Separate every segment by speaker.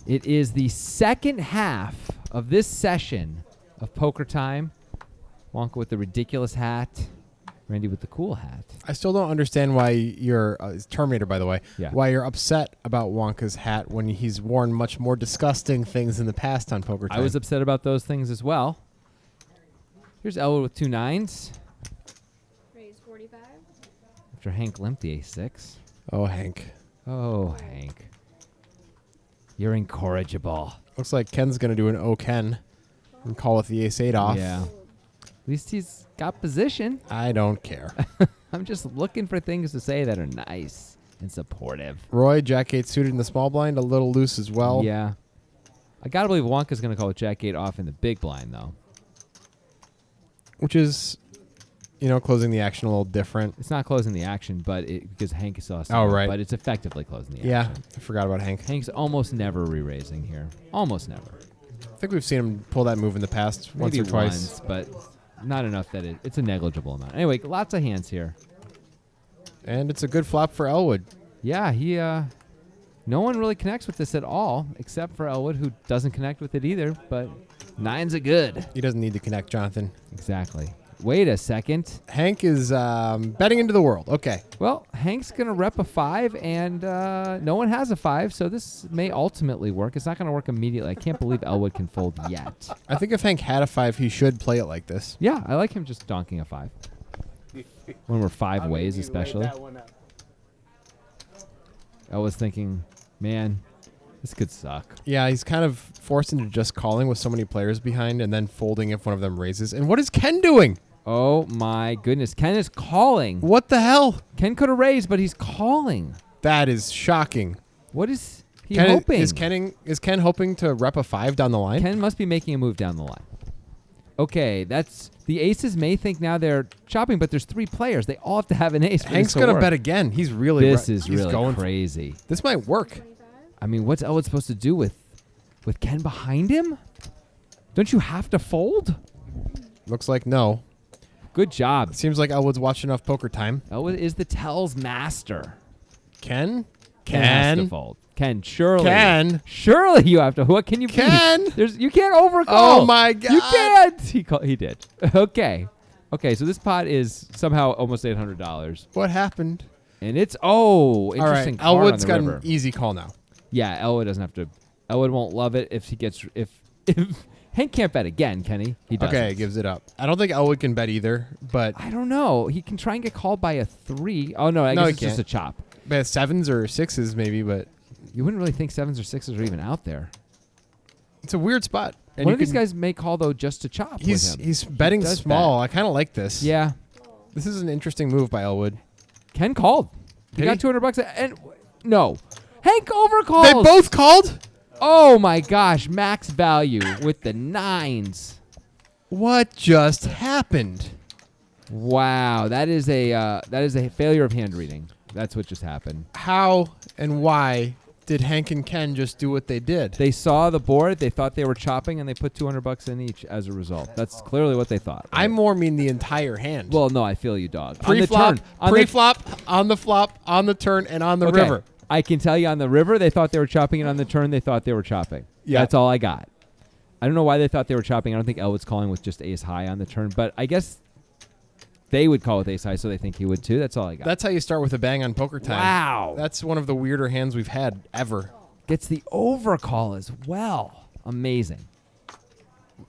Speaker 1: It is the second half of this session of Poker Time. Wonka with the ridiculous hat. Randy with the cool hat.
Speaker 2: I still don't understand why you're Terminator, by the way.
Speaker 1: Yeah.
Speaker 2: Why you're upset about Wonka's hat when he's worn much more disgusting things in the past on Poker Time.
Speaker 1: I was upset about those things as well. Here's Elwood with 2 9s.
Speaker 3: Raise 45.
Speaker 1: After Hank limped the ace-6.
Speaker 2: Oh, Hank.
Speaker 1: Oh, Hank. You're incorrigible.
Speaker 2: Looks like Ken's going to do an O Ken and call with the ace-8 off.
Speaker 1: Yeah. At least he's got position.
Speaker 2: I don't care.
Speaker 1: I'm just looking for things to say that are nice and supportive.
Speaker 2: Roy, Jack-8 suited in the small blind, a little loose as well.
Speaker 1: Yeah. I got to believe Wonka's going to call with Jack-8 off in the big blind, though.
Speaker 2: Which is, closing the action a little different.
Speaker 1: It's not closing the action, but because Hank saw us.
Speaker 2: Oh, right.
Speaker 1: But it's effectively closing the action.
Speaker 2: Yeah, I forgot about Hank.
Speaker 1: Hank's almost never re-raising here. Almost never.
Speaker 2: I think we've seen him pull that move in the past once
Speaker 1: Maybe
Speaker 2: or twice.
Speaker 1: once, but not enough that it's a negligible amount. Anyway, lots of hands here.
Speaker 2: And it's a good flop for Elwood.
Speaker 1: Yeah, he no one really connects with this at all, except for Elwood, who doesn't connect with it either, but 9's a good.
Speaker 2: He doesn't need to connect, Jonathan.
Speaker 1: Exactly. Wait a second.
Speaker 2: Hank is betting into the world. Okay.
Speaker 1: Well, Hank's going to rep a 5, and no one has a 5, so this may ultimately work. It's not going to work immediately. I can't believe Elwood can fold yet.
Speaker 2: I think if Hank had a 5, he should play it like this.
Speaker 1: Yeah, I like him just donking a 5. When we're 5 ways, especially. I was thinking, man, this could suck.
Speaker 2: Yeah, he's kind of forced into just calling with so many players behind and then folding if one of them raises. And what is Ken doing?
Speaker 1: Oh, my goodness. Ken is calling.
Speaker 2: What the hell?
Speaker 1: Ken could have raised, but he's calling.
Speaker 2: That is shocking.
Speaker 1: What is he
Speaker 2: Ken,
Speaker 1: hoping?
Speaker 2: Is Ken hoping to rep a 5 down the line?
Speaker 1: Ken must be making a move down the line. Okay, that's the aces may think now they're chopping, but there's 3 players. They all have to have an ace.
Speaker 2: Hank's going to bet again. He's really
Speaker 1: This is
Speaker 2: he's
Speaker 1: really
Speaker 2: going
Speaker 1: crazy.
Speaker 2: This might work.
Speaker 1: I mean, what's Elwood supposed to do with Ken behind him? Don't you have to fold?
Speaker 2: Looks like no.
Speaker 1: Good job.
Speaker 2: Seems like Elwood's watched enough Poker Time.
Speaker 1: Elwood is the tells master.
Speaker 2: Ken
Speaker 1: Has to fold. Ken, surely.
Speaker 2: Ken.
Speaker 1: Surely you have to. What can you
Speaker 2: Ken.
Speaker 1: be? You can't overcall.
Speaker 2: Oh, my God.
Speaker 1: You can't. He did. Okay. Okay, so this pot is somehow almost $800.
Speaker 2: What happened?
Speaker 1: And it's, interesting
Speaker 2: All right,
Speaker 1: card
Speaker 2: Elwood's
Speaker 1: on the
Speaker 2: got
Speaker 1: river.
Speaker 2: an easy call now.
Speaker 1: Yeah, Elwood doesn't have to. Elwood won't love it if he gets, if Hank can't bet again, can he? He doesn't.
Speaker 2: Okay, gives it up. I don't think Elwood can bet either, but
Speaker 1: I don't know. He can try and get called by a 3. Oh, no, I
Speaker 2: No,
Speaker 1: guess
Speaker 2: he
Speaker 1: it's just a
Speaker 2: can't.
Speaker 1: chop.
Speaker 2: bet 7s or 6s maybe, but
Speaker 1: You wouldn't really think 7s or 6s are even out there.
Speaker 2: it's a weird spot. And
Speaker 1: One
Speaker 2: you
Speaker 1: of these
Speaker 2: can-
Speaker 1: guys may call, though, just to chop
Speaker 2: He's
Speaker 1: with him.
Speaker 2: he's betting
Speaker 1: does
Speaker 2: small. I kind of like this.
Speaker 1: Yeah.
Speaker 2: This is an interesting move by Elwood.
Speaker 1: Ken called. He
Speaker 2: Did
Speaker 1: got
Speaker 2: he?
Speaker 1: $200 and no. Hank overcalls.
Speaker 2: They both called?
Speaker 1: Oh my gosh, max value with the 9s.
Speaker 2: What just happened?
Speaker 1: Wow, that is a failure of hand reading. That's what just happened.
Speaker 2: How and why did Hank and Ken just do what they did?
Speaker 1: They saw the board, they thought they were chopping, and they put $200 in each as a result. That's clearly what they thought.
Speaker 2: I more mean the entire hand.
Speaker 1: Well, no, I feel you, dog.
Speaker 2: Pre-flop, on the flop, on the turn, and on the
Speaker 1: Okay,
Speaker 2: river.
Speaker 1: I can tell you on the river, they thought they were chopping, and on the turn, they thought they were chopping.
Speaker 2: Yeah.
Speaker 1: That's all I got. I don't know why they thought they were chopping. I don't think Elwood's calling with just ace high on the turn, but I guess they would call with ace high, so they think he would too. That's all I got.
Speaker 2: That's how you start with a bang on Poker Time.
Speaker 1: Wow.
Speaker 2: That's one of the weirder hands we've had ever.
Speaker 1: Gets the overcall as well. Amazing.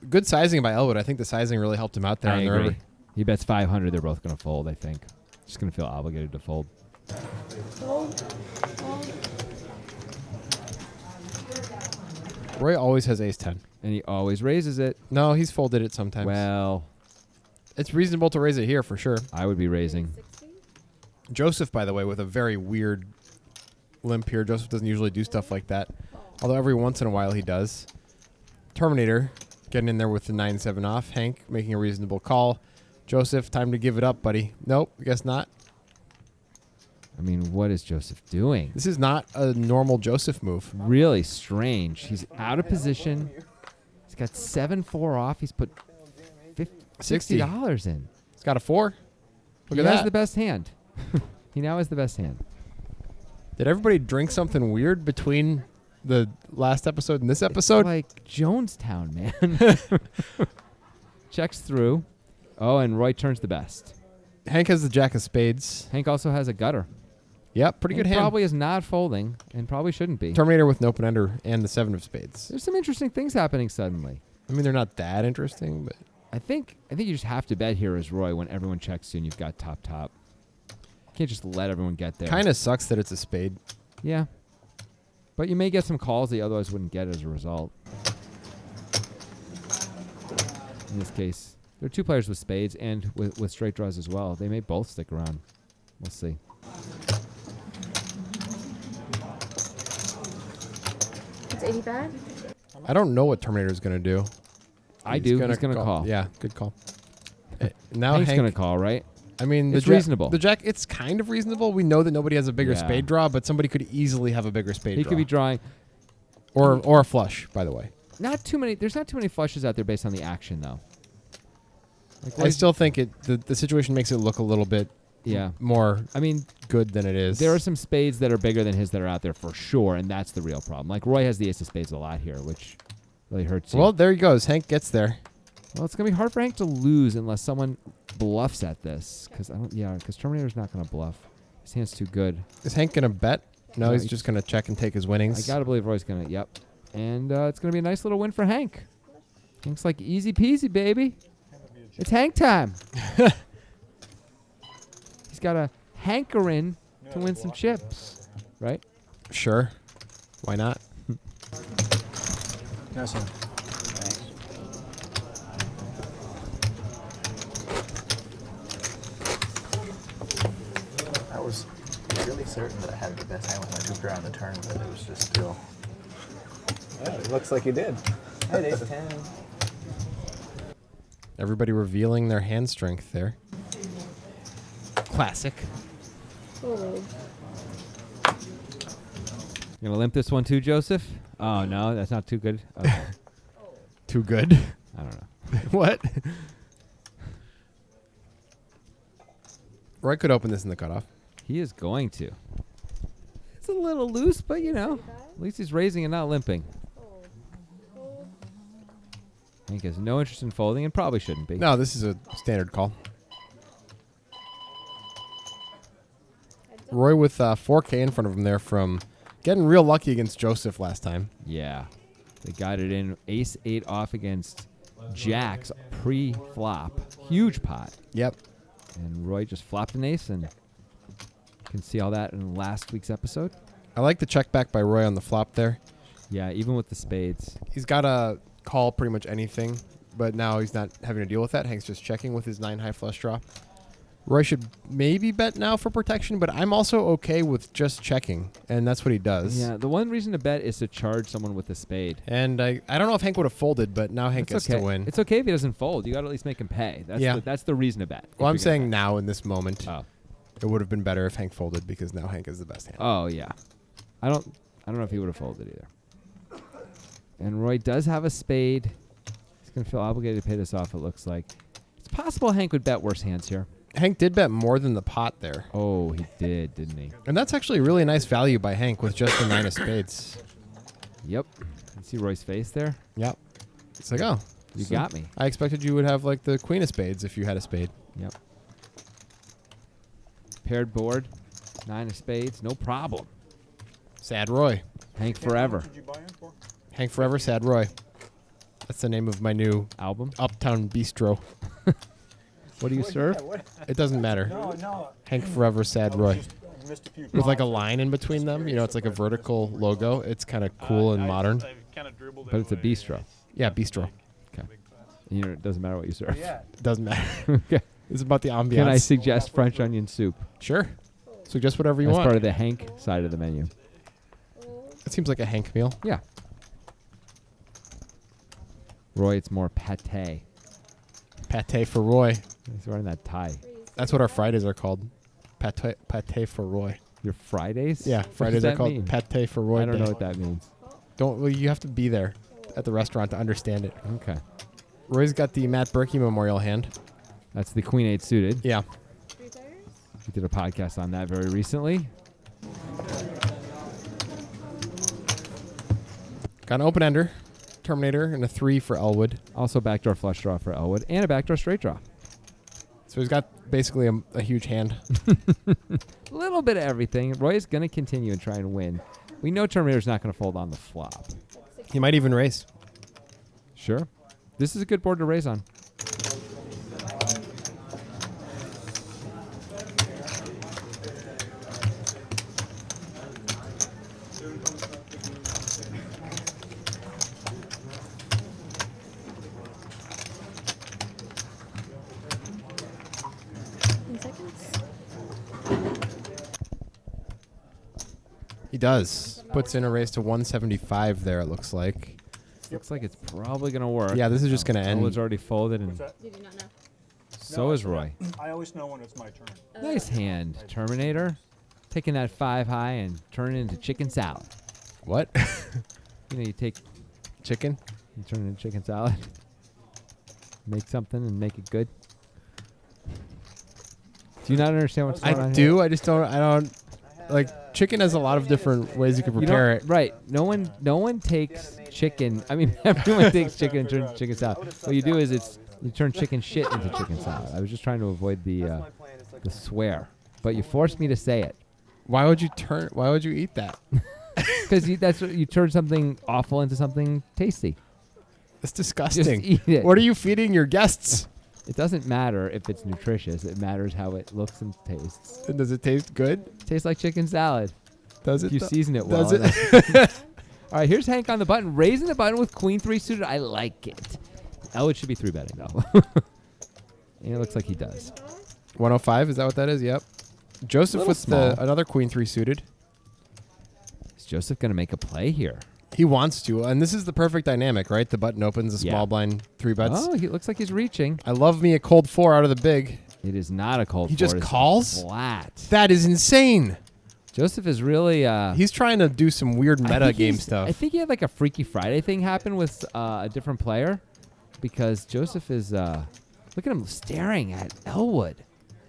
Speaker 2: Good sizing by Elwood. I think the sizing really helped him out there
Speaker 1: I
Speaker 2: on the
Speaker 1: agree.
Speaker 2: river.
Speaker 1: He bets 500. They're both going to fold, I think. Just going to feel obligated to fold.
Speaker 2: Roy always has ace 10.
Speaker 1: And he always raises it.
Speaker 2: No, he's folded it sometimes.
Speaker 1: Well,
Speaker 2: It's reasonable to raise it here for sure.
Speaker 1: I would be raising.
Speaker 3: 60?
Speaker 2: Joseph, by the way, with a very weird limp here. Joseph doesn't usually do stuff like that, although every once in a while he does. Terminator getting in there with the 9-7 off. Hank making a reasonable call. Joseph, time to give it up, buddy. Nope, I guess not.
Speaker 1: I mean, what is Joseph doing?
Speaker 2: This is not a normal Joseph move.
Speaker 1: Really strange. He's out of position. He's got 7-4 off. He's put $60 in.
Speaker 2: He's got a 4. Look
Speaker 1: He
Speaker 2: at
Speaker 1: has
Speaker 2: that.
Speaker 1: the best hand. He now has the best hand.
Speaker 2: Did everybody drink something weird between the last episode and this
Speaker 1: It's
Speaker 2: episode.
Speaker 1: like Jonestown, man. Checks through. Oh, and Roy turns the best.
Speaker 2: Hank has the jack of spades.
Speaker 1: Hank also has a gutter.
Speaker 2: Yep, pretty
Speaker 1: Hank
Speaker 2: good hand.
Speaker 1: Probably is not folding and probably shouldn't be.
Speaker 2: Terminator with an open ender and the 7 of spades.
Speaker 1: There's some interesting things happening suddenly.
Speaker 2: I mean, they're not that interesting, but
Speaker 1: I think you just have to bet here as Roy when everyone checks you and you've got top. You can't just let everyone get there.
Speaker 2: kind of sucks that it's a spade.
Speaker 1: Yeah. But you may get some calls that you otherwise wouldn't get as a result. In this case, there are 2 players with spades and with straight draws as well. They may both stick around. We'll see.
Speaker 3: It's 85.
Speaker 2: I don't know what Terminator's going to do.
Speaker 1: I do. He's going to
Speaker 2: call.
Speaker 1: call.
Speaker 2: Yeah, good call. Now
Speaker 1: Hank's
Speaker 2: Hank
Speaker 1: going to call, right?
Speaker 2: I mean,
Speaker 1: It's reasonable.
Speaker 2: The jack, it's kind of reasonable. We know that nobody has a bigger
Speaker 1: Yeah.
Speaker 2: spade draw, but somebody could easily have a bigger spade
Speaker 1: He
Speaker 2: draw.
Speaker 1: could be drawing.
Speaker 2: or a flush, by the way.
Speaker 1: Not too many. There's not too many flushes out there based on the action, though. Like,
Speaker 2: I still think the situation makes it look a little bit
Speaker 1: Yeah.
Speaker 2: more
Speaker 1: I mean,
Speaker 2: good than it is.
Speaker 1: there are some spades that are bigger than his that are out there for sure, and that's the real problem. Like, Roy has the ace of spades a lot here, which really hurts you.
Speaker 2: Well, there he goes. Hank gets there.
Speaker 1: Well, it's going to be hard for Hank to lose unless someone bluffs at this. Because Terminator's not going to bluff. His hand's too good.
Speaker 2: Is Hank going to bet? No,
Speaker 1: No,
Speaker 2: he's
Speaker 1: he-
Speaker 2: just going to check and take his winnings.
Speaker 1: I got to believe Roy's going to, yep. And it's going to be a nice little win for Hank. Hank's like, easy peasy, baby. It's Hank time. He's got a hankering to win some chips, right?
Speaker 2: Sure. Why not?
Speaker 4: Nice one. I was really certain that I had the best hand with my two pair on the turn, but it was just still. Yeah, it looks like you did. I had 8-10.
Speaker 2: Everybody revealing their hand strength there. Classic.
Speaker 3: Fold.
Speaker 1: You going to limp this one too, Joseph? Oh, no, that's not too good. Okay.
Speaker 2: Too good.
Speaker 1: I don't know.
Speaker 2: What? Roy could open this in the cutoff.
Speaker 1: He is going to. It's a little loose, but you know, at least he's raising and not limping.
Speaker 3: Fold. Fold.
Speaker 1: Hank has no interest in folding and probably shouldn't be.
Speaker 2: No, this is a standard call.
Speaker 3: Heads up.
Speaker 2: Roy with 4K in front of him there from getting real lucky against Joseph last time.
Speaker 1: Yeah. They got it in ace 8 off against Jacks pre-flop. Huge pot.
Speaker 2: Yep.
Speaker 1: And Roy just flopped an ace and can see all that in last week's episode.
Speaker 2: I like the check back by Roy on the flop there.
Speaker 1: Yeah, even with the spades.
Speaker 2: He's got to call pretty much anything, but now he's not having to deal with that. Hank's just checking with his 9 high flush draw. Roy should maybe bet now for protection, but I'm also okay with just checking, and that's what he does.
Speaker 1: Yeah, the one reason to bet is to charge someone with a spade.
Speaker 2: And I don't know if Hank would have folded, but now Hank
Speaker 1: It's
Speaker 2: gets
Speaker 1: okay.
Speaker 2: to win.
Speaker 1: It's okay if he doesn't fold. You got to at least make him pay. That's the reason to bet. if
Speaker 2: Well, I'm
Speaker 1: you're gonna
Speaker 2: saying
Speaker 1: bet.
Speaker 2: now in this moment,
Speaker 1: Oh.
Speaker 2: it would have been better if Hank folded because now Hank is the best hand.
Speaker 1: Oh yeah. I don't know if he would have folded either. And Roy does have a spade. He's gonna feel obligated to pay this off, it looks like. It's possible Hank would bet worse hands here.
Speaker 2: Hank did bet more than the pot there.
Speaker 1: Oh, he did, didn't he?
Speaker 2: And that's actually really nice value by Hank with just the 9 of spades.
Speaker 1: Yep. You see Roy's face there?
Speaker 2: Yep. It's like, oh.
Speaker 1: You
Speaker 2: so
Speaker 1: got me.
Speaker 2: I expected you would have like the queen of spades if you had a spade.
Speaker 1: Yep. Paired board. 9 of spades. No problem.
Speaker 2: Sad Roy.
Speaker 1: Hank forever.
Speaker 4: Did you buy him for?
Speaker 2: Hank Forever, Sad Roy. That's the name of my new
Speaker 1: Album.
Speaker 2: Uptown Bistro.
Speaker 1: What do you serve?
Speaker 2: It doesn't matter.
Speaker 4: No.
Speaker 2: Hank Forever, Sad
Speaker 4: I
Speaker 2: Roy.
Speaker 4: just missed a few
Speaker 2: With like a
Speaker 4: calls.
Speaker 2: line in between them. You know, it's like a vertical logo. It's kind of cool and modern.
Speaker 1: But it's a bistro.
Speaker 2: Yeah, bistro.
Speaker 1: You know, it doesn't matter what you serve.
Speaker 4: Yeah.
Speaker 2: Doesn't matter.
Speaker 1: Okay.
Speaker 2: It's about the ambiance.
Speaker 1: Can I suggest French onion soup?
Speaker 2: Sure. Suggest whatever you
Speaker 1: As
Speaker 2: want.
Speaker 1: part of the Hank side of the menu.
Speaker 3: Fold.
Speaker 2: It seems like a Hank meal.
Speaker 1: Yeah. Roy, it's more pate.
Speaker 2: Pate for Roy.
Speaker 1: He's wearing that tie.
Speaker 3: Raise.
Speaker 2: That's what our Fridays are called. Pate for Roy.
Speaker 1: Your Fridays?
Speaker 2: Yeah,
Speaker 1: What does
Speaker 2: Fridays are
Speaker 1: that
Speaker 2: called
Speaker 1: mean?
Speaker 2: Pate for Roy.
Speaker 1: I don't
Speaker 2: Day.
Speaker 1: know what that means.
Speaker 2: Well, you have to be there at the restaurant to understand it.
Speaker 1: Okay.
Speaker 2: Roy's got the Matt Berkey Memorial hand.
Speaker 1: That's the Queen 8 suited.
Speaker 2: Yeah.
Speaker 3: 3 pairs.
Speaker 1: We did a podcast on that very recently.
Speaker 2: Got an open ender, Terminator, and a 3 for Elwood.
Speaker 1: Also backdoor flush draw for Elwood and a backdoor straight draw.
Speaker 2: So he's got basically a huge hand.
Speaker 1: A little bit of everything. Roy is going to continue and try and win. We know Terminator's not going to fold on the flop.
Speaker 2: He might even raise.
Speaker 1: Sure. This is a good board to raise on.
Speaker 2: He does. Puts in a raise to 175 there, it looks like.
Speaker 1: Looks like it's probably going to work.
Speaker 2: Yeah, this is just going to end.
Speaker 1: Elwood's already folded, and
Speaker 3: You do not know.
Speaker 1: so is Roy.
Speaker 5: I always know when it's my turn.
Speaker 1: Nice hand, Terminator. Taking that 5 high and turning it into chicken salad.
Speaker 2: What?
Speaker 1: You know, you take,
Speaker 2: Chicken?
Speaker 1: you turn it into chicken salad. Make something and make it good. Do you not understand what's going on
Speaker 2: I
Speaker 1: here?
Speaker 2: do. I don't. Like, chicken has a lot of different ways you can
Speaker 1: You don't-
Speaker 2: prepare it.
Speaker 1: Right. No one takes chicken. I mean, everyone takes chicken and turns it into chicken salad. What you do is you turn chicken shit into chicken salad. I was just trying to avoid the swear, but you forced me to say it
Speaker 2: Why would you eat that?
Speaker 1: because that's what you turn something awful into something tasty.
Speaker 2: It's
Speaker 1: Just
Speaker 2: disgusting.
Speaker 1: eat it.
Speaker 2: What are you feeding your guests?
Speaker 1: It doesn't matter if it's nutritious. It matters how it looks and tastes.
Speaker 2: And does it taste good?
Speaker 1: Tastes like chicken salad
Speaker 2: Does
Speaker 1: if
Speaker 2: it?
Speaker 1: you
Speaker 2: though?
Speaker 1: season it well.
Speaker 2: Does it?
Speaker 1: All right, here's Hank on the button, raising the button with queen 3 suited. I like it. Elwood should be 3-betting though. And it looks like he does.
Speaker 2: 105, is that what that is? Yep. Joseph
Speaker 1: Little
Speaker 2: with
Speaker 1: small.
Speaker 2: another queen 3 suited.
Speaker 1: Is Joseph going to make a play here?
Speaker 2: He wants to, and this is the perfect dynamic, right? The button opens, the
Speaker 1: Yeah.
Speaker 2: small blind 3 bets.
Speaker 1: Oh, he looks like he's reaching.
Speaker 2: I love me a cold 4 out of the big.
Speaker 1: It is not a cold.
Speaker 2: He just
Speaker 1: four, it's
Speaker 2: calls?
Speaker 1: flat.
Speaker 2: That is insane.
Speaker 1: Joseph is really.
Speaker 2: He's trying to do some weird
Speaker 1: I
Speaker 2: meta
Speaker 1: think
Speaker 2: game
Speaker 1: he's-
Speaker 2: stuff.
Speaker 1: I think he had like a Freaky Friday thing happen with a different player, because Joseph is. Look at him staring at Elwood,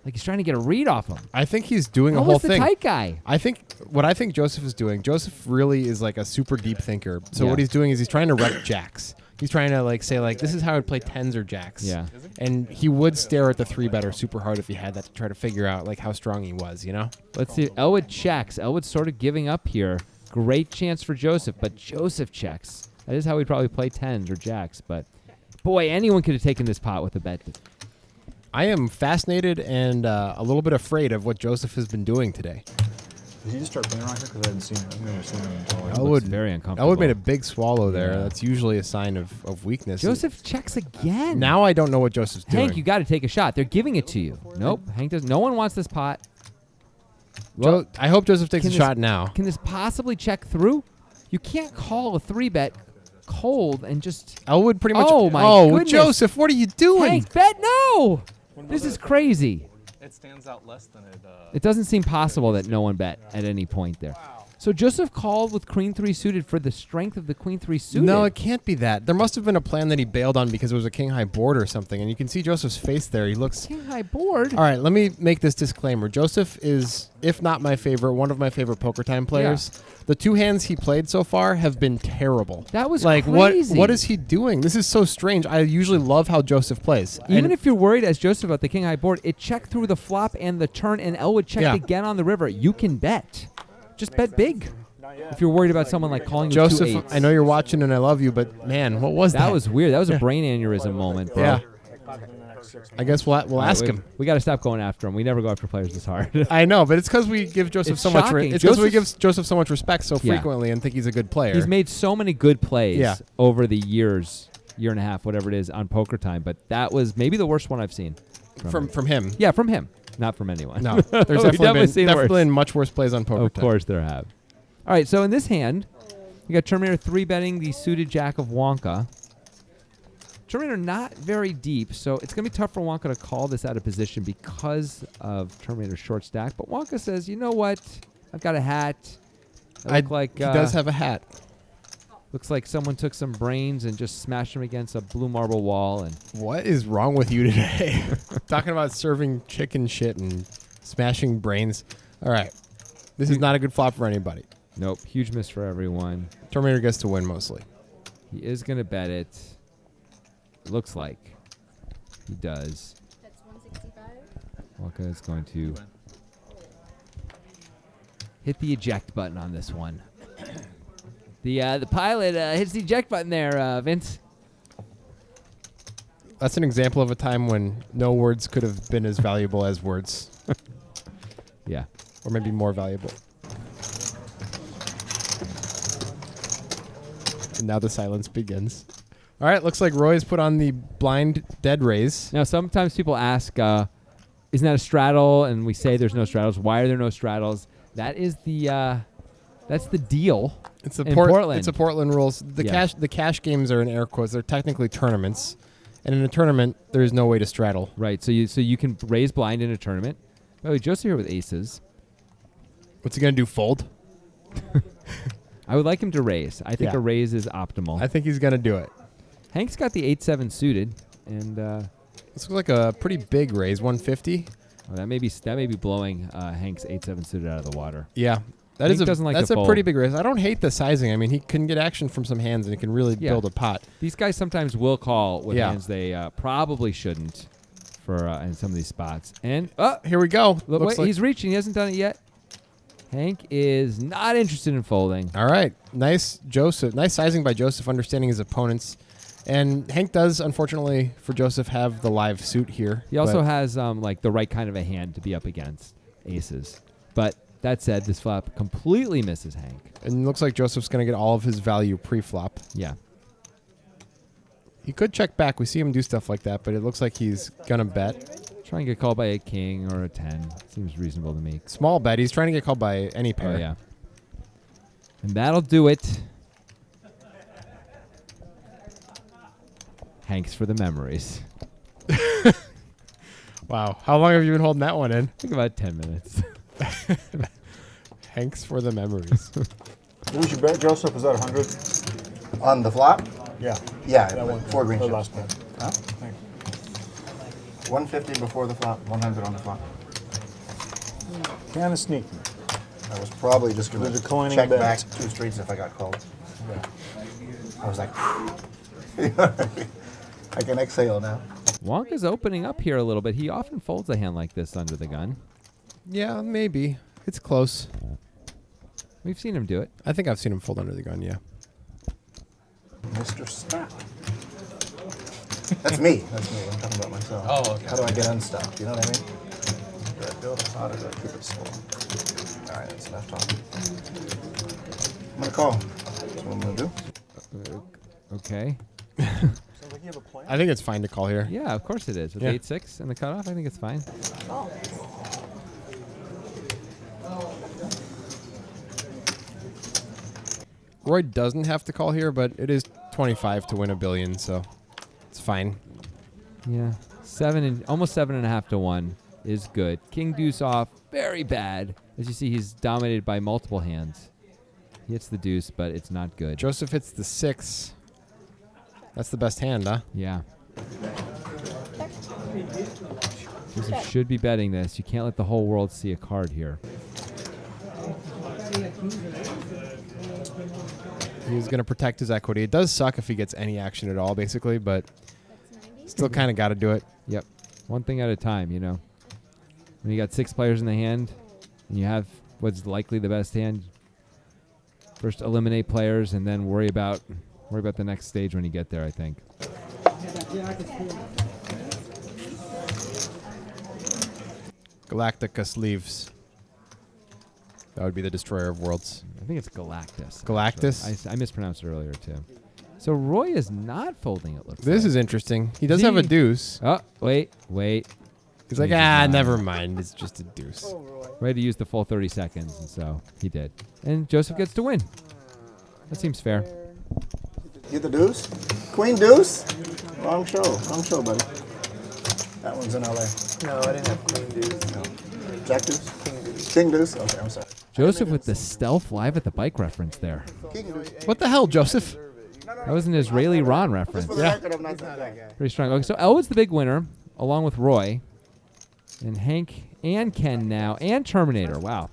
Speaker 1: like he's trying to get a read off him.
Speaker 2: I think he's doing a whole
Speaker 1: Elwood's the
Speaker 2: thing.
Speaker 1: tight guy.
Speaker 2: I think Joseph is doing, Joseph really is like a super deep thinker. So
Speaker 1: Yeah.
Speaker 2: what he's doing is he's trying to rep jacks. He's trying to like say like, this is how I would play 10s or jacks.
Speaker 1: Yeah.
Speaker 2: And he would stare at the 3-better super hard if he had that to try to figure out like how strong he was, you know?
Speaker 1: Let's see. Elwood checks. Elwood's sort of giving up here. Great chance for Joseph, but Joseph checks. That is how we'd probably play 10s or jacks. But boy, anyone could have taken this pot with a bet.
Speaker 2: I am fascinated and a little bit afraid of what Joseph has been doing today.
Speaker 5: Did he just start playing around here? Because I hadn't seen him. I've never seen him until like,
Speaker 2: Elwood-
Speaker 1: Looks very uncomfortable.
Speaker 2: Elwood made a big swallow there.
Speaker 1: Yeah.
Speaker 2: That's usually a sign of weakness.
Speaker 1: Joseph checks again.
Speaker 2: Now I don't know what Joseph's doing.
Speaker 1: Hank, you got to take a shot. They're giving it to you. Nope. Hank does. No one wants this pot.
Speaker 2: I hope Joseph takes a
Speaker 1: Can this-
Speaker 2: shot now.
Speaker 1: Can this possibly check through? You can't call a 3-bet cold and just.
Speaker 2: Elwood pretty much.
Speaker 1: Oh, my goodness.
Speaker 2: Joseph, what are you doing?
Speaker 1: Hank, bet no. This is crazy.
Speaker 6: It stands out less than it.
Speaker 1: It doesn't seem possible that no one bet at any point there. So Joseph called with queen 3 suited for the strength of the queen 3 suited.
Speaker 2: No, it can't be that. There must have been a plan that he bailed on because it was a king high board or something. And you can see Joseph's face there. He looks.
Speaker 1: King high board.
Speaker 2: All right, let me make this disclaimer. Joseph is, if not my favorite, one of my favorite Poker Time players. The 2 hands he played so far have been terrible.
Speaker 1: That was
Speaker 2: like
Speaker 1: crazy.
Speaker 2: what is he doing? This is so strange. I usually love how Joseph plays.
Speaker 1: Even
Speaker 2: And
Speaker 1: if you're worried as Joseph about the king high board, it checked through the flop and the turn, and Elwood checked
Speaker 2: Yeah.
Speaker 1: again on the river. You can bet. Just bet big. If you're worried about someone like calling with
Speaker 2: Joseph,
Speaker 1: 2 8s.
Speaker 2: I know you're watching and I love you, but man, what was that?
Speaker 1: That was weird. That was a brain aneurysm moment, bro.
Speaker 2: Yeah. I guess we'll
Speaker 1: All right,
Speaker 2: ask
Speaker 1: we-
Speaker 2: him.
Speaker 1: We got to stop going after him. We never go after players this hard.
Speaker 2: I know, but it's because we give Joseph
Speaker 1: It's
Speaker 2: so much.
Speaker 1: shocking.
Speaker 2: It's because we
Speaker 1: Joseph's-
Speaker 2: give Joseph so much respect so
Speaker 1: Yeah.
Speaker 2: frequently and think he's a good player.
Speaker 1: He's made so many good plays
Speaker 2: Yeah.
Speaker 1: over the year and a half, whatever it is, on Poker Time. But that was maybe the worst one I've seen.
Speaker 2: from him.
Speaker 1: Yeah, from him, not from anyone.
Speaker 2: No, there's
Speaker 1: We've
Speaker 2: definitely
Speaker 1: seen
Speaker 2: been
Speaker 1: worse.
Speaker 2: much worse plays on Poker
Speaker 1: Of
Speaker 2: Time.
Speaker 1: course there have. All right, so in this hand, you got Terminator 3-betting the suited jack of Wonka. Terminator not very deep, so it's going to be tough for Wonka to call this out of position because of Terminator's short stack. But Wonka says, you know what? I've got a hat. I look like
Speaker 2: he does have a hat.
Speaker 1: looks like someone took some brains and just smashed them against a blue marble wall. And
Speaker 2: What is wrong with you today? Talking about serving chicken shit and smashing brains. All right. This is not a good flop for anybody.
Speaker 1: Nope. Huge miss for everyone.
Speaker 2: Terminator gets to win mostly.
Speaker 1: He is going to bet it. Looks like he does.
Speaker 3: That's 165.
Speaker 1: Wonka is going to hit the eject button on this one. The pilot hits the eject button there, Vince.
Speaker 2: That's an example of a time when no words could have been as valuable as words.
Speaker 1: Yeah.
Speaker 2: Or maybe more valuable. And now the silence begins. All right, looks like Roy's put on the blind dead raise.
Speaker 1: Now, sometimes people ask, isn't that a straddle? And we say there's no straddles. Why are there no straddles? That is that's the deal.
Speaker 2: It's a
Speaker 1: in Portland.
Speaker 2: It's a Portland rules.
Speaker 1: Yeah.
Speaker 2: The cash games are in air quotes. They're technically tournaments, and in a tournament there is no way to straddle.
Speaker 1: Right. So you can raise blind in a tournament. By the way, Joseph here with aces.
Speaker 2: What's he gonna do? Fold?
Speaker 1: I would like him to raise. I think
Speaker 2: Yeah.
Speaker 1: a raise is optimal.
Speaker 2: I think he's gonna do it.
Speaker 1: Hank's got the 8-7 suited, and
Speaker 2: This looks like a pretty big raise, 150.
Speaker 1: that may be blowing Hank's 8-7 suited out of the water.
Speaker 2: Yeah,
Speaker 1: Hank doesn't like
Speaker 2: that's
Speaker 1: to
Speaker 2: a
Speaker 1: fold.
Speaker 2: pretty big raise. I don't hate the sizing. I mean, he can get action from some hands, and he can really
Speaker 1: Yeah.
Speaker 2: build a pot.
Speaker 1: These guys sometimes will call with
Speaker 2: Yeah.
Speaker 1: hands they probably shouldn't for in some of these spots. And
Speaker 2: Here we go.
Speaker 1: look,
Speaker 2: Looks
Speaker 1: wait,
Speaker 2: like-
Speaker 1: he's reaching. He hasn't done it yet. Hank is not interested in folding.
Speaker 2: All right, nice Joseph. Nice sizing by Joseph, understanding his opponents. And Hank does, unfortunately for Joseph, have the live suit here.
Speaker 1: He also
Speaker 2: but
Speaker 1: has like the right kind of a hand to be up against aces. But that said, this flop completely misses Hank.
Speaker 2: and looks like Joseph's going to get all of his value pre-flop.
Speaker 1: Yeah.
Speaker 2: He could check back. We see him do stuff like that, but it looks like he's going to bet.
Speaker 1: Try and get called by a king or a 10. Seems reasonable to me.
Speaker 2: Small bet. He's trying to get called by any pair.
Speaker 1: Oh, yeah. And that'll do it. Hanks for the memories.
Speaker 2: Wow. How long have you been holding that one in?
Speaker 1: I think about 10 minutes.
Speaker 2: Hanks for the memories.
Speaker 5: What was your bet, Joseph? Was that 100?
Speaker 7: On the flop?
Speaker 5: Yeah.
Speaker 7: Yeah,
Speaker 5: That one.
Speaker 7: 4 green
Speaker 5: The
Speaker 7: chips.
Speaker 5: last bet.
Speaker 7: Huh? 150 before the flop, 100 on the flop.
Speaker 5: Kind of sneaky.
Speaker 7: I was probably just going
Speaker 5: The
Speaker 7: to
Speaker 5: declining
Speaker 7: check
Speaker 5: bet.
Speaker 7: back 2 streets if I got called.
Speaker 5: Yeah.
Speaker 7: I was like, you know what I mean? I can exhale now.
Speaker 1: Wonka's opening up here a little bit. He often folds a hand like this under the gun.
Speaker 2: Yeah, maybe. It's close.
Speaker 1: We've seen him do it.
Speaker 2: I think I've seen him fold under the gun, yeah.
Speaker 7: Mr. Stop. That's me. That's me. I'm talking about myself.
Speaker 6: Oh, okay.
Speaker 7: How do I get unstuck? You know what I mean? Do I build it hot or do I keep it slow? All right, that's enough talking. I'm going to call. That's what I'm going to do.
Speaker 1: Okay.
Speaker 5: Sounds like you have a plan.
Speaker 2: I think it's fine to call here.
Speaker 1: Yeah, of course it is. With
Speaker 2: Yeah.
Speaker 1: 8-6 and the cutoff, I think it's fine.
Speaker 2: Roy doesn't have to call here, but it is 25 to win $1 billion, so it's fine.
Speaker 1: Yeah. Almost 7.5 to 1 is good. King deuce off, very bad. As you see, he's dominated by multiple hands. He hits the deuce, but it's not good.
Speaker 2: Joseph hits the 6. That's the best hand, huh?
Speaker 1: Yeah. Joseph should be betting this. You can't let the whole world see a card here.
Speaker 2: He's going to protect his equity. It does suck if he gets any action at all, basically, but
Speaker 3: That's 90.
Speaker 2: still kind of got to do it.
Speaker 1: Yep. One thing at a time, you know. When you got 6 players in the hand, and you have what's likely the best hand, first eliminate players and then worry about the next stage when you get there, I think.
Speaker 2: Galacticus leaves. That would be the destroyer of worlds.
Speaker 1: I think it's Galactus.
Speaker 2: Galactus?
Speaker 1: actually. I mispronounced it earlier, too. So Roy is not folding, it looks
Speaker 2: This
Speaker 1: like.
Speaker 2: is interesting. He does have a
Speaker 1: See?
Speaker 2: dooce.
Speaker 1: Oh, wait.
Speaker 2: He's like,
Speaker 1: He's not.
Speaker 2: never mind. It's just a deuce.
Speaker 1: Ready to use the full 30 seconds, and so he did. And Joseph gets to win. That seems fair.
Speaker 7: Get the deuce? Queen deuce? Wrong show, buddy. That one's in LA.
Speaker 4: No, I didn't have queen deuce.
Speaker 7: No. Jack deuce? King deuce. King deuce? Okay, I'm sorry.
Speaker 1: Joseph with the stealth live at the bike reference there.
Speaker 7: King deuce.
Speaker 2: What the hell, Joseph?
Speaker 1: That was an Israeli Ron reference.
Speaker 7: For the record, I'm not that guy.
Speaker 1: Pretty strong. Okay, so Elwood's the big winner, along with Roy. And Hank and Ken now, and Terminator. Wow.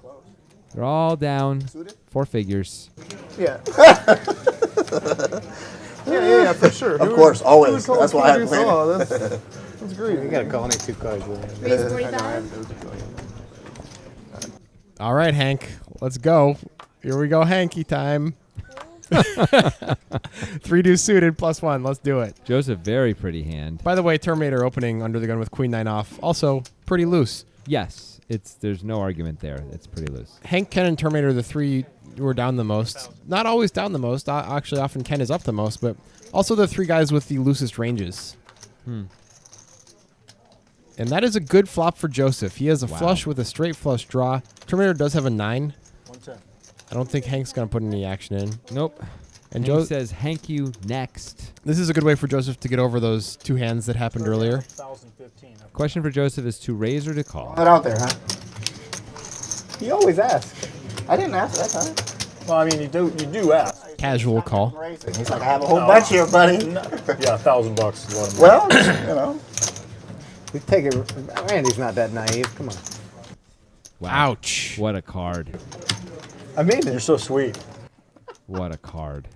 Speaker 1: They're all down
Speaker 7: Suited?
Speaker 1: 4 figures.
Speaker 5: Yeah. yeah, for sure.
Speaker 7: Of course, always. That's why I play.
Speaker 5: Oh, that's great.
Speaker 4: You gotta call only 2 cards.
Speaker 3: Raise 45.
Speaker 2: All right, Hank. Let's go. Here we go, Hanky time. 3 deuce suited +1. Let's do it.
Speaker 1: Joseph, very pretty hand.
Speaker 2: By the way, Terminator opening under the gun with Queen 9 off. Also pretty loose.
Speaker 1: Yes, there's no argument there. It's pretty loose.
Speaker 2: Hank, Ken, and Terminator, the 3 who are down the most. Not always down the most. Actually, often Ken is up the most, but also the 3 guys with the loosest ranges. And that is a good flop for Joseph. He has a
Speaker 1: Wow.
Speaker 2: flush with a straight flush draw. Terminator does have a 9.
Speaker 5: 110.
Speaker 2: I don't think Hank's going to put any action in.
Speaker 1: Nope.
Speaker 2: And
Speaker 1: Hank
Speaker 2: Joe,
Speaker 1: says, Hank you next.
Speaker 2: this is a good way for Joseph to get over those 2 hands that happened earlier.
Speaker 5: 1,015.
Speaker 1: Question for Joseph is to raise or to call?
Speaker 7: Put it out there, huh?
Speaker 4: You always ask.
Speaker 7: I didn't ask that time.
Speaker 5: Well, I mean, you do ask.
Speaker 2: Casual call.
Speaker 7: He's like, I have a whole bunch here, buddy.
Speaker 5: Yeah, $1,000 is a lot of money.
Speaker 7: Well, you know.
Speaker 4: We take it. Randy's not that naive. Come on.
Speaker 1: Wow.
Speaker 2: Ouch.
Speaker 1: What a card.
Speaker 4: I mean
Speaker 5: You're
Speaker 4: it.
Speaker 5: so sweet.
Speaker 1: What a card.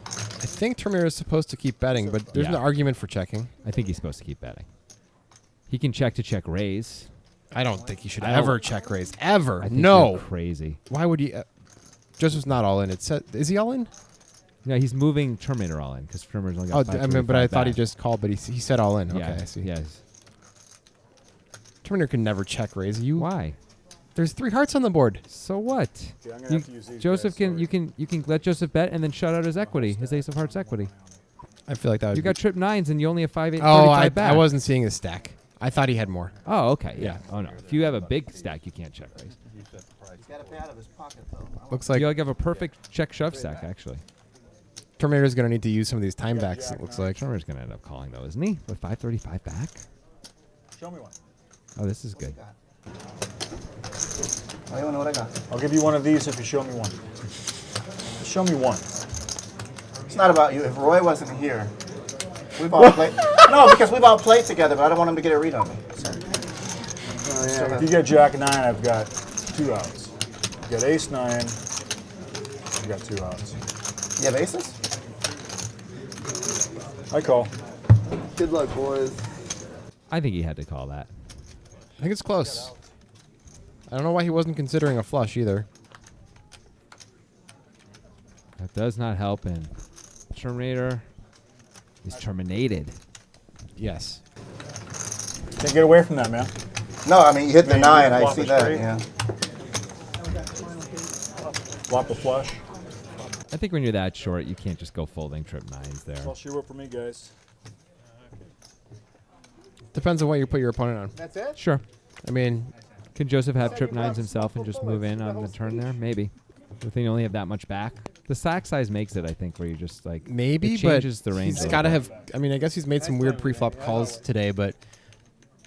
Speaker 2: I think Terminator is supposed to keep betting, but there's
Speaker 1: Yeah.
Speaker 2: no argument for checking.
Speaker 1: I think he's supposed to keep betting. He can check to check raise.
Speaker 2: I don't think he should
Speaker 1: I don't-
Speaker 2: ever check raise. Ever.
Speaker 1: I think
Speaker 2: No.
Speaker 1: you're crazy.
Speaker 2: Why would he? Joseph's not all in. Is he all in?
Speaker 1: No, he's moving Terminator all in because Terminator's only got
Speaker 2: Oh, I mean, but I thought he
Speaker 1: back.
Speaker 2: just called, but he said all in.
Speaker 1: Yeah,
Speaker 2: Okay, I see.
Speaker 1: Yes.
Speaker 2: Terminator can never check raise.
Speaker 1: Why?
Speaker 2: There's 3 hearts on the board.
Speaker 1: So what?
Speaker 5: Yeah, I'm gonna
Speaker 1: You-
Speaker 5: have to use these
Speaker 1: Joseph
Speaker 5: guys,
Speaker 1: can
Speaker 5: sorry.
Speaker 1: you can let Joseph bet and then shut out his equity, his ace of hearts equity.
Speaker 2: I feel like that would
Speaker 1: You
Speaker 2: be-
Speaker 1: got trip 9s and you only have 5, 8,
Speaker 2: Oh,
Speaker 1: 35 back.
Speaker 2: I wasn't seeing his stack. I thought he had more.
Speaker 1: Oh, okay. Yeah.
Speaker 2: Yeah.
Speaker 1: Oh no. If you have a big stack, you can't check raise.
Speaker 7: He's got to pay out of his pocket, though.
Speaker 2: Looks like
Speaker 1: You have a perfect check shove stack actually.
Speaker 2: Terminator's going to need to use some of these time backs, it looks like.
Speaker 1: Terminator's gonna end up calling though, isn't he? With 535 back.
Speaker 5: Show me one.
Speaker 1: Oh, this is good.
Speaker 7: I don't know what I got.
Speaker 5: I'll give you one of these if you show me one. Just show me one.
Speaker 7: It's not about you. If Roy wasn't here, we've all played. No, because we've all played together, but I don't want him to get a read on me.
Speaker 5: So if you get Jack 9, I've got 2 outs. You got Ace 9, I've got 2 outs.
Speaker 7: You have aces?
Speaker 5: I call.
Speaker 4: Good luck, boys.
Speaker 1: I think he had to call that.
Speaker 2: I think it's close. I don't know why he wasn't considering a flush either.
Speaker 1: That does not help and Terminator is terminated.
Speaker 2: Yes.
Speaker 5: Can't get away from that, man.
Speaker 7: No, I mean, you hit the
Speaker 5: Man,
Speaker 7: 9.
Speaker 5: you
Speaker 7: I
Speaker 5: flop
Speaker 7: see
Speaker 5: it
Speaker 7: that.
Speaker 5: straight.
Speaker 7: Yeah.
Speaker 5: Flop a flush.
Speaker 1: I think when you're that short, you can't just go folding trip 9s there.
Speaker 5: Well, sure work for me, guys.
Speaker 2: Depends on what you put your opponent on.
Speaker 4: That's it?
Speaker 1: Sure.
Speaker 2: I mean,
Speaker 1: Can Joseph have trip 9s himself and just move in on the turn there? Maybe. If they only have that much back. The stack size makes it, I think, where you just like
Speaker 2: maybe,
Speaker 1: it
Speaker 2: but
Speaker 1: changes the range.
Speaker 2: he's
Speaker 1: a
Speaker 2: got to
Speaker 1: little
Speaker 2: have. I mean, I guess he's made some weird pre-flop calls today, but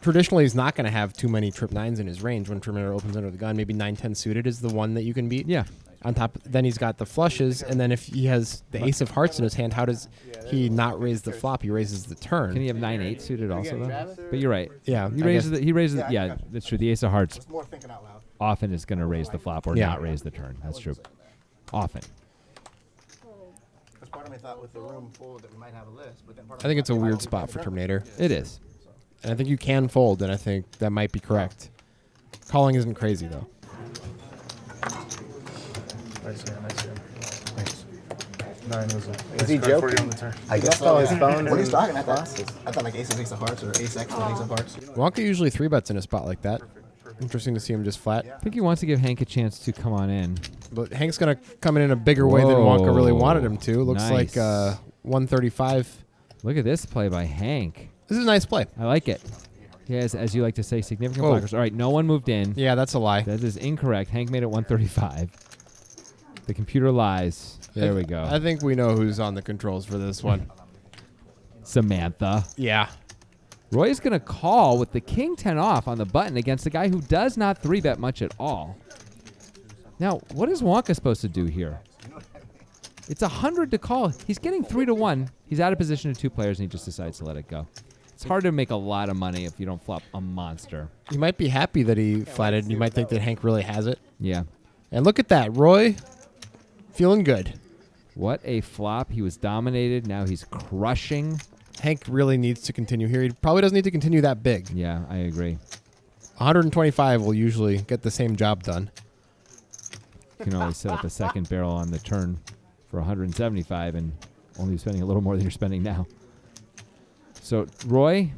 Speaker 2: traditionally he's not going to have too many trip 9s in his range when Terminator opens under the gun. Maybe 9-10 suited is the one that you can beat.
Speaker 1: bit. Yeah.
Speaker 2: On top, then he's got the flushes, and then if he has the ace of hearts in his hand, how does he not raise the flop? He raises the turn.
Speaker 1: Can he have 9-8 suited also though? But you're right.
Speaker 2: Yeah,
Speaker 1: He
Speaker 2: I
Speaker 1: raises
Speaker 2: guess-
Speaker 1: he raises
Speaker 7: Yeah, I
Speaker 1: yeah,
Speaker 7: got you.
Speaker 1: that's true. The ace of hearts
Speaker 7: More thinking out loud.
Speaker 1: often is going to raise the flop or
Speaker 2: Yeah.
Speaker 1: not raise the turn. That's true. Often.
Speaker 7: Because part of me thought with the room full that we might have a list, but then part of
Speaker 2: I think
Speaker 7: me
Speaker 2: it's a
Speaker 7: thought we might
Speaker 2: weird
Speaker 7: only
Speaker 2: spot
Speaker 7: play
Speaker 2: for
Speaker 7: the
Speaker 2: Terminator,
Speaker 1: It is.
Speaker 2: and I think you can fold, and I think that might be correct. Calling isn't crazy though.
Speaker 5: Nice hand, nice hand. Thanks. 9 was a
Speaker 4: Is he joking?
Speaker 7: I guess
Speaker 4: all his
Speaker 7: yeah.
Speaker 4: phones
Speaker 7: What are you
Speaker 4: and
Speaker 7: talking? I thought like ace of hearts or ace X with ace of hearts.
Speaker 2: Wonka usually 3-bets in a spot like that. Interesting to see him just flat.
Speaker 1: I think he wants to give Hank a chance to come on in.
Speaker 2: But Hank's going to come in a bigger way than Wonka really wanted him to. Looks
Speaker 1: Nice.
Speaker 2: like 135.
Speaker 1: Look at this play by Hank.
Speaker 2: This is a nice play.
Speaker 1: I like it. He has, as you like to say, significant
Speaker 2: Whoa.
Speaker 1: blockers. All right, no one moved in.
Speaker 2: Yeah, that's a lie.
Speaker 1: That is incorrect. Hank made it 135. The computer lies. There we go.
Speaker 2: I think we know who's on the controls for this one.
Speaker 1: Samantha.
Speaker 2: Yeah.
Speaker 1: Roy is going to call with the king 10 off on the button against a guy who does not 3-bet much at all. Now, what is Wonka supposed to do here? It's 100 to call. He's getting 3 to 1. He's out of position to 2 players, and he just decides to let it go. It's hard to make a lot of money if you don't flop a monster.
Speaker 2: You might be happy that he flatted. You might think that Hank really has it.
Speaker 1: Yeah.
Speaker 2: And look at that, Roy, feeling good.
Speaker 1: What a flop. He was dominated. Now he's crushing.
Speaker 2: Hank really needs to continue here. He probably doesn't need to continue that big.
Speaker 1: Yeah, I agree.
Speaker 2: 125 will usually get the same job done.
Speaker 1: You can always set up a second barrel on the turn for 175 and only spending a little more than you're spending now. So, Roy,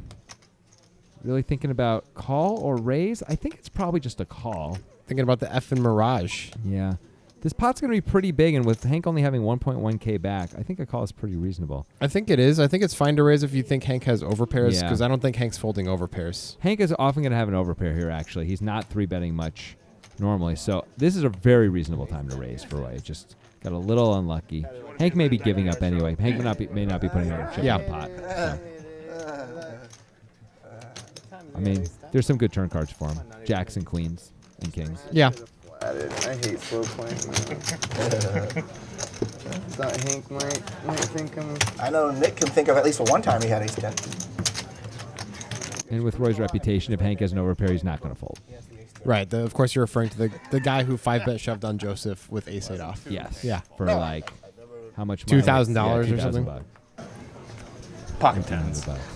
Speaker 1: really thinking about call or raise? I think it's probably just a call.
Speaker 2: Thinking about the effing Mirage.
Speaker 1: Yeah. This pot's going to be pretty big, and with Hank only having 1.1K back, I think a call is pretty reasonable.
Speaker 2: I think it is. I think it's fine to raise if you think Hank has overpairs,
Speaker 1: Yeah.
Speaker 2: because I don't think Hank's folding overpairs.
Speaker 1: Hank is often going to have an overpair here, actually. He's not 3-betting much normally, so this is a very reasonable time to raise for Roy. Just got a little unlucky. Hank may be giving up anyway. Hank may not be putting another chip in the pot. So. I mean, there's some good turn cards for him. Jacks and queens and kings.
Speaker 2: Yeah.
Speaker 7: I hate slow playing. Thought Hank might think I'm. I know Nick can think of at least one time he had ace 10.
Speaker 1: And with Roy's reputation, if Hank has an overpair, he's not going to fold.
Speaker 2: Right. Of course, you're referring to the guy who 5-bet shoved on Joseph with ace-8 off.
Speaker 1: Yes.
Speaker 2: Yeah.
Speaker 1: For like, how much money?
Speaker 2: $2,000 or
Speaker 1: $2,000
Speaker 2: something?
Speaker 1: bucks.
Speaker 6: Pocket tens.
Speaker 1: $2,000 bucks.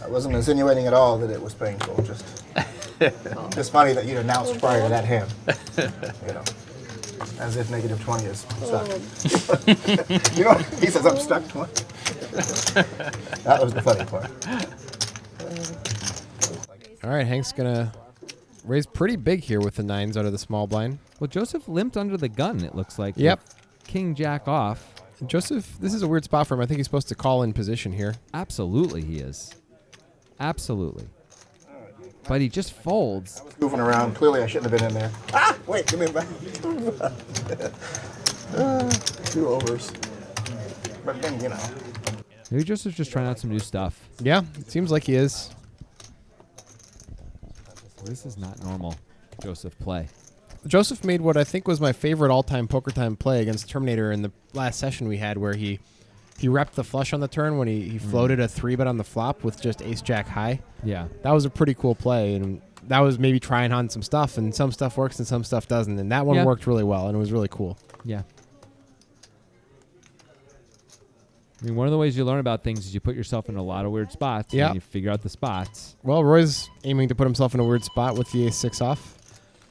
Speaker 7: I wasn't insinuating at all that it was painful. Just funny that you'd announced prior to that hand. You know, as if negative 20 is stuck. You know, he says I'm stuck 20. That was the funny part.
Speaker 2: All right, Hank's going to raise pretty big here with the 9s out of the small blind.
Speaker 1: Well, Joseph limped under the gun, it looks like.
Speaker 2: Yep.
Speaker 1: with King Jack off.
Speaker 2: Joseph, this is a weird spot for him. I think he's supposed to call in position here.
Speaker 1: Absolutely he is. Absolutely. But he just folds.
Speaker 7: Moving around. Clearly, I shouldn't have been in there. Ah, wait, give me a back. 2 overs. But then, you know.
Speaker 1: Maybe Joseph's just trying out some new stuff.
Speaker 2: Yeah, it seems like he is.
Speaker 1: This is not normal Joseph play.
Speaker 2: Joseph made what I think was my favorite all-time poker time play against Terminator in the last session we had, where he repped the flush on the turn when he floated a 3-bet on the flop with just ace-jack high.
Speaker 1: Yeah.
Speaker 2: That was a pretty cool play, and that was maybe trying on some stuff, and some stuff works and some stuff doesn't, and that one
Speaker 1: Yeah.
Speaker 2: worked really well, and it was really cool.
Speaker 1: Yeah. I mean, one of the ways you learn about things is you put yourself in a lot of weird spots.
Speaker 2: Yeah.
Speaker 1: And you figure out the spots.
Speaker 2: Well, Roy's aiming to put himself in a weird spot with the ace-6 off.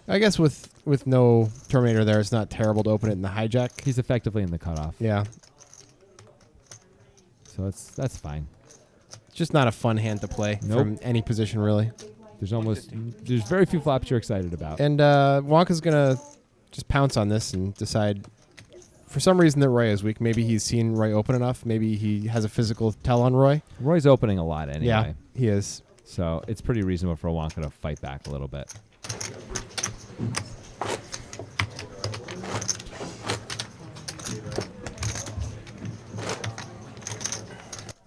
Speaker 2: I guess with no Terminator there, it's not terrible to open it in the hijack.
Speaker 1: He's effectively in the cutoff.
Speaker 2: Yeah.
Speaker 1: So that's fine.
Speaker 2: It's just not a fun hand to play from any position, really.
Speaker 1: There's very few flops you're excited about.
Speaker 2: And Wonka's going to just pounce on this and decide, for some reason, that Roy is weak. Maybe he's seen Roy open enough. Maybe he has a physical tell on Roy.
Speaker 1: Roy's opening a lot anyway.
Speaker 2: Yeah, he is.
Speaker 1: So it's pretty reasonable for Wonka to fight back a little bit.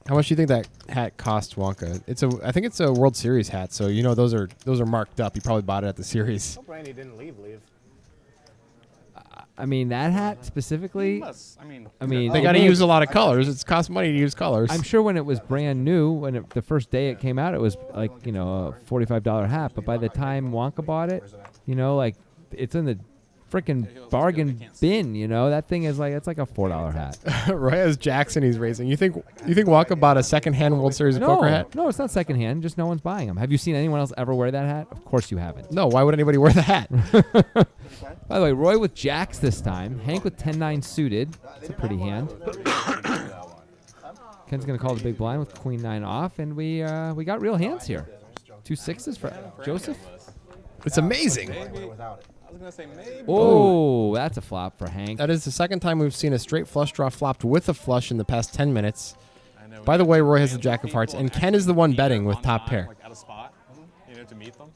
Speaker 2: How much do you think that hat cost Wonka? I think it's a World Series hat, so you know those are marked up. He probably bought it at the series.
Speaker 6: Hope Randy didn't leave.
Speaker 1: I mean, that hat specifically. I mean,
Speaker 2: They got to use a lot of colors. It's cost money to use colors.
Speaker 1: I'm sure when it was brand new, the first day it came out, it was like, a $45 hat. But by the time Wonka bought it, like it's in the freaking bargain bin. That thing is it's like a $4 hat.
Speaker 2: Roy has Jackson he's raising. You think Wonka bought a second-hand World Series poker hat?
Speaker 1: No, it's not secondhand. Just no one's buying them. Have you seen anyone else ever wear that hat? Of course you haven't.
Speaker 2: No, why would anybody wear the hat?
Speaker 1: By the way, Roy with jacks this time. Hank with 10-9 suited. It's a pretty hand. Ken's going to call the big blind with queen 9 off, and we got real hands here. 2 6s for Joseph.
Speaker 2: It's amazing.
Speaker 6: I was gonna say maybe.
Speaker 1: Oh, that's a flop for Hank.
Speaker 2: That is the second time we've seen a straight flush draw flopped with a flush in the past 10 minutes.
Speaker 6: I know.
Speaker 2: By the way, Roy has the jack of hearts, and Ken is the one betting with top pair.
Speaker 6: Like at a spot, to meet them.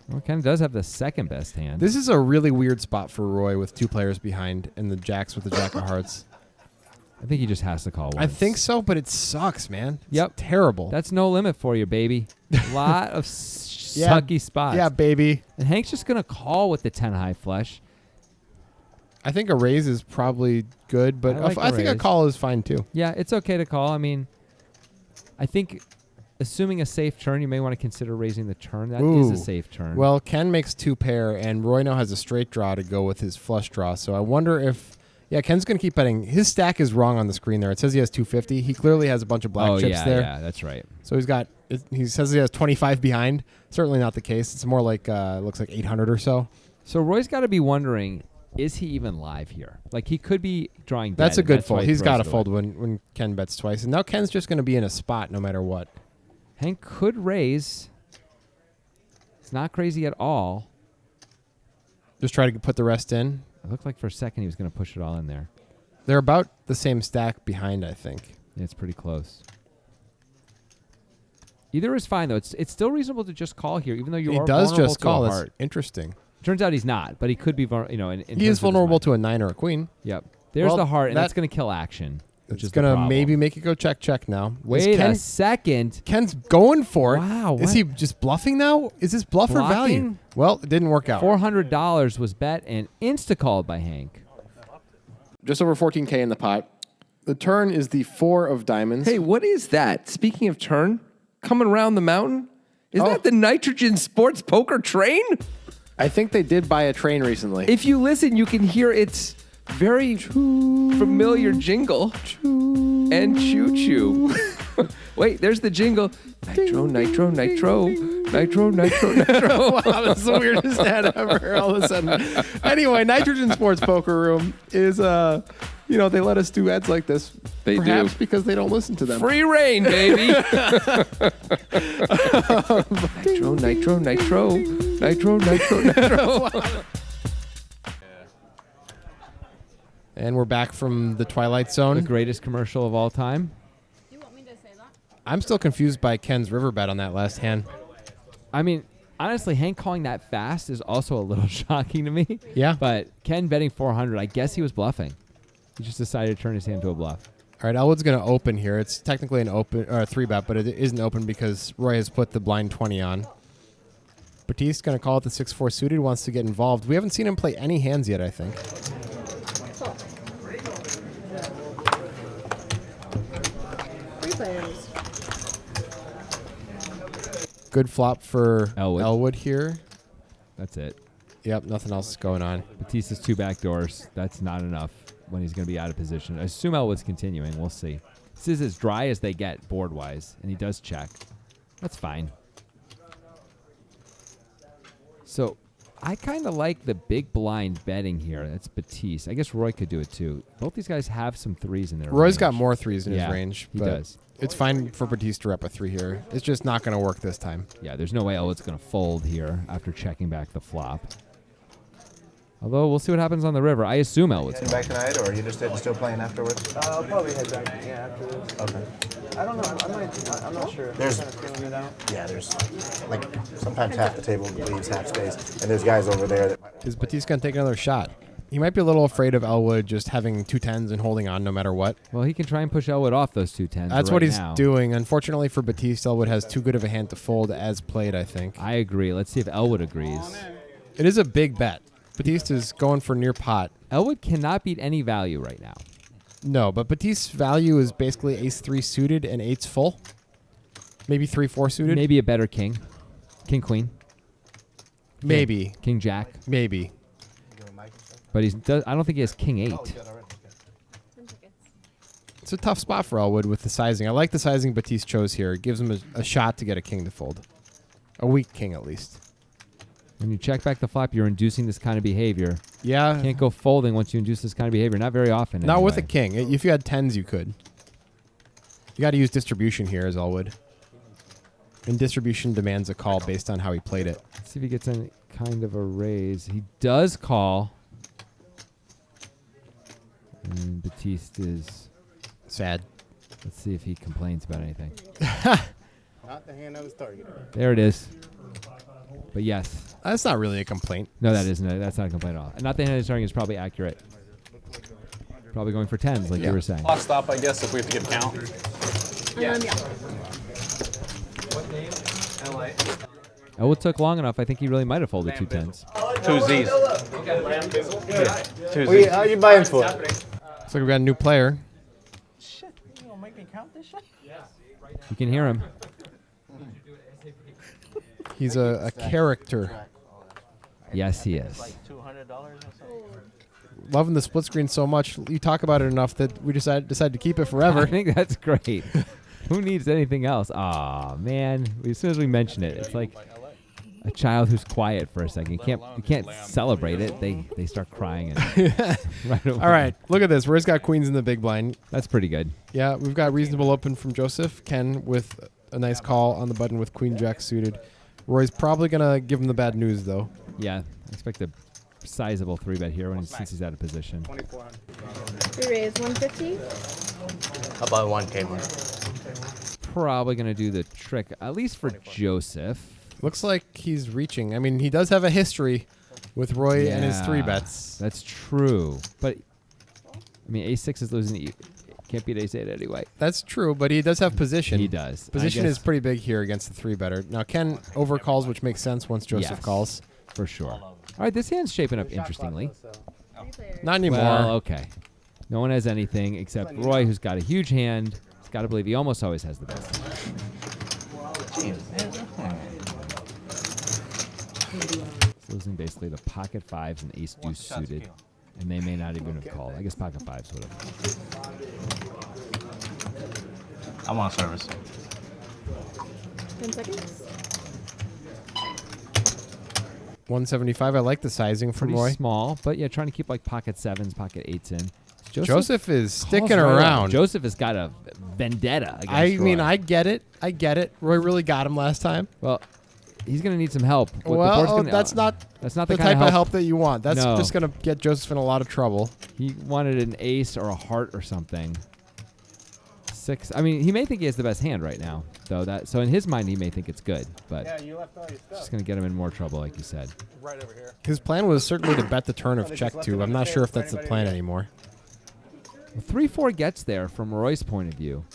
Speaker 1: Well, Ken does have the second best hand.
Speaker 2: This is a really weird spot for Roy with 2 players behind and the jacks with the jack of hearts.
Speaker 1: I think he just has to call once.
Speaker 2: I think so, but it sucks, man. It's
Speaker 1: Yep.
Speaker 2: terrible.
Speaker 1: That's no limit for you, baby. A lot of sucky spots.
Speaker 2: Yeah, baby.
Speaker 1: And Hank's just going to call with the 10 high flush.
Speaker 2: I think a raise is probably good, but
Speaker 1: I like
Speaker 2: I
Speaker 1: the
Speaker 2: think a
Speaker 1: raise.
Speaker 2: call is fine too.
Speaker 1: Yeah, it's okay to call. I mean, I think, assuming a safe turn, you may want to consider raising the turn. That is
Speaker 2: Ooh.
Speaker 1: a safe turn.
Speaker 2: Well, Ken makes 2 pair, and Roy now has a straight draw to go with his flush draw. So I wonder if, yeah, Ken's going to keep betting. His stack is wrong on the screen there. It says he has 250. He clearly has a bunch of black
Speaker 1: oh,
Speaker 2: chips
Speaker 1: yeah,
Speaker 2: there.
Speaker 1: yeah, that's right.
Speaker 2: So he says he has 25 behind. Certainly not the case. It's more like, looks like 800 or so.
Speaker 1: So Roy's got to be wondering, is he even live here? Like, he could be drawing dead,
Speaker 2: That's a
Speaker 1: and
Speaker 2: good
Speaker 1: that's why
Speaker 2: fold.
Speaker 1: he
Speaker 2: He's
Speaker 1: throws
Speaker 2: got to
Speaker 1: it away.
Speaker 2: fold when Ken bets twice. And now Ken's just going to be in a spot no matter what.
Speaker 1: Hank could raise. It's not crazy at all.
Speaker 2: Just try to put the rest in.
Speaker 1: It looked like for a second he was going to push it all in there.
Speaker 2: They're about the same stack behind, I think.
Speaker 1: Yeah, it's pretty close. Either is fine, though. It's still reasonable to just call here, even though you
Speaker 2: He
Speaker 1: are
Speaker 2: does
Speaker 1: vulnerable
Speaker 2: just
Speaker 1: to
Speaker 2: call.
Speaker 1: a
Speaker 2: That's
Speaker 1: heart.
Speaker 2: interesting.
Speaker 1: Turns out he's not, but he could be,
Speaker 2: He is vulnerable to a 9 or a queen.
Speaker 1: Yep. There's
Speaker 2: Well,
Speaker 1: the heart, and
Speaker 2: that-
Speaker 1: that's going to kill action, which
Speaker 2: It's
Speaker 1: is the
Speaker 2: going to
Speaker 1: problem.
Speaker 2: maybe make it go check now.
Speaker 1: Wait
Speaker 2: Is
Speaker 1: a second.
Speaker 2: Ken's going for it.
Speaker 1: Wow,
Speaker 2: Is
Speaker 1: what?
Speaker 2: he just bluffing now? Is this bluff or value?
Speaker 1: Blocking?
Speaker 2: Well, it didn't work out.
Speaker 1: $400 was bet and insta-called by Hank.
Speaker 2: Just over 14K in the pot. The turn is the 4 of diamonds.
Speaker 8: Hey, what is that? Speaking of turn, coming around the mountain? Is
Speaker 2: Oh.
Speaker 8: that the Nitrogen Sports Poker train?
Speaker 2: I think they did buy a train recently.
Speaker 8: If you listen, you can hear its very familiar jingle. And choo-choo. Wait, there's the jingle. Nitro, nitro, nitro. Nitro, nitro, nitro.
Speaker 2: Wow, that's the weirdest ad ever all of a sudden. Anyway, Nitrogen Sports Poker Room is, they let us do ads like this.
Speaker 8: They
Speaker 2: perhaps
Speaker 8: do.
Speaker 2: because they don't listen to them.
Speaker 8: Free reign, baby. Nitro, nitro, nitro. Nitro, nitro, nitro.
Speaker 2: And we're back from the Twilight
Speaker 1: The
Speaker 2: Zone.
Speaker 1: greatest commercial of all time.
Speaker 3: You want me to say that?
Speaker 2: I'm still confused by Ken's river bet on that last hand.
Speaker 1: I mean, honestly, Hank calling that fast is also a little shocking to me.
Speaker 2: Yeah.
Speaker 1: But Ken betting 400, I guess he was bluffing. He just decided to turn his hand to a bluff.
Speaker 2: All right, Elwood's going to open here. It's technically an open or a 3-bet, but it isn't open because Roy has put the blind 20 on. Batiste going to call it the 6-4 suited, wants to get involved. We haven't seen him play any hands yet, I think.
Speaker 3: Cool. 3 players.
Speaker 2: Good flop for
Speaker 1: Elwood.
Speaker 2: Elwood here.
Speaker 1: That's it.
Speaker 2: Yep, nothing else is going on.
Speaker 1: Batista's 2 back doors. That's not enough when he's going to be out of position. I assume Elwood's continuing. We'll see. This is as dry as they get board-wise, and he does check. That's fine. So I kind of like the big blind betting here. That's Batiste. I guess Roy could do it too. Both these guys have some 3s in their
Speaker 2: Roy's
Speaker 1: range.
Speaker 2: got more 3s in
Speaker 1: Yeah,
Speaker 2: his range,
Speaker 1: he
Speaker 2: but
Speaker 1: does.
Speaker 2: it's fine for Batiste to rep a 3 here. It's just not going to work this time.
Speaker 1: Yeah, there's no way Elwood's going to fold here after checking back the flop. Although, we'll see what happens on the river. I assume Elwood's
Speaker 7: Heading back tonight, or are you just still playing afterwards?
Speaker 4: I'll probably head back. Yeah, after this.
Speaker 7: Okay.
Speaker 4: I don't know. I'm not sure.
Speaker 7: There's-
Speaker 4: kind of feeling it out.
Speaker 7: Yeah, there's like sometimes half the table leaves, half stays, and there's guys over there that.
Speaker 2: Is Batiste going to take another shot? He might be a little afraid of Elwood just having 2 10s and holding on no matter what.
Speaker 1: Well, he can try and push Elwood off those 2 10s.
Speaker 2: That's
Speaker 1: right
Speaker 2: what he's
Speaker 1: now.
Speaker 2: doing. Unfortunately for Batiste, Elwood has too good of a hand to fold as played, I think.
Speaker 1: I agree. Let's see if Elwood agrees.
Speaker 2: It is a big bet. Batiste is going for near pot.
Speaker 1: Elwood cannot beat any value right now.
Speaker 2: No, but Batiste's value is basically ace-3 suited and 8s full. Maybe 3-4 suited.
Speaker 1: Maybe a better king. King, queen.
Speaker 2: Maybe.
Speaker 1: King, jack.
Speaker 2: Maybe.
Speaker 1: But I don't think he has king 8.
Speaker 2: It's a tough spot for Elwood with the sizing. I like the sizing Batiste chose here. It gives him a shot to get a king to fold. A weak king, at least.
Speaker 1: When you check back the flop, you're inducing this kind of behavior.
Speaker 2: Yeah.
Speaker 1: Can't go folding once you induce this kind of behavior. Not very often.
Speaker 2: Not with a
Speaker 1: anyway.
Speaker 2: king. If you had 10s, you could. You got to use distribution here as Elwood. And distribution demands a call based on how he played it.
Speaker 1: Let's see if he gets any kind of a raise. He does call. And Batiste is
Speaker 2: sad.
Speaker 1: Let's see if he complains about anything.
Speaker 5: Not the hand I was targeting.
Speaker 1: There it is. But yes.
Speaker 2: That's not really a complaint.
Speaker 1: No, that isn't. That's not a complaint at all. And not the hand he's starting is probably accurate. Probably going for 10s, like you were saying.
Speaker 6: Clock stop, I guess, if we have to give count.
Speaker 3: Yeah.
Speaker 1: Elwood took long enough. I think he really might have folded 2 10s.
Speaker 6: 2 Z's.
Speaker 5: Wait, how are you buying for?
Speaker 2: Looks like we've got a new player.
Speaker 4: Shit, you gonna make me count this shit?
Speaker 1: You can hear him.
Speaker 2: He's a character.
Speaker 1: Yes, he is.
Speaker 4: $200 or something.
Speaker 2: Loving the split screen so much. You talk about it enough that we decided to keep it
Speaker 1: I
Speaker 2: forever.
Speaker 1: think that's great. Who needs anything else? Aw, man. As soon as we mention it, it's like a child who's quiet for a second. You can't celebrate it. They start crying. Right away.
Speaker 2: All right, look at this. Roy's got queens in the big blind.
Speaker 1: That's pretty good.
Speaker 2: Yeah, we've got reasonable open from Joseph. Ken with a nice call on the button with queen jack suited. Roy's probably gonna give him the bad news though.
Speaker 1: Yeah, I expect a sizable 3-bet here since he's out of position.
Speaker 3: We raise 150.
Speaker 4: How about 1K more?
Speaker 1: Probably going to do the trick, at least for Joseph.
Speaker 2: Looks like he's reaching. I mean, he does have a history with Roy and his 3-bets.
Speaker 1: That's true. But, I mean, ace-6 is losing. You can't beat ace-8 anyway.
Speaker 2: That's true, but he does have position.
Speaker 1: He does.
Speaker 2: Position
Speaker 1: I
Speaker 2: is
Speaker 1: guess
Speaker 2: pretty big here against the 3-better. Now, Ken overcalls, which makes sense once Joseph
Speaker 1: Yes.
Speaker 2: calls.
Speaker 1: for sure. All right, this hand's shaping up interestingly.
Speaker 2: Not anymore.
Speaker 1: Well, okay. No one has anything except Roy, who's got a huge hand. He's got to believe he almost always has the best. He's losing basically the pocket fives and ace deuce suited, and they may not even have called. I guess pocket fives would have.
Speaker 4: I'm on service.
Speaker 3: 10 seconds.
Speaker 2: 175. I like the sizing from
Speaker 1: Pretty
Speaker 2: Roy.
Speaker 1: small, but yeah, trying to keep like pocket sevens, pocket eights in.
Speaker 2: Joseph is
Speaker 1: calls
Speaker 2: sticking
Speaker 1: right
Speaker 2: around.
Speaker 1: Joseph has got a vendetta against
Speaker 2: I mean,
Speaker 1: Roy.
Speaker 2: I get it. I get it. Roy really got him last time.
Speaker 1: Well, he's going to need some help. What the board's
Speaker 2: Well,
Speaker 1: gonna-
Speaker 2: that's not
Speaker 1: the
Speaker 2: the
Speaker 1: kind
Speaker 2: type of help that you want. That's
Speaker 1: No.
Speaker 2: just going to get Joseph in a lot of trouble.
Speaker 1: He wanted an ace or a heart or something. Six. I mean, he may think he has the best hand right now, though. So in his mind, he may think it's good, but
Speaker 5: you left all your stuff
Speaker 1: just going to get him in more trouble, like you said.
Speaker 5: right over here.
Speaker 2: His plan was certainly to bet the turn of
Speaker 5: they
Speaker 2: check
Speaker 5: just left
Speaker 2: two.
Speaker 5: it on
Speaker 2: I'm
Speaker 5: the
Speaker 2: not
Speaker 5: table
Speaker 2: sure if
Speaker 5: for
Speaker 2: that's the
Speaker 5: anybody
Speaker 2: plan
Speaker 5: to-
Speaker 2: anymore.
Speaker 1: 3-4 gets there from Roy's point of view.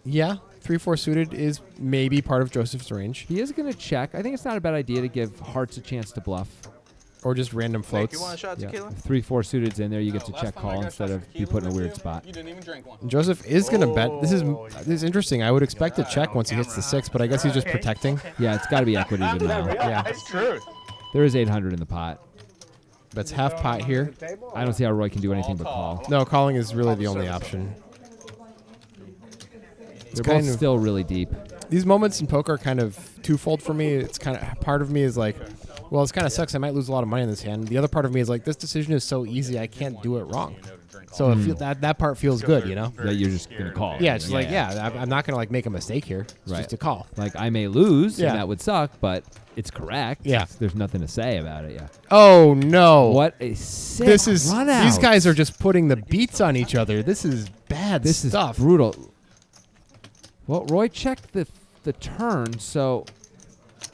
Speaker 2: Yeah, 3-4 suited is maybe part of Joseph's range,
Speaker 1: He is going to check. I think it's not a bad idea to give hearts a chance to bluff.
Speaker 2: or just random
Speaker 4: Hey,
Speaker 2: floats.
Speaker 4: you want a shot of
Speaker 1: Yeah.
Speaker 4: tequila?
Speaker 1: If 3-4 suited's in there, you get to check call instead of be put in a weird spot.
Speaker 6: You didn't even drink one.
Speaker 2: Joseph is going to bet. This is interesting. I would expect to check once he hits the 6, but I guess he's just protecting.
Speaker 1: Yeah, it's got to be equities in now.
Speaker 2: Yeah,
Speaker 5: It's true.
Speaker 1: There is 800 in the pot.
Speaker 2: bets half pot here.
Speaker 1: I don't see how Roy can do anything but call.
Speaker 2: No, calling is really the only option.
Speaker 1: They're
Speaker 2: kind
Speaker 1: both
Speaker 2: of-
Speaker 1: still really deep.
Speaker 2: These moments in poker are kind of twofold for me. It's kind of part of me is like, well, this kind of sucks. I might lose a lot of money in this hand. The other part of me is like, this decision is so easy, I can't do it wrong. So it that part feels good, you know?
Speaker 1: That you're just going to call.
Speaker 2: Yeah, it's just like, yeah, I'm not going to like make a mistake here. It's
Speaker 1: Right.
Speaker 2: just a call.
Speaker 1: Like, I may lose,
Speaker 2: Yeah.
Speaker 1: and that would suck, but it's correct.
Speaker 2: Yeah.
Speaker 1: There's nothing to say about it, yeah.
Speaker 2: Oh, no.
Speaker 1: What a sick
Speaker 2: This is,
Speaker 1: run out.
Speaker 2: these guys are just putting the beats on each other. This is bad
Speaker 1: This
Speaker 2: stuff.
Speaker 1: is brutal. Well, Roy checked the turn, so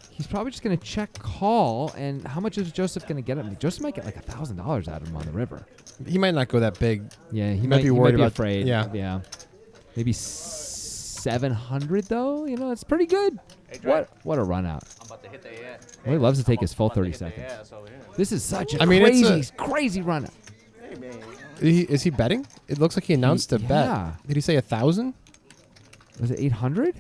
Speaker 1: he's probably just going to check call. And how much is Joseph going to get him? Joseph might get like $1,000 out of him on the river.
Speaker 2: He might not go that big.
Speaker 1: Yeah, he
Speaker 2: Might
Speaker 1: might
Speaker 2: be worried about-
Speaker 1: afraid.
Speaker 2: yeah.
Speaker 1: Maybe 700 though. You know, it's pretty good. What a run out.
Speaker 4: I'm about to hit the ass.
Speaker 1: Roy loves to take his full 30 seconds.
Speaker 4: over here.
Speaker 1: This is such a
Speaker 2: I mean, it's
Speaker 1: crazy run out.
Speaker 2: Is he betting? It looks like he announced a
Speaker 1: yeah.
Speaker 2: bet. Did he say 1,000?
Speaker 1: Was it 800?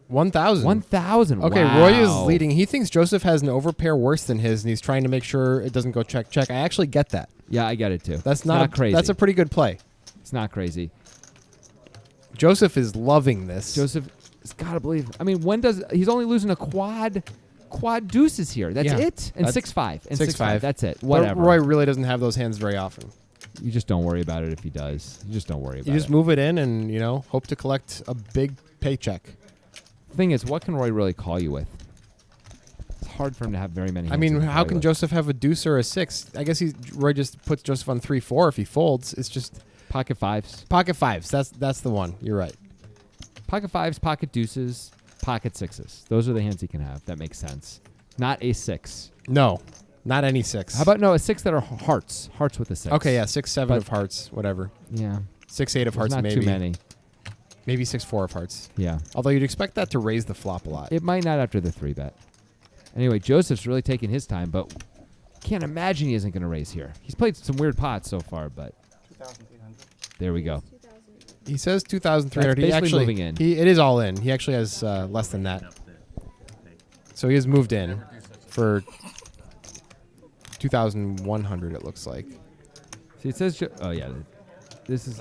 Speaker 2: 1,000.
Speaker 1: 1,000.
Speaker 2: Okay,
Speaker 1: wow.
Speaker 2: Roy is leading. He thinks Joseph has an overpair worse than his, and he's trying to make sure it doesn't go check. I actually get that.
Speaker 1: Yeah, I get it too.
Speaker 2: That's
Speaker 1: It's
Speaker 2: not,
Speaker 1: crazy.
Speaker 2: That's a pretty good play.
Speaker 1: It's not crazy.
Speaker 2: Joseph is loving this.
Speaker 1: Joseph has got to believe. I mean, he's only losing a quad deuces here. That's
Speaker 2: Yeah.
Speaker 1: it. And
Speaker 2: That's
Speaker 1: 6-5. And
Speaker 2: 6-5.
Speaker 1: 6-5. That's it.
Speaker 2: But
Speaker 1: Whatever.
Speaker 2: Roy really doesn't have those hands very often.
Speaker 1: You just don't worry about it if he does. You just don't worry about
Speaker 2: You just
Speaker 1: it.
Speaker 2: move it in and, hope to collect a big paycheck.
Speaker 1: Thing is, what can Roy really call you with? It's hard for him to have very many.
Speaker 2: I
Speaker 1: hands
Speaker 2: mean,
Speaker 1: he
Speaker 2: how
Speaker 1: play
Speaker 2: can
Speaker 1: with.
Speaker 2: Joseph have a deuce or a 6? I guess Roy just puts Joseph on 3-4 if he folds. It's just
Speaker 1: Pocket fives.
Speaker 2: pocket fives. That's the one. You're right.
Speaker 1: Pocket fives, pocket deuces, pocket sixes. Those are the hands he can have. That makes sense. Not a 6.
Speaker 2: No, not any 6.
Speaker 1: How about a 6 that are hearts? Hearts with a 6.
Speaker 2: Okay, yeah, 6-7
Speaker 1: But-
Speaker 2: of hearts, whatever.
Speaker 1: Yeah.
Speaker 2: 6-8 of
Speaker 1: There's
Speaker 2: hearts,
Speaker 1: not
Speaker 2: maybe.
Speaker 1: too many.
Speaker 2: Maybe 6-4 of hearts.
Speaker 1: Yeah.
Speaker 2: Although you'd expect that to raise the flop a lot.
Speaker 1: It might not after the 3-bet. Anyway, Joseph's really taking his time, but can't imagine he isn't going to raise here. He's played some weird pots so far, but there we go.
Speaker 3: 2,000.
Speaker 2: He says 2,300.
Speaker 1: That's
Speaker 2: He
Speaker 1: basically
Speaker 2: actually,
Speaker 1: moving in.
Speaker 2: It is all in. He actually has less than that. So he has moved in for 2,100. It looks like.
Speaker 1: See, it says. Oh yeah, this is.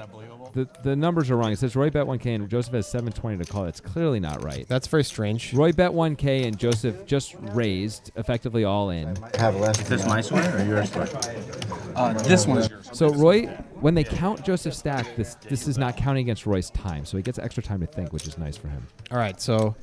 Speaker 1: The numbers are wrong. It says Roy bet 1K and Joseph has 720 to call. That's clearly not right.
Speaker 2: That's very strange.
Speaker 1: Roy bet 1K and Joseph just raised, effectively all in.
Speaker 7: Have less.
Speaker 4: Is this my swing or yours swing?
Speaker 6: This one is yours.
Speaker 1: So Roy, when they count Joseph's stack, this is not counting against Roy's time, so he gets extra time to think, which is nice for him.
Speaker 2: All right, so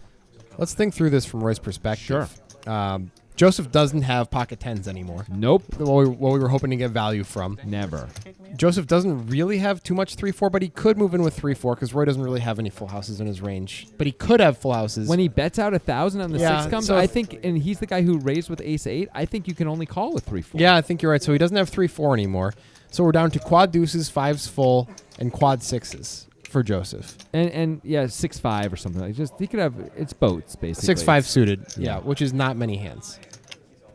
Speaker 2: let's think through this from Roy's perspective.
Speaker 1: Sure.
Speaker 2: Joseph doesn't have pocket tens anymore.
Speaker 1: Nope.
Speaker 2: What we were hoping to get value from.
Speaker 1: Never.
Speaker 2: Joseph doesn't really have too much 3-4, but he could move in with 3-4 because Roy doesn't really have any full houses in his range. But he could have full houses.
Speaker 1: When he bets out 1,000 on the
Speaker 2: Yeah,
Speaker 1: 6 comes,
Speaker 2: so
Speaker 1: I
Speaker 2: if-
Speaker 1: think, and he's the guy who raised with ace-8, I think you can only call with 3-4.
Speaker 2: Yeah, I think you're right. So he doesn't have 3-4 anymore. So we're down to quad deuces, fives full, and quad sixes for Joseph.
Speaker 1: And yeah, 6-5 or something. Like he could have, it's boats, basically.
Speaker 2: 6-5 suited,
Speaker 1: Yeah.
Speaker 2: which is not many hands.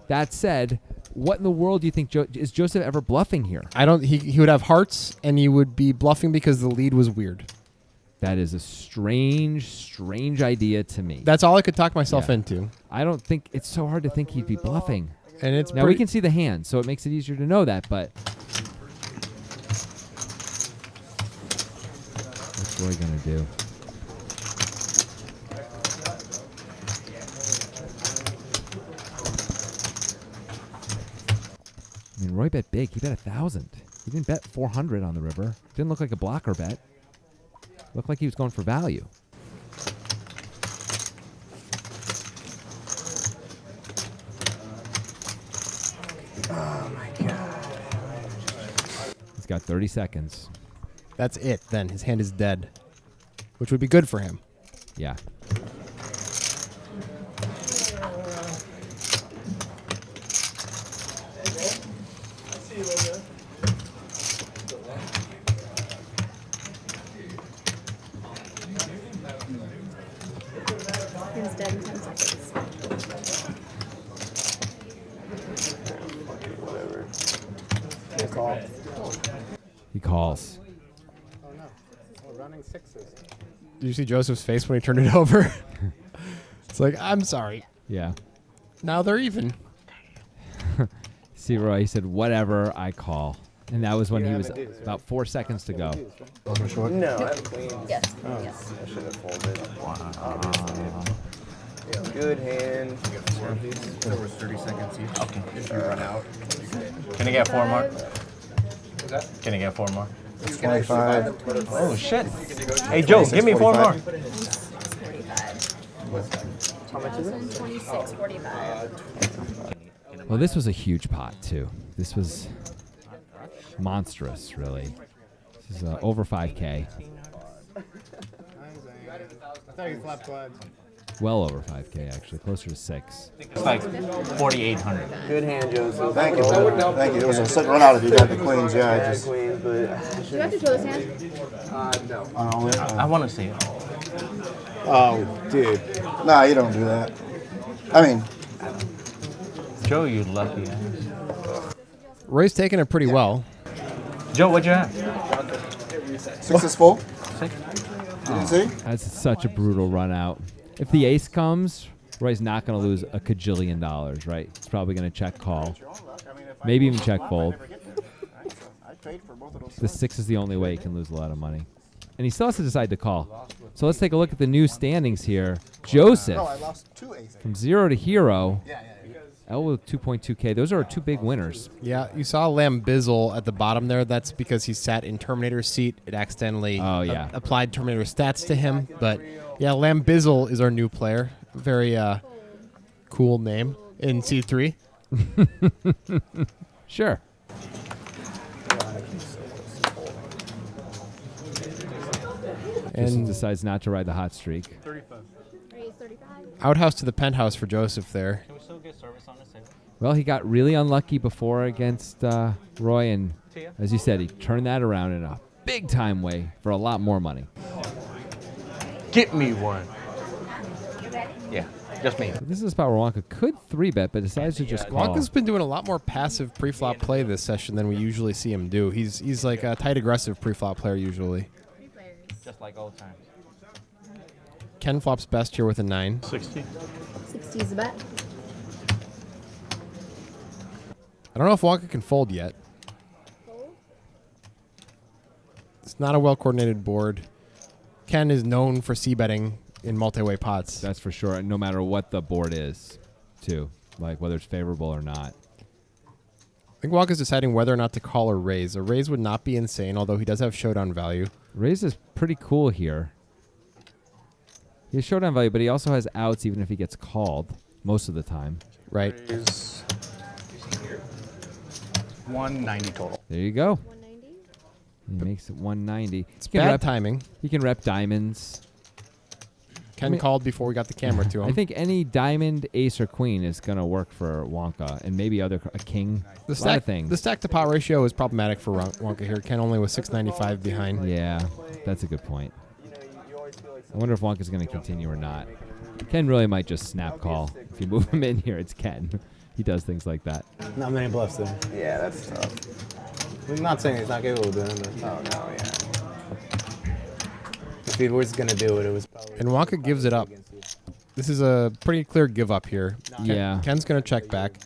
Speaker 1: That said, what in the world do you think, is Joseph ever bluffing here?
Speaker 2: I don't. He would have hearts, and he would be bluffing because the lead was weird.
Speaker 1: That is a strange idea to me.
Speaker 2: That's all I could talk myself
Speaker 1: Yeah.
Speaker 2: into.
Speaker 1: I don't think, it's so hard to think he'd be bluffing.
Speaker 2: And it's
Speaker 1: Now, we can see the hand, so it makes it easier to know that, but what's Roy going to do? I mean, Roy bet big. He bet 1,000. He didn't bet 400 on the river. Didn't look like a blocker bet. Looked like he was going for value. He's got 30 seconds.
Speaker 2: That's it. Then his hand is dead, which would be good for him.
Speaker 1: Yeah.
Speaker 3: He's dead in 10 seconds.
Speaker 1: He calls.
Speaker 2: Did you see Joseph's face when he turned it over? It's like, I'm sorry.
Speaker 1: Yeah.
Speaker 2: Now they're even.
Speaker 1: See, Roy, he said, whatever, I call. And that was when he was about 4 seconds to go.
Speaker 4: No, I have queens.
Speaker 3: Yes. Yes.
Speaker 4: I should have folded. Obviously. Good hand.
Speaker 7: There was 30 seconds each.
Speaker 4: Okay.
Speaker 7: If you run out.
Speaker 4: Can I get 4 more? Can I get 4 more?
Speaker 7: 25.
Speaker 4: Oh shit! Hey Joe, give me 4 more.
Speaker 3: 45.
Speaker 4: How much is it?
Speaker 3: 26.45.
Speaker 1: Well, this was a huge pot, too. This was monstrous, really. This is over 5K. Well over 5K, actually. Closer to 6.
Speaker 4: It's like 4,800. Good hand, Joseph.
Speaker 7: Thank you. Thank you. It was a sick run out if you got the queens. Yeah, I just.
Speaker 4: Queens, but
Speaker 3: Do you have to show this hand?
Speaker 4: I want to see it.
Speaker 5: Oh, dude.
Speaker 7: Nah, you don't do that. I mean,
Speaker 4: Joe, you lucky ass.
Speaker 2: Roy's taking it pretty well.
Speaker 4: Joe, what'd you have?
Speaker 7: 6 is full.
Speaker 4: 6.
Speaker 7: You didn't see?
Speaker 1: That's such a brutal run out. If the ace comes, Roy's not going to lose a cajillion dollars, right? He's probably going to check call. Maybe even check fold. The 6 is the only way he can lose a lot of money. And he still has to decide to call. So let's take a look at the new standings here. Joseph,
Speaker 7: No, I lost 2 aces.
Speaker 1: from 0 to hero.
Speaker 7: Yeah.
Speaker 1: L with 2.2K. Those are our 2 big winners.
Speaker 2: Yeah, you saw Lambizzle at the bottom there. That's because he sat in Terminator's seat. It accidentally applied Terminator stats to him. But yeah, Lambizzle is our new player. Very cool name in C3.
Speaker 1: Sure. Joseph
Speaker 2: And
Speaker 1: decides not to ride the hot streak.
Speaker 3: 35.
Speaker 2: outhouse to the penthouse for Joseph there.
Speaker 4: Can we still get service on this table?
Speaker 1: Well, he got really unlucky before against Roy, and as you said, he turned that around in a big-time way for a lot more money.
Speaker 4: Get me one. Yeah, just me.
Speaker 1: This is a spot where Wonka could 3-bet, but decides to just call.
Speaker 2: Wonka's been doing a lot more passive pre-flop play this session than we usually see him do. He's like a tight aggressive pre-flop player usually.
Speaker 6: Just like old times.
Speaker 2: Ken flops best here with a 9.
Speaker 5: 60.
Speaker 3: 60 is the bet.
Speaker 2: I don't know if Wonka can fold yet. It's not a well-coordinated board. Ken is known for c-betting in multi-way pots.
Speaker 1: That's for sure. No matter what the board is, too. Like whether it's favorable or not.
Speaker 2: I think Wonka's deciding whether or not to call or raise. A raise would not be insane, although he does have showdown value.
Speaker 1: Raise is pretty cool here. He has showdown value, but he also has outs even if he gets called most of the time.
Speaker 2: Right.
Speaker 4: Is 190 total.
Speaker 1: There you go.
Speaker 3: 190.
Speaker 1: He makes it 190.
Speaker 2: It's bad timing.
Speaker 1: He can rep diamonds.
Speaker 2: Ken called before we got the camera to him.
Speaker 1: I think any diamond, ace, or queen is going to work for Wonka, and maybe a king.
Speaker 2: the
Speaker 1: a lot
Speaker 2: stack
Speaker 1: of things.
Speaker 2: the stack to pot ratio is problematic for Wonka here. Ken only was 695 behind.
Speaker 1: Yeah, that's a good point. I wonder if Wonka's going to continue or not. Ken really might just snap call. If you move him in here, it's Ken. He does things like that.
Speaker 9: Not many bluffs there.
Speaker 4: Yeah, that's tough.
Speaker 9: I'm not saying he's not capable of doing it, but
Speaker 4: Oh, no, yeah.
Speaker 9: if he was going to do it, it was probably.
Speaker 2: And Wonka gives it up. This is a pretty clear give up here.
Speaker 1: Yeah.
Speaker 2: Ken's going to check back.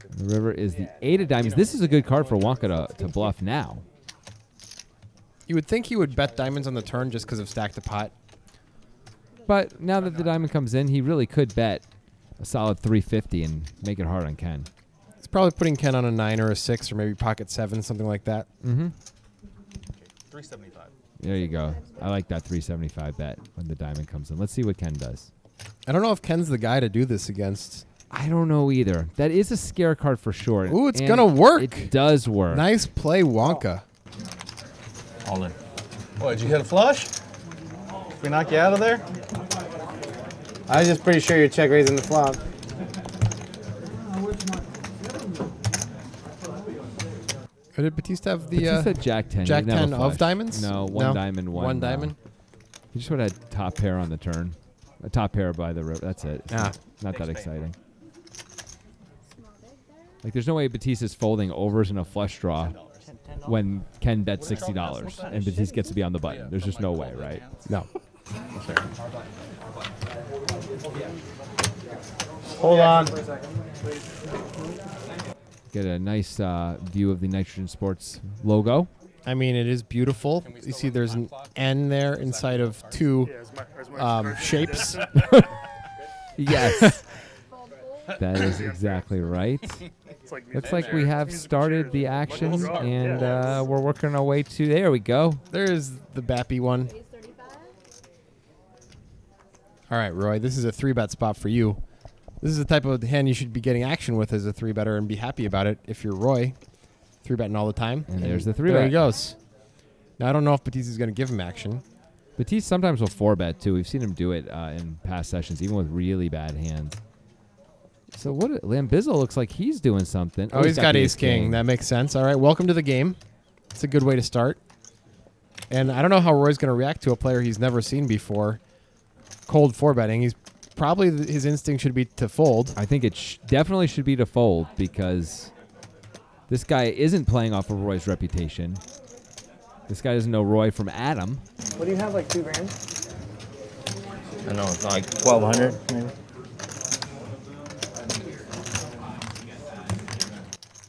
Speaker 1: The river is the 8 of diamonds. This is a good card for Wonka to bluff now.
Speaker 2: You would think he would bet diamonds on the turn just because of stack to pot.
Speaker 1: But now that the diamond comes in, he really could bet a solid 350 and make it hard on Ken.
Speaker 2: He's probably putting Ken on a 9 or a 6 or maybe pocket 7, something like that.
Speaker 1: Mm-hmm.
Speaker 6: 375.
Speaker 1: There you go. I like that 375 bet when the diamond comes in. Let's see what Ken does.
Speaker 2: I don't know if Ken's the guy to do this against.
Speaker 1: I don't know either. That is a scare card for sure.
Speaker 2: Ooh, it's
Speaker 1: And
Speaker 2: gonna work.
Speaker 1: It does work.
Speaker 2: Nice play, Wonka.
Speaker 6: All in. What, did you hit a flush? Did we knock you out of there?
Speaker 9: I was just pretty sure you're check raising the flop.
Speaker 2: Or did Batista have the
Speaker 1: Batista said Jack 10. He
Speaker 2: Jack
Speaker 1: didn't have
Speaker 2: 10
Speaker 1: a
Speaker 2: of
Speaker 1: flush.
Speaker 2: diamonds?
Speaker 1: No, one diamond,
Speaker 2: one diamond.
Speaker 1: He just would have had top pair on the turn. A top pair by the river. That's it. It's
Speaker 2: Ah.
Speaker 1: not that exciting. Like, there's no way Batista's folding overs in a flush draw when Ken bets $60 and Batista gets to be on the button. There's just no way, right?
Speaker 2: No.
Speaker 9: Hold on.
Speaker 1: Get a nice view of the Nitrogen Sports logo.
Speaker 2: I mean, it is beautiful. You see there's an N there inside of two shapes.
Speaker 1: Yes. That is exactly right. Looks like we have started the action, and we're working our way to... There we go.
Speaker 2: There's the Bappy one.
Speaker 3: Raise 35.
Speaker 2: All right, Roy, this is a 3-bet spot for you. This is the type of hand you should be getting action with as a 3-better and be happy about it if you're Roy. 3-betting all the time.
Speaker 1: And there's the
Speaker 2: There
Speaker 1: 3-bet.
Speaker 2: he goes. Now, I don't know if Batista's going to give him action.
Speaker 1: Batiste sometimes will 4-bet, too. We've seen him do it in past sessions, even with really bad hands. So what? Lambizzle looks like he's doing something.
Speaker 2: Oh, he's got
Speaker 1: the
Speaker 2: ace-king. That makes sense. All right, welcome to the game. It's a good way to start. And I don't know how Roy's going to react to a player he's never seen before. Cold 4-betting. He's probably his instinct should be to fold.
Speaker 1: I think it definitely should be to fold because this guy isn't playing off of Roy's reputation. This guy doesn't know Roy from Adam.
Speaker 9: What do you have, like $2 grand?
Speaker 6: I know, it's like 1,200 maybe.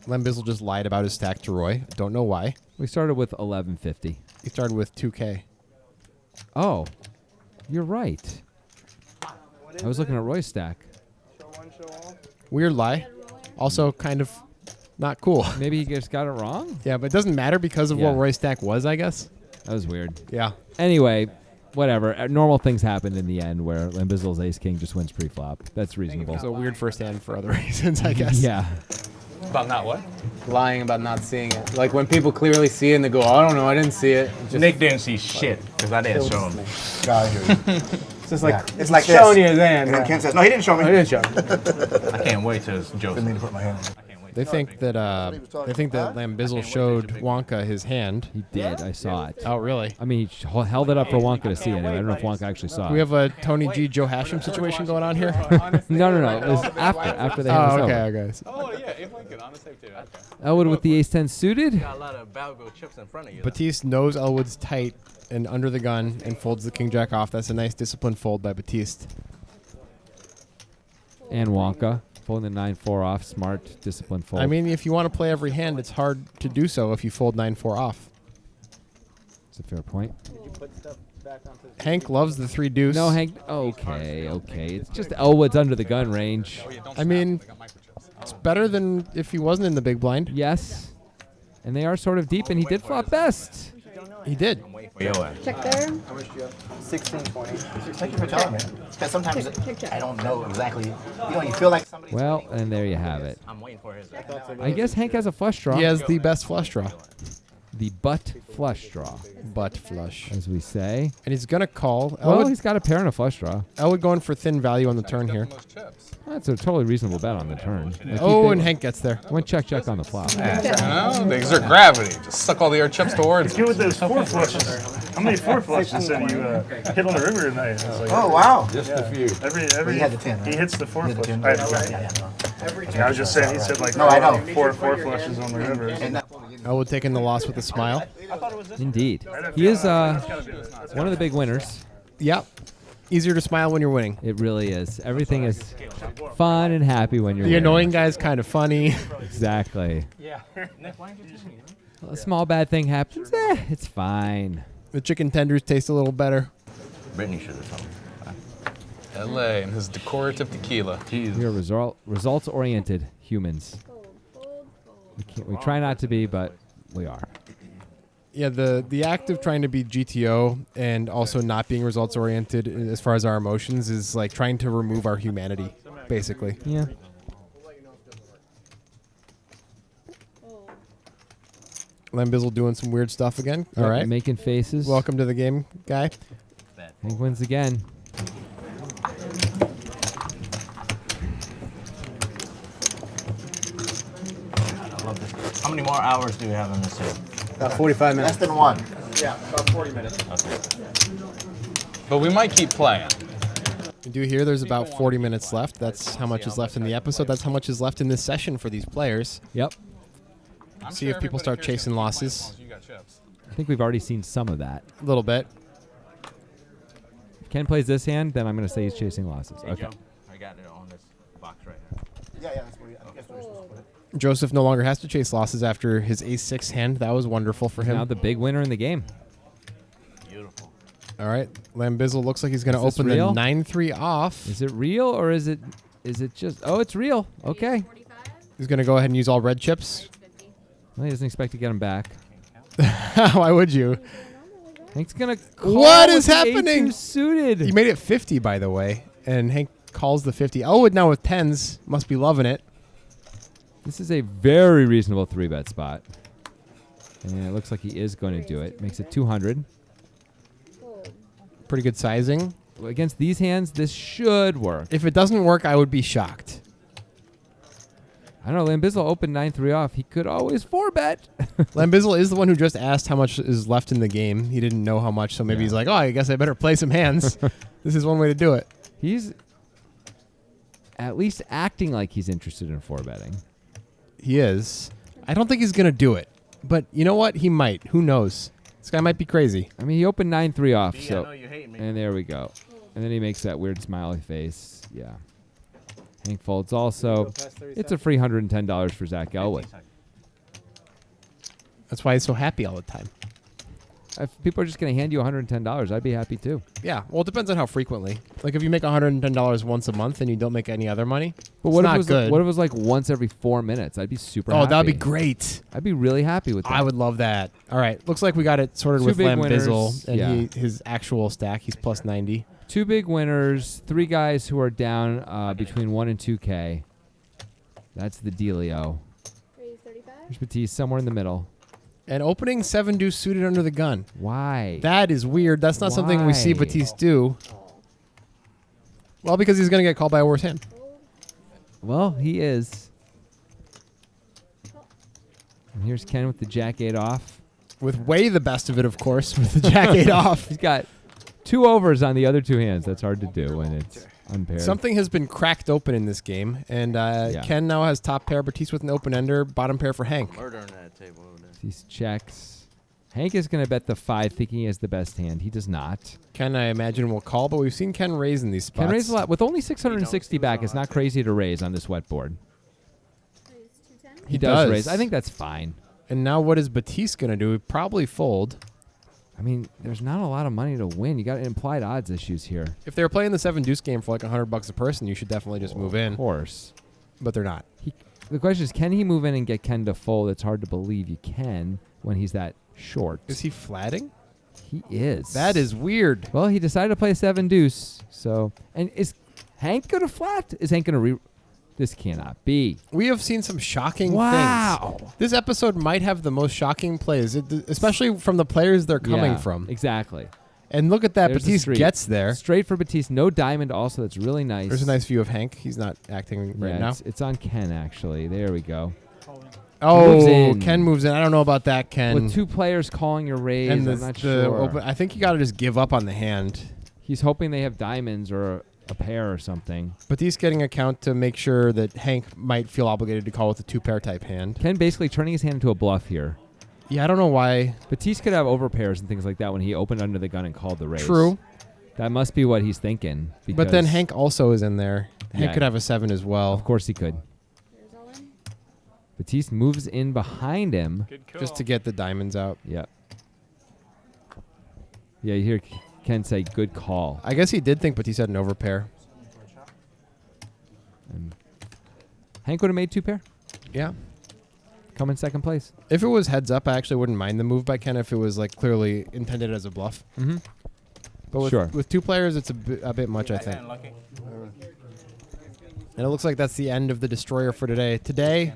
Speaker 2: Lambizzle just lied about his stack to Roy. Don't know why.
Speaker 1: We started with 1150.
Speaker 2: He started with 2K.
Speaker 1: Oh, you're right. I was looking at Roy's stack.
Speaker 2: Weird lie. Also kind of not cool.
Speaker 1: Maybe he just got it wrong?
Speaker 2: Yeah, but it doesn't matter because of
Speaker 1: Yeah.
Speaker 2: what Roy's stack was, I guess.
Speaker 1: That was weird.
Speaker 2: Yeah.
Speaker 1: Anyway, whatever. Normal things happened in the end where Lambizzle's ace-king just wins pre-flop. That's reasonable.
Speaker 2: It's a weird first hand for other reasons, I guess.
Speaker 1: Yeah.
Speaker 6: About not what?
Speaker 9: Lying about not seeing it. Like when people clearly see it and they go, I don't know, I didn't see it. Just
Speaker 6: Nick didn't see shit because I didn't show him.
Speaker 7: God, I hear you.
Speaker 9: It's just like,
Speaker 7: Yeah. It's like
Speaker 9: showing
Speaker 7: this.
Speaker 9: you his hand.
Speaker 7: And then Ken says, no, he didn't show me.
Speaker 9: I didn't show him.
Speaker 6: I can't wait till it's Joseph.
Speaker 7: Didn't mean to put my hand.
Speaker 6: I can't wait.
Speaker 2: They think that Lambizzle showed Wonka his hand.
Speaker 1: He did. I saw it.
Speaker 2: Oh, really?
Speaker 1: I mean, he held it up for Wonka to see anyway. I don't know if Wonka actually saw
Speaker 2: We
Speaker 1: it.
Speaker 2: have a Tony G. Joe Hashem situation going on here.
Speaker 1: No. It was after they had
Speaker 2: Oh,
Speaker 1: us
Speaker 2: okay,
Speaker 1: over.
Speaker 2: okay.
Speaker 6: Oh, yeah, Abe Lincoln on the safe too. Okay.
Speaker 1: Elwood with the ace-10 suited.
Speaker 4: Got a lot of Balgo chips in front of you.
Speaker 2: Batiste knows Elwood's tight and under the gun and folds the king jack off. That's a nice disciplined fold by Batiste.
Speaker 1: And Wonka. Folding the 9-4 off. Smart, disciplined fold.
Speaker 2: I mean, if you want to play every hand, it's hard to do so if you fold 9-4 off.
Speaker 1: It's a fair point.
Speaker 2: Hank loves the 3 deuce.
Speaker 1: No, Hank. Okay. It's just Elwood's under the gun range.
Speaker 2: I mean, it's better than if he wasn't in the big blind.
Speaker 1: Yes. And they are sort of deep, and he did flop best.
Speaker 2: He did.
Speaker 3: Check there.
Speaker 7: 1620. Thank you for telling me. Because sometimes
Speaker 3: Check.
Speaker 7: I don't know exactly. You feel like somebody's.
Speaker 1: Well, and there you have it.
Speaker 4: I'm waiting for his.
Speaker 1: I guess Hank has a flush draw.
Speaker 2: He has the best flush draw.
Speaker 1: The butt flush draw,
Speaker 2: Butt flush.
Speaker 1: as we say.
Speaker 2: And he's going to call.
Speaker 1: Well,
Speaker 2: Elwood,
Speaker 1: he's got a pair and a flush draw.
Speaker 2: Elwood going for thin value on the turn here.
Speaker 1: That's a totally reasonable bet on the turn. Like,
Speaker 2: Oh,
Speaker 1: he
Speaker 2: and Hank gets there.
Speaker 1: went check on the flop.
Speaker 6: They exert gravity. Just suck all the air chips towards
Speaker 5: Get with those 4 flushes. How many 4 flushes did you hit on the river tonight? It's like,
Speaker 7: Oh, wow.
Speaker 6: Just a few.
Speaker 5: every
Speaker 7: He had the 10,
Speaker 5: he
Speaker 7: right?
Speaker 5: hits the 4
Speaker 7: He had the
Speaker 5: flushes.
Speaker 7: 10.
Speaker 5: I was just saying, he said like
Speaker 7: No, I know.
Speaker 5: 4 flushes on the river.
Speaker 7: And that,
Speaker 2: Elwood taking the loss with a smile.
Speaker 1: Indeed. He is one of the big winners.
Speaker 2: Yep. Easier to smile when you're winning.
Speaker 1: It really is. Everything is fun and happy when you're
Speaker 2: The
Speaker 1: winning.
Speaker 2: annoying guy's kind of funny.
Speaker 1: Exactly. A small bad thing happens. It's fine.
Speaker 2: The chicken tenders taste a little better.
Speaker 4: Brittany should have something.
Speaker 6: LA and his decorative tequila.
Speaker 1: We are results-oriented humans. We try not to be, but we are.
Speaker 2: Yeah, the act of trying to be GTO and also not being results oriented as far as our emotions is like trying to remove our humanity, basically.
Speaker 1: Yeah.
Speaker 2: Lambizzle doing some weird stuff again. All
Speaker 1: Yep,
Speaker 2: right.
Speaker 1: Making faces.
Speaker 2: Welcome to the game, guy.
Speaker 1: Hank wins again.
Speaker 4: I love this. How many more hours do we have in this here?
Speaker 9: About 45
Speaker 7: less
Speaker 9: minutes.
Speaker 7: than 1.
Speaker 6: But we might keep playing.
Speaker 2: You do hear there's about 40 minutes left. That's how much is left in the episode. That's how much is left in this session for these players.
Speaker 1: Yep.
Speaker 6: I'm
Speaker 2: See
Speaker 6: sure
Speaker 2: if people
Speaker 6: everybody
Speaker 2: start
Speaker 6: cares if
Speaker 2: chasing
Speaker 6: you play
Speaker 2: losses.
Speaker 6: as long as you got chips.
Speaker 1: I think we've already seen some of that.
Speaker 2: A little bit.
Speaker 1: If Ken plays this hand, then I'm going to say he's chasing losses.
Speaker 4: Hey,
Speaker 1: Okay.
Speaker 4: Joe, I got it on this box right here.
Speaker 7: Yeah, that's where I guess we're supposed to put it.
Speaker 2: Joseph no longer has to chase losses after his ace-6 hand. That was wonderful for him.
Speaker 1: Now the big winner in the game.
Speaker 4: Beautiful.
Speaker 2: All right. Lambizzle looks like he's going to
Speaker 1: Is this
Speaker 2: open the
Speaker 1: real?
Speaker 2: 9-3 off.
Speaker 1: Is it real or is it just... Oh, it's real. Okay.
Speaker 2: He's going to go ahead and use all red chips.
Speaker 1: Well, he doesn't expect to get him back.
Speaker 2: Why would you?
Speaker 1: Hank's going to
Speaker 2: What is happening?
Speaker 1: Suited.
Speaker 2: He made it 50, by the way, and Hank calls the 50. Elwood now with 10s. Must be loving it.
Speaker 1: This is a very reasonable 3-bet spot. And it looks like he is going to do it. Makes it 200.
Speaker 2: Pretty good sizing.
Speaker 1: Against these hands, this should work.
Speaker 2: If it doesn't work, I would be shocked.
Speaker 1: I don't know. Lambizzle opened 9-3 off. He could always 4-bet.
Speaker 2: Lambizzle is the one who just asked how much is left in the game. He didn't know how much, so maybe
Speaker 1: Yeah.
Speaker 2: he's like, oh, I guess I better play some hands. This is one way to do it.
Speaker 1: He's at least acting like he's interested in 4-betting.
Speaker 2: He is. I don't think he's going to do it. But you know what? He might. Who knows? This guy might be crazy.
Speaker 1: I mean, he opened 9-3 off.
Speaker 4: I
Speaker 1: So,
Speaker 4: know you hate me.
Speaker 1: and there we go. And then he makes that weird smiley face. Yeah. Hank folds also. It's a free $110 for Zach Elwood.
Speaker 2: That's why he's so happy all the time.
Speaker 1: If people are just going to hand you $110, I'd be happy too.
Speaker 2: Yeah. Well, it depends on how frequently. Like if you make $110 once a month and you don't make any other money,
Speaker 1: But
Speaker 2: it's
Speaker 1: what if
Speaker 2: not
Speaker 1: it was
Speaker 2: good.
Speaker 1: what if it was like once every 4 minutes? I'd be super
Speaker 2: Oh,
Speaker 1: happy.
Speaker 2: that would be great.
Speaker 1: I'd be really happy with that.
Speaker 2: I would love that. All right. Looks like we got it sorted
Speaker 1: Two
Speaker 2: with
Speaker 1: big
Speaker 2: Lambizzle
Speaker 1: winners.
Speaker 2: and
Speaker 1: Yeah.
Speaker 2: his actual stack. He's plus 90.
Speaker 1: 2 big winners, 3 guys who are down between 1 and 2K. That's the dealio.
Speaker 3: Raise 35.
Speaker 1: There's Batiste somewhere in the middle.
Speaker 2: And opening 7 deuce suited under the gun.
Speaker 1: Why?
Speaker 2: That is weird. That's not something we see
Speaker 1: Why?
Speaker 2: Batiste do. Well, because he's going to get called by a worse hand.
Speaker 1: Well, he is. And here's Ken with the Jack-8 off.
Speaker 2: With way the best of it, of course, with the Jack-8 off.
Speaker 1: He's got 2 overs on the other 2 hands. That's hard to do when it's unpaired.
Speaker 2: Something has been cracked open in this game, and Ken now has top pair, Batiste with an open ender, bottom pair for Hank.
Speaker 10: Murder on that table over there.
Speaker 1: These checks. Hank is going to bet the 5 thinking he has the best hand. He does not.
Speaker 2: Ken, I imagine, will call, but we've seen Ken raise in these spots.
Speaker 1: Ken raised a lot. With only 660 back, it's not crazy to raise on this wet board.
Speaker 3: Raise 210.
Speaker 1: He does raise. I think that's fine.
Speaker 2: And now what is Batiste going to do? He'd probably fold.
Speaker 1: I mean, there's not a lot of money to win. You got implied odds issues here.
Speaker 2: If they were playing the 7 deuce game for like $100 a person, you should definitely just move in.
Speaker 1: Of course.
Speaker 2: But they're not.
Speaker 1: The question is, can he move in and get Ken to fold? It's hard to believe you can when he's that short.
Speaker 2: Is he flatting?
Speaker 1: He is.
Speaker 2: That is weird.
Speaker 1: Well, he decided to play 7 deuce. So, and is Hank going to flat? Is Hank going to This cannot be.
Speaker 2: We have seen some shocking
Speaker 1: Wow.
Speaker 2: things. This episode might have the most shocking plays, especially from the players they're coming
Speaker 1: Yeah,
Speaker 2: from.
Speaker 1: Exactly.
Speaker 2: And look at that.
Speaker 1: There's the
Speaker 2: Batiste
Speaker 1: straight.
Speaker 2: gets there.
Speaker 1: Straight for Batiste. No diamond also. That's really nice.
Speaker 2: There's a nice view of Hank. He's not acting right now.
Speaker 1: It's on Ken, actually. There we go.
Speaker 2: Oh,
Speaker 1: Moves in.
Speaker 2: Ken moves in. I don't know about that, Ken.
Speaker 1: With 2 players calling your raise,
Speaker 2: and
Speaker 1: I'm not sure.
Speaker 2: I think you got to just give up on the hand.
Speaker 1: He's hoping they have diamonds or a pair or something.
Speaker 2: Batiste getting a count to make sure that Hank might feel obligated to call with a 2-pair type hand.
Speaker 1: Ken basically turning his hand into a bluff here.
Speaker 2: Yeah, I don't know why.
Speaker 1: Batiste could have overpairs and things like that when he opened under the gun and called the raise.
Speaker 2: True.
Speaker 1: That must be what he's thinking.
Speaker 2: But then Hank also is in there. Hank
Speaker 1: Yeah.
Speaker 2: could have a 7 as well.
Speaker 1: Of course he could.
Speaker 3: There's all in.
Speaker 1: Batiste moves in behind him.
Speaker 2: Just to get the diamonds out.
Speaker 1: Yeah. Yeah, you hear Ken say, good call.
Speaker 2: I guess he did think Batiste had an overpair.
Speaker 1: And Hank would have made 2 pair.
Speaker 2: Yeah.
Speaker 1: Come in second place.
Speaker 2: If it was heads up, I actually wouldn't mind the move by Ken if it was like clearly intended as a bluff.
Speaker 1: Mm-hmm.
Speaker 2: But with,
Speaker 1: Sure.
Speaker 2: with 2 players, it's a bit much, I think. And it looks like that's the end of the Destroyer for today. Today,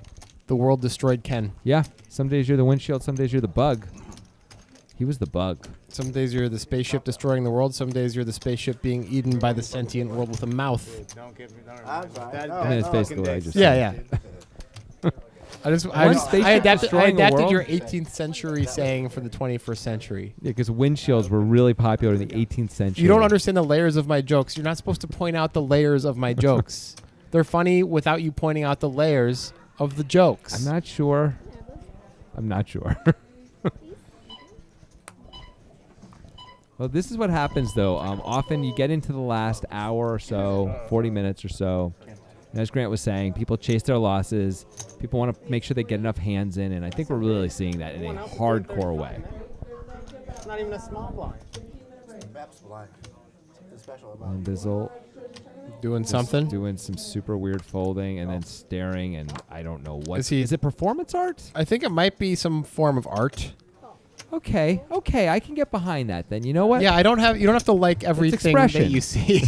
Speaker 2: the world destroyed Ken.
Speaker 1: Yeah. Some days you're the windshield, some days you're the bug. He was the bug.
Speaker 2: Some days you're the spaceship destroying the world. Some days you're the spaceship being eaten by the sentient world with a mouth.
Speaker 1: I mean, it's basically what I just
Speaker 2: Yeah,
Speaker 1: said.
Speaker 2: yeah. I
Speaker 1: spaceship destroying the
Speaker 2: adapted
Speaker 1: world?
Speaker 2: your 18th century saying for the 21st century.
Speaker 1: Yeah, because windshields were really popular in the 18th century.
Speaker 2: You don't understand the layers of my jokes. You're not supposed to point out the layers of my jokes. They're funny without you pointing out the layers of the jokes.
Speaker 1: I'm not sure. I'm not sure. Well, this is what happens, though. Often you get into the last hour or so, 40 minutes or so. And as Grant was saying, people chase their losses. People want to make sure they get enough hands in, and I think we're really seeing that in a hardcore way.
Speaker 7: It's not even a small blind. It's the Beps blind. Something special about
Speaker 1: And
Speaker 7: it.
Speaker 1: Bizzle
Speaker 2: Doing
Speaker 1: just
Speaker 2: something.
Speaker 1: doing some super weird folding, and then staring, and I don't know what.
Speaker 2: Is he-
Speaker 1: Is it performance art?
Speaker 2: I think it might be some form of art.
Speaker 1: Okay, I can get behind that then. You know what?
Speaker 2: Yeah, you don't have to like everything that
Speaker 1: expression.
Speaker 2: you see.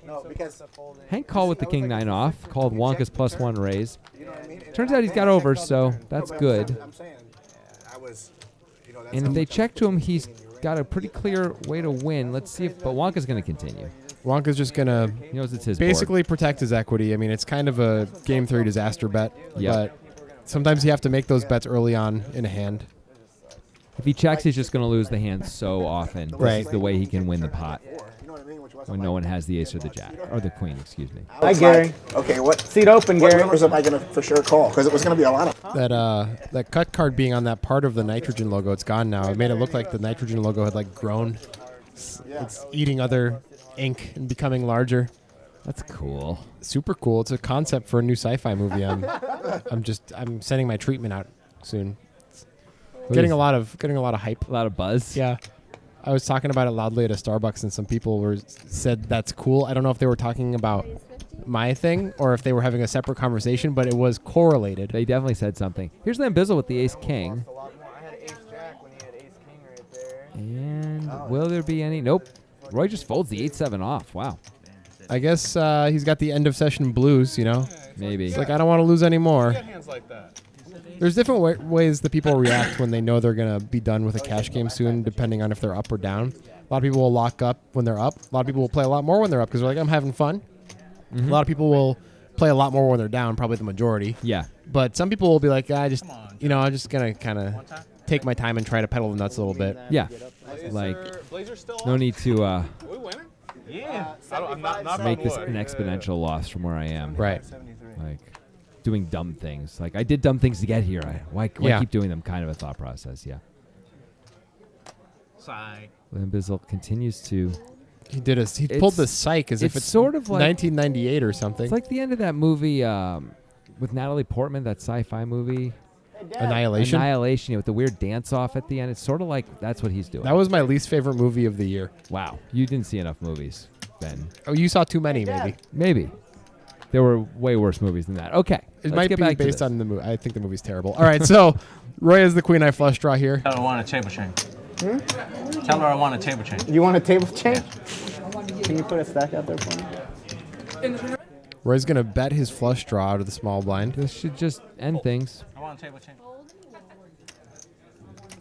Speaker 7: No, because
Speaker 1: Hank called with the king 9 off, called Wonka's +1 raise. Turns out he's got overs, so that's good.
Speaker 7: I'm saying, I was, that's
Speaker 1: And if they check to him, he's got a pretty clear way to win. Let's see if, but Wonka's going to continue.
Speaker 2: Wonka's just gonna
Speaker 1: He knows it's his board.
Speaker 2: basically protect his equity. I mean, it's kind of a game 3 disaster bet,
Speaker 1: Yeah.
Speaker 2: but sometimes you have to make those bets early on in a hand.
Speaker 1: If he checks, he's just going to lose the hand so often. This
Speaker 2: Right.
Speaker 1: is the way he can win the pot
Speaker 7: you know what I mean? Which
Speaker 1: when no one has the ace or the jack, or the queen, excuse me.
Speaker 7: Hi,
Speaker 10: Gary.
Speaker 7: Okay, what
Speaker 10: Seat open,
Speaker 7: what
Speaker 10: Gary.
Speaker 7: numbers am I going to for sure call? Because it was going to be a lot of.
Speaker 2: That cut card being on that part of the nitrogen logo, it's gone now. It made it look like the nitrogen logo had like grown. It's eating other ink and becoming larger.
Speaker 1: That's cool.
Speaker 2: Super cool. It's a concept for a new sci-fi movie. I'm sending my treatment out soon. Getting a lot of hype.
Speaker 1: A lot of buzz.
Speaker 2: Yeah. I was talking about it loudly at a Starbucks, and some people said that's cool. I don't know if they were talking about my thing or if they were having a separate conversation, but it was correlated.
Speaker 1: They definitely said something. Here's Lambizzle with the ace king.
Speaker 10: I had ace jack when he had ace king right there.
Speaker 1: And will there be any? Nope. Roy just folds the 8-7 off. Wow.
Speaker 2: I guess he's got the end of session blues, you know?
Speaker 1: Maybe.
Speaker 2: It's like, I don't want to lose anymore.
Speaker 6: Hands like that.
Speaker 2: There's different ways that people react when they know they're going to be done with a cash game soon, depending on if they're up or down. A lot of people will lock up when they're up. A lot of people will play a lot more when they're up because they're like, I'm having fun. A lot of people will play a lot more when they're down, probably the majority.
Speaker 1: Yeah.
Speaker 2: But some people will be like, I'm just gonna kind of take my time and try to pedal the nuts a little bit.
Speaker 1: Yeah. Like, no need to
Speaker 6: Are we winning? Yeah. I'm not
Speaker 1: make this an exponential loss from where I am.
Speaker 2: Right.
Speaker 1: Like, doing dumb things. Like, I did dumb things to get here. Why keep doing them? Kind of a thought process. Yeah. Lambizzle continues to.
Speaker 2: He pulled the psych as if it's
Speaker 1: sort of like
Speaker 2: 1998 or something.
Speaker 1: It's like the end of that movie with Natalie Portman, that sci-fi movie.
Speaker 2: Annihilation.
Speaker 1: Annihilation, with the weird dance off at the end. It's sort of like that's what he's doing.
Speaker 2: That was my least favorite movie of the year.
Speaker 1: Wow, you didn't see enough movies, Ben.
Speaker 2: Oh, you saw too many, maybe.
Speaker 1: Maybe. There were way worse movies than that. Okay,
Speaker 2: It
Speaker 1: let's
Speaker 2: might
Speaker 1: get
Speaker 2: be
Speaker 1: back to
Speaker 2: based
Speaker 1: this.
Speaker 2: on the movie. I think the movie's terrible. All right, so Roy has the queen eye flush draw here.
Speaker 6: I want a table change. Tell her I want a table change.
Speaker 4: You want a table change? Can you put a stack out there for me?
Speaker 2: Roy's gonna bet his flush draw out of the small blind.
Speaker 1: This should just end things.
Speaker 6: I want a table change.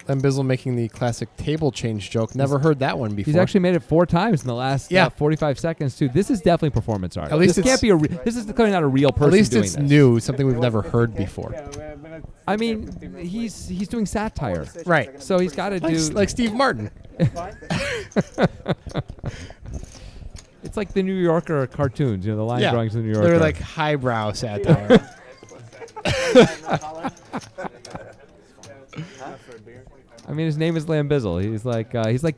Speaker 2: Lambizzle making the classic table change joke. Never heard that one before.
Speaker 1: He's actually made it 4 times in the last 45 seconds too. This is definitely performance art.
Speaker 2: At least
Speaker 1: this can't be this is clearly not a real person.
Speaker 2: At least
Speaker 1: doing
Speaker 2: it's
Speaker 1: this.
Speaker 2: new, something we've never heard before.
Speaker 1: I mean, he's doing satire,
Speaker 2: Right.
Speaker 1: So he's got to do
Speaker 2: like Steve Martin.
Speaker 1: It's like the New Yorker cartoons, the line drawings of the New Yorker.
Speaker 2: They're like highbrow satire.
Speaker 1: I mean, his name is Lambizzle. He's like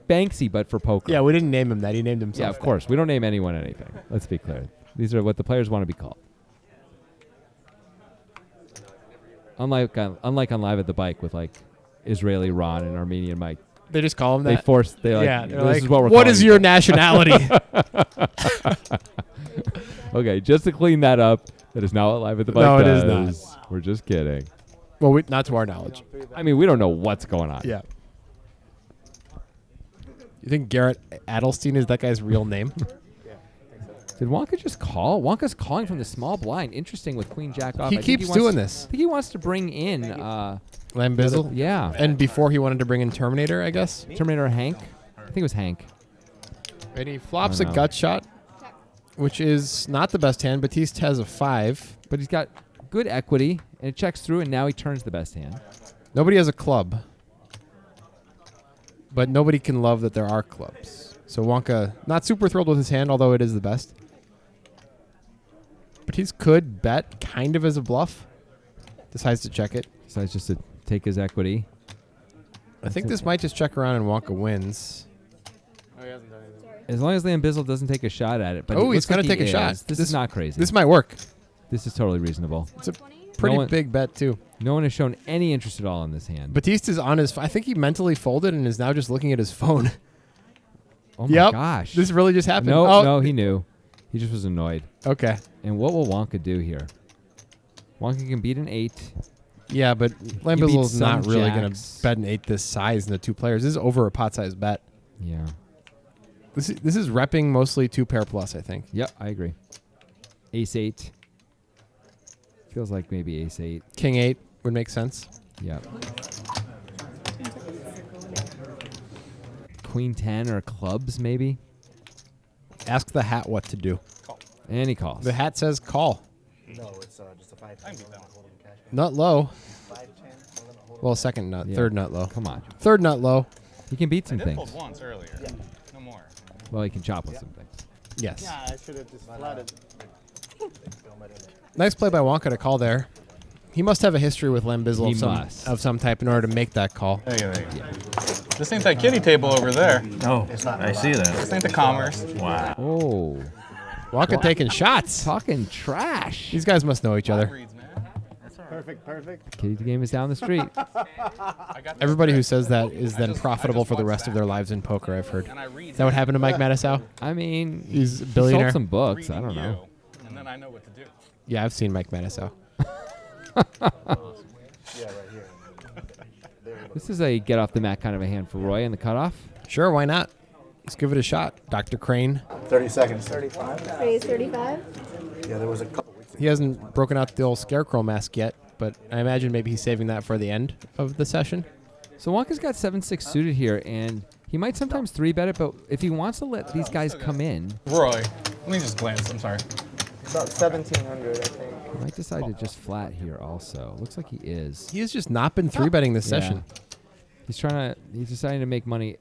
Speaker 1: Banksy, but for poker.
Speaker 2: Yeah, we didn't name him that. He named himself.
Speaker 1: Yeah, of course. We don't name anyone anything. Let's be clear. These are what the players want to be called. Unlike on Live at the Bike with like Israeli Ron and Armenian Mike.
Speaker 2: They just call him
Speaker 1: They
Speaker 2: that.
Speaker 1: force. They like.
Speaker 2: Yeah, they're
Speaker 1: This
Speaker 2: like,
Speaker 1: is what we're.
Speaker 2: what
Speaker 1: calling
Speaker 2: is
Speaker 1: you."
Speaker 2: your nationality?
Speaker 1: Okay, just to clean that up, that is not what Live at the Bike
Speaker 2: No, it
Speaker 1: does.
Speaker 2: is not.
Speaker 1: We're just kidding.
Speaker 2: Well, not to our knowledge.
Speaker 1: I mean, we don't know what's going on.
Speaker 2: Yeah. You think Garrett Adelstein is that guy's real name?
Speaker 1: Did Wonka just call? Wonka's calling from the small blind. Interesting with Queen Jack off.
Speaker 2: He
Speaker 1: I think
Speaker 2: keeps
Speaker 1: wants-
Speaker 2: doing this.
Speaker 1: I think he wants to bring in
Speaker 2: Lambizzle?
Speaker 1: Yeah.
Speaker 2: And before he wanted to bring in Terminator, I guess?
Speaker 1: Terminator Hank. I think it was Hank.
Speaker 2: And he flops
Speaker 1: Oh,
Speaker 2: a
Speaker 1: no.
Speaker 2: gut shot, which is not the best hand. Batiste has a 5.
Speaker 1: But he's got good equity, and it checks through, and now he turns the best hand.
Speaker 2: Nobody has a club. But nobody can love that there are clubs. So Wonka, not super thrilled with his hand, although it is the best. Batiste could bet kind of as a bluff. Decides to check it.
Speaker 1: Decides just to take his equity.
Speaker 2: I think this might just check around and Wonka wins.
Speaker 1: As long as Lambizzle doesn't take a shot at it. But
Speaker 2: Oh,
Speaker 1: it
Speaker 2: he's
Speaker 1: looks like
Speaker 2: gonna take
Speaker 1: he
Speaker 2: a shot.
Speaker 1: is. This
Speaker 2: This-
Speaker 1: is not crazy.
Speaker 2: This might work.
Speaker 1: This is totally reasonable.
Speaker 2: It's a pretty
Speaker 1: one-
Speaker 2: big bet, too.
Speaker 1: No one has shown any interest at all in this hand.
Speaker 2: Batiste is on his... I think he mentally folded and is now just looking at his phone.
Speaker 1: Oh my
Speaker 2: Yep.
Speaker 1: gosh.
Speaker 2: This really just happened.
Speaker 1: No,
Speaker 2: Oh.
Speaker 1: no, he knew. He just was annoyed.
Speaker 2: Okay.
Speaker 1: And what will Wonka do here? Wonka can beat an 8.
Speaker 2: Yeah, but
Speaker 1: beat
Speaker 2: Lambizzle's not
Speaker 1: some
Speaker 2: really going
Speaker 1: jacks.
Speaker 2: to bet an 8 this size in the 2 players. This is over a pot-sized bet.
Speaker 1: Yeah.
Speaker 2: This is repping mostly 2 pair plus, I think.
Speaker 1: Yep, I agree. Ace 8. Feels like maybe Ace 8.
Speaker 2: King 8 would make sense.
Speaker 1: Yep. Queen 10 or clubs, maybe?
Speaker 2: Ask the hat what to do.
Speaker 1: And he calls.
Speaker 2: The hat says call.
Speaker 7: No, it's just a 5.
Speaker 2: Nut low. Well, second nut.
Speaker 1: Yeah.
Speaker 2: Third nut low.
Speaker 1: Come on.
Speaker 2: Third nut low.
Speaker 1: He can beat
Speaker 6: I
Speaker 1: some
Speaker 6: did
Speaker 1: things.
Speaker 6: fold once earlier. No more.
Speaker 1: Well, he can chop with some things.
Speaker 2: Yes.
Speaker 4: I should have just flatted.
Speaker 2: Nice play by Wonka to call there. He must have a history with Lambizzle
Speaker 1: He
Speaker 2: of some,
Speaker 1: must.
Speaker 2: of some type in order to make that call.
Speaker 6: This ain't that kiddie table over there.
Speaker 10: Oh, I see that.
Speaker 6: This ain't the commerce.
Speaker 10: Wow.
Speaker 1: Oh.
Speaker 2: Wonka taking shots.
Speaker 1: Talking trash.
Speaker 2: These guys must know each other.
Speaker 6: Reads, man.
Speaker 4: Perfect.
Speaker 1: Kitty game is down the street.
Speaker 2: Everybody who says that is then profitable for the rest of their lives in poker, I've heard.
Speaker 6: And I read
Speaker 2: Is that what happened to Mike Matisow?
Speaker 1: I mean,
Speaker 2: He's a
Speaker 1: he
Speaker 2: billionaire.
Speaker 1: sold some books. I
Speaker 6: reading
Speaker 1: don't know.
Speaker 6: you, and then I know what to do.
Speaker 2: Yeah, I've seen Mike Matisow.
Speaker 1: This is a get off the mat kind of a hand for Roy in the cutoff.
Speaker 2: Sure, why not? Let's give it a shot. Dr. Crane.
Speaker 7: 30 seconds.
Speaker 3: Raise 35.
Speaker 7: Yeah, there was a couple weeks.
Speaker 2: He hasn't broken out the old scarecrow mask yet, but I imagine maybe he's saving that for the end of the session.
Speaker 1: So Wonka's got 7-6 suited here, and he might sometimes 3-bet it, but if he wants to let these guys come in,
Speaker 6: Roy, let me just glance. I'm sorry.
Speaker 10: About 1,700, I think.
Speaker 1: He might decide to just flat here also. Looks like he is.
Speaker 2: He has just not been 3-betting this
Speaker 1: Yeah.
Speaker 2: session.
Speaker 1: He's deciding to make money.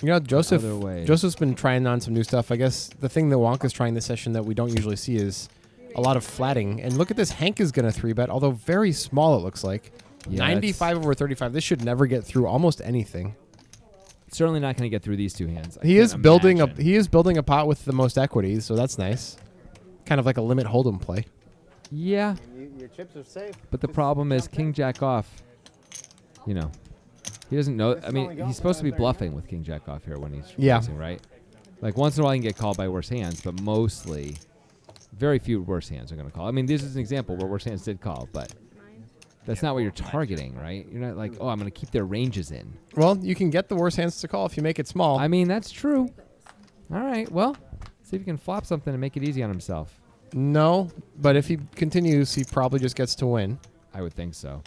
Speaker 2: You know,
Speaker 1: Other way.
Speaker 2: Joseph's been trying on some new stuff. I guess the thing that Wonka's trying this session that we don't usually see is a lot of flatting. And look at this. Hank is going to 3-bet, although very small it looks like.
Speaker 1: Yeah,
Speaker 2: 95 over 35. This should never get through almost anything.
Speaker 1: Certainly not going to get through these two hands.
Speaker 2: He is building a pot with the most equity, so that's nice. Kind of like a limit hold'em play.
Speaker 1: Yeah,
Speaker 10: Your chips are safe.
Speaker 1: but the problem is King Jack off. You know, he doesn't know. I mean, he's supposed to be bluffing with King Jack off here when he's
Speaker 2: Yeah.
Speaker 1: raising, right? Like once in a while, he can get called by worse hands, but mostly, very few worse hands are going to call. I mean, this is an example where worse hands did call, but that's not what you're targeting, right? You're not like, oh, I'm going to keep their ranges in.
Speaker 2: Well, you can get the worst hands to call if you make it small.
Speaker 1: I mean, that's true. All right, well, see if you can flop something and make it easy on himself.
Speaker 2: No, but if he continues, he probably just gets to win.
Speaker 1: I would think so.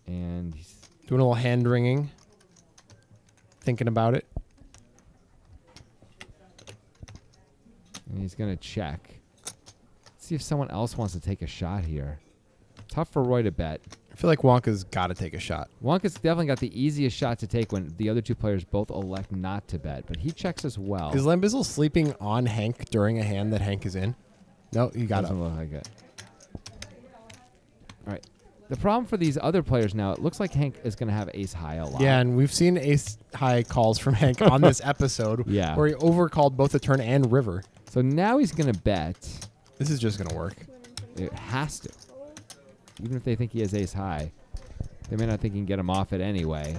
Speaker 1: And he's
Speaker 2: Doing a little hand wringing. Thinking about it.
Speaker 1: going to check. See if someone else wants to take a shot here. Tough for Roy to bet.
Speaker 2: I feel like Wonka's got to take a shot.
Speaker 1: Wonka's definitely got the easiest shot to take when the other two players both elect not to bet, but he checks as well.
Speaker 2: Is Lambizzle sleeping on Hank during a hand that Hank is in? No, you got
Speaker 1: Doesn't
Speaker 2: it.
Speaker 1: look like it. All right. The problem for these other players now, it looks like Hank is going to have ace high a lot.
Speaker 2: Yeah, and we've seen ace high calls from Hank on this episode.
Speaker 1: Yeah.
Speaker 2: Where he overcalled both the turn and river.
Speaker 1: So now he's going to bet.
Speaker 2: This is just going to work.
Speaker 1: It has to. Even if they think he has ace high, they may not think he can get him off it anyway.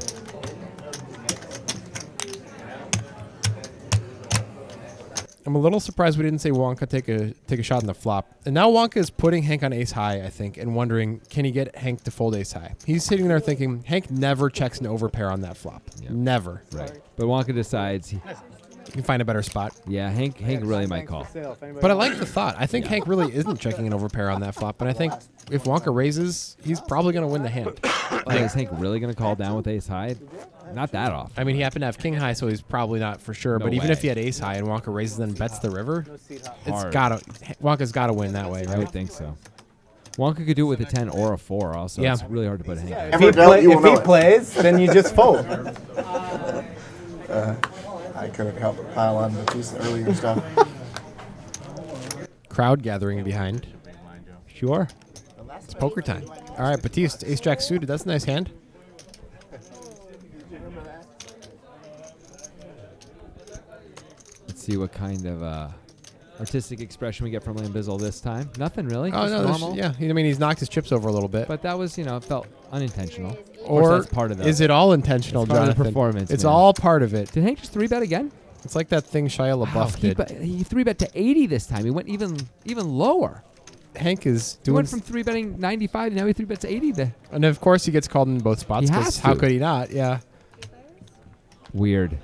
Speaker 2: I'm a little surprised we didn't say Wonka take a shot in the flop. And now Wonka is putting Hank on ace high, I think, and wondering, can he get Hank to fold ace high? He's sitting there thinking, Hank never checks an overpair on that flop.
Speaker 1: Yeah.
Speaker 2: Never.
Speaker 1: Right. But Wonka decides,
Speaker 2: You can find a better spot.
Speaker 1: yeah, Hank really might call.
Speaker 2: But I like the thought. I think Hank really isn't checking an overpair on that flop. And I think if Wonka raises, he's probably going to win the hand.
Speaker 1: Is Hank really going to call down with ace high? Not that often.
Speaker 2: I mean, he happened to have king high, so he's probably not for sure.
Speaker 1: No
Speaker 2: but even
Speaker 1: way.
Speaker 2: if he had ace high and Wonka raises and bets the river,
Speaker 1: Hard.
Speaker 2: Wonka's got to win that way,
Speaker 1: I would
Speaker 2: right?
Speaker 1: think so. Wonka could do it with a 10 or a 4 also.
Speaker 2: Yeah.
Speaker 1: It's really hard to put a Hank on.
Speaker 10: If he, plays, then you just fold.
Speaker 7: I couldn't help but pile on the piece earlier stuff.
Speaker 2: Crowd gathering behind. Sure. It's poker time. All right, Batiste, ace jack suited. That's a nice hand.
Speaker 1: Let's see what kind of artistic expression we get from Lambizzle this time. Nothing really.
Speaker 2: Oh,
Speaker 1: just
Speaker 2: no.
Speaker 1: normal.
Speaker 2: Yeah, I mean, he's knocked his chips over a little bit.
Speaker 1: But that was, it felt unintentional. Of
Speaker 2: Or
Speaker 1: course, that's part of the.
Speaker 2: is it all intentional,
Speaker 1: It's part of the
Speaker 2: Jonathan?
Speaker 1: performance,
Speaker 2: It's
Speaker 1: man.
Speaker 2: all part of it.
Speaker 1: Did Hank just 3-bet again?
Speaker 2: It's like that thing Shia LaBeouf did.
Speaker 1: He 3-bet to 80 this time. He went even lower.
Speaker 2: Hank is
Speaker 1: He
Speaker 2: doing...
Speaker 1: went from 3-betting 95 and now he 3-bets 80.
Speaker 2: And of course he gets called in both spots.
Speaker 1: He
Speaker 2: 'cause
Speaker 1: has
Speaker 2: how
Speaker 1: to.
Speaker 2: could he not? Yeah.
Speaker 1: Weird.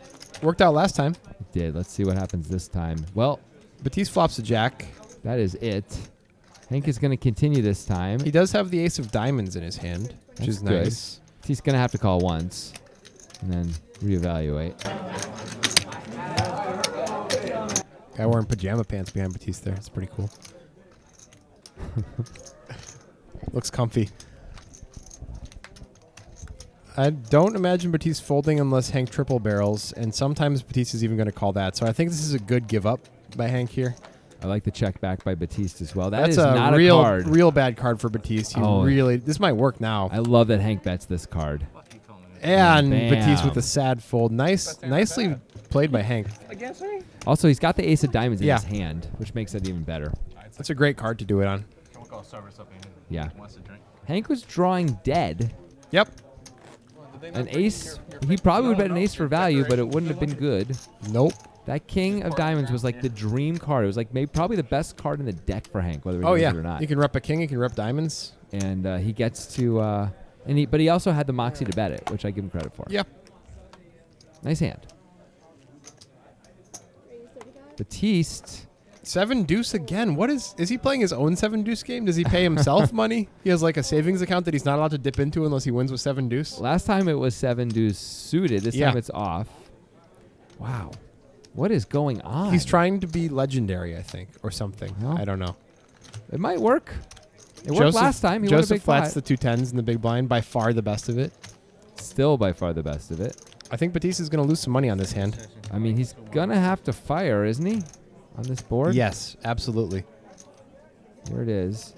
Speaker 2: Worked out last time.
Speaker 1: It did. Let's see what happens this time. Well,
Speaker 2: Batiste flops a jack.
Speaker 1: that is it. Hank is going to continue this time.
Speaker 2: He does have the ace of diamonds in his hand, which
Speaker 1: That's
Speaker 2: is
Speaker 1: good.
Speaker 2: nice.
Speaker 1: He's going to have to call once and then reevaluate.
Speaker 2: Guy wearing pajama pants behind Batiste there. It's pretty cool. Looks comfy. I don't imagine Batiste folding unless Hank triple barrels, and sometimes Batiste is even going to call that. So I think this is a good give up by Hank here.
Speaker 1: I like the check back by Batiste as well.
Speaker 2: That's
Speaker 1: is not a
Speaker 2: real,
Speaker 1: card.
Speaker 2: real bad card for Batiste. This might work now.
Speaker 1: I love that Hank bets this card.
Speaker 2: And
Speaker 1: Bam.
Speaker 2: Batiste with a sad fold. Nicely played by Hank.
Speaker 1: Also, he's got the ace of diamonds in
Speaker 2: Yeah.
Speaker 1: his hand, which makes it even better.
Speaker 2: That's a great card to do it on.
Speaker 1: Yeah. Hank was drawing dead.
Speaker 2: Yep.
Speaker 1: An ace. He probably would bet an ace for value, but it wouldn't have been good.
Speaker 2: Nope.
Speaker 1: That king of diamonds was like the dream card. It was like maybe probably the best card in the deck for Hank, whether he
Speaker 2: Oh,
Speaker 1: knows
Speaker 2: yeah.
Speaker 1: it or not.
Speaker 2: You can rep a king. You can rep diamonds.
Speaker 1: And he gets to, but he also had the moxie to bet it, which I give him credit for.
Speaker 2: Yep.
Speaker 1: Nice hand. Batiste.
Speaker 2: 7 deuce again. What is he playing his own 7 deuce game? Does he pay himself money? He has like a savings account that he's not allowed to dip into unless he wins with 7 deuce.
Speaker 1: Last time it was 7 deuce suited. This
Speaker 2: Yeah.
Speaker 1: time it's off. Wow. What is going on?
Speaker 2: He's trying to be legendary, I think, or something.
Speaker 1: Well,
Speaker 2: I don't know.
Speaker 1: It might work. It worked last time. He won a
Speaker 2: Joseph
Speaker 1: big
Speaker 2: flats
Speaker 1: pot.
Speaker 2: the 2 10s in the big blind, by far the best of it.
Speaker 1: Still by far the best of it.
Speaker 2: I think Batista's going to lose some money on this hand.
Speaker 1: I mean, he's going to have to fire, isn't he? On this board?
Speaker 2: Yes, absolutely.
Speaker 1: Here it is.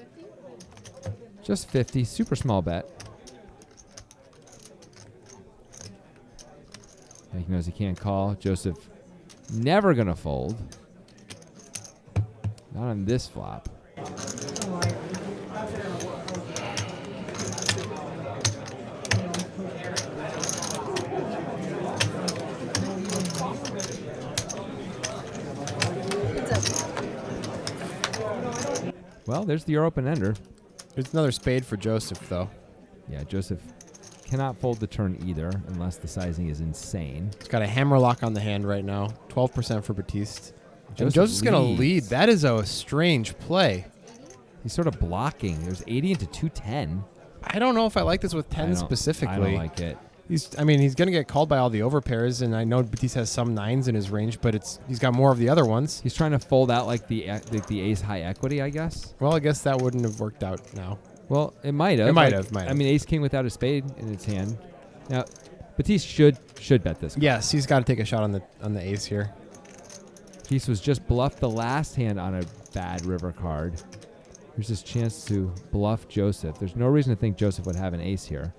Speaker 1: Just 50. Super small bet. He knows he can't call. Joseph never going to fold. Not on this flop. Well, there's the open ender.
Speaker 2: There's another spade for Joseph, though.
Speaker 1: Yeah, Joseph cannot fold the turn either unless the sizing is insane.
Speaker 2: He's got a hammer lock on the hand right now. 12% for Batiste.
Speaker 1: Joseph
Speaker 2: Joseph's going to
Speaker 1: leads.
Speaker 2: lead. That is a strange play.
Speaker 1: He's sort of blocking. There's 80 into 210.
Speaker 2: I don't know if I like this with 10 specifically.
Speaker 1: I don't like it.
Speaker 2: He's going to get called by all the overpairs, and I know Batiste has some 9s in his range, but he's got more of the other ones.
Speaker 1: He's trying to fold out like the ace high equity, I guess.
Speaker 2: Well, I guess that wouldn't have worked out now.
Speaker 1: Well, it might have.
Speaker 2: It might have.
Speaker 1: I mean, ace king without a spade in its hand. Now, Batiste should bet this.
Speaker 2: Yes, he's got to take a shot on the ace here.
Speaker 1: Batiste was just bluffed the last hand on a bad river card. Here's his chance to bluff Joseph. There's no reason to think Joseph would have an ace here.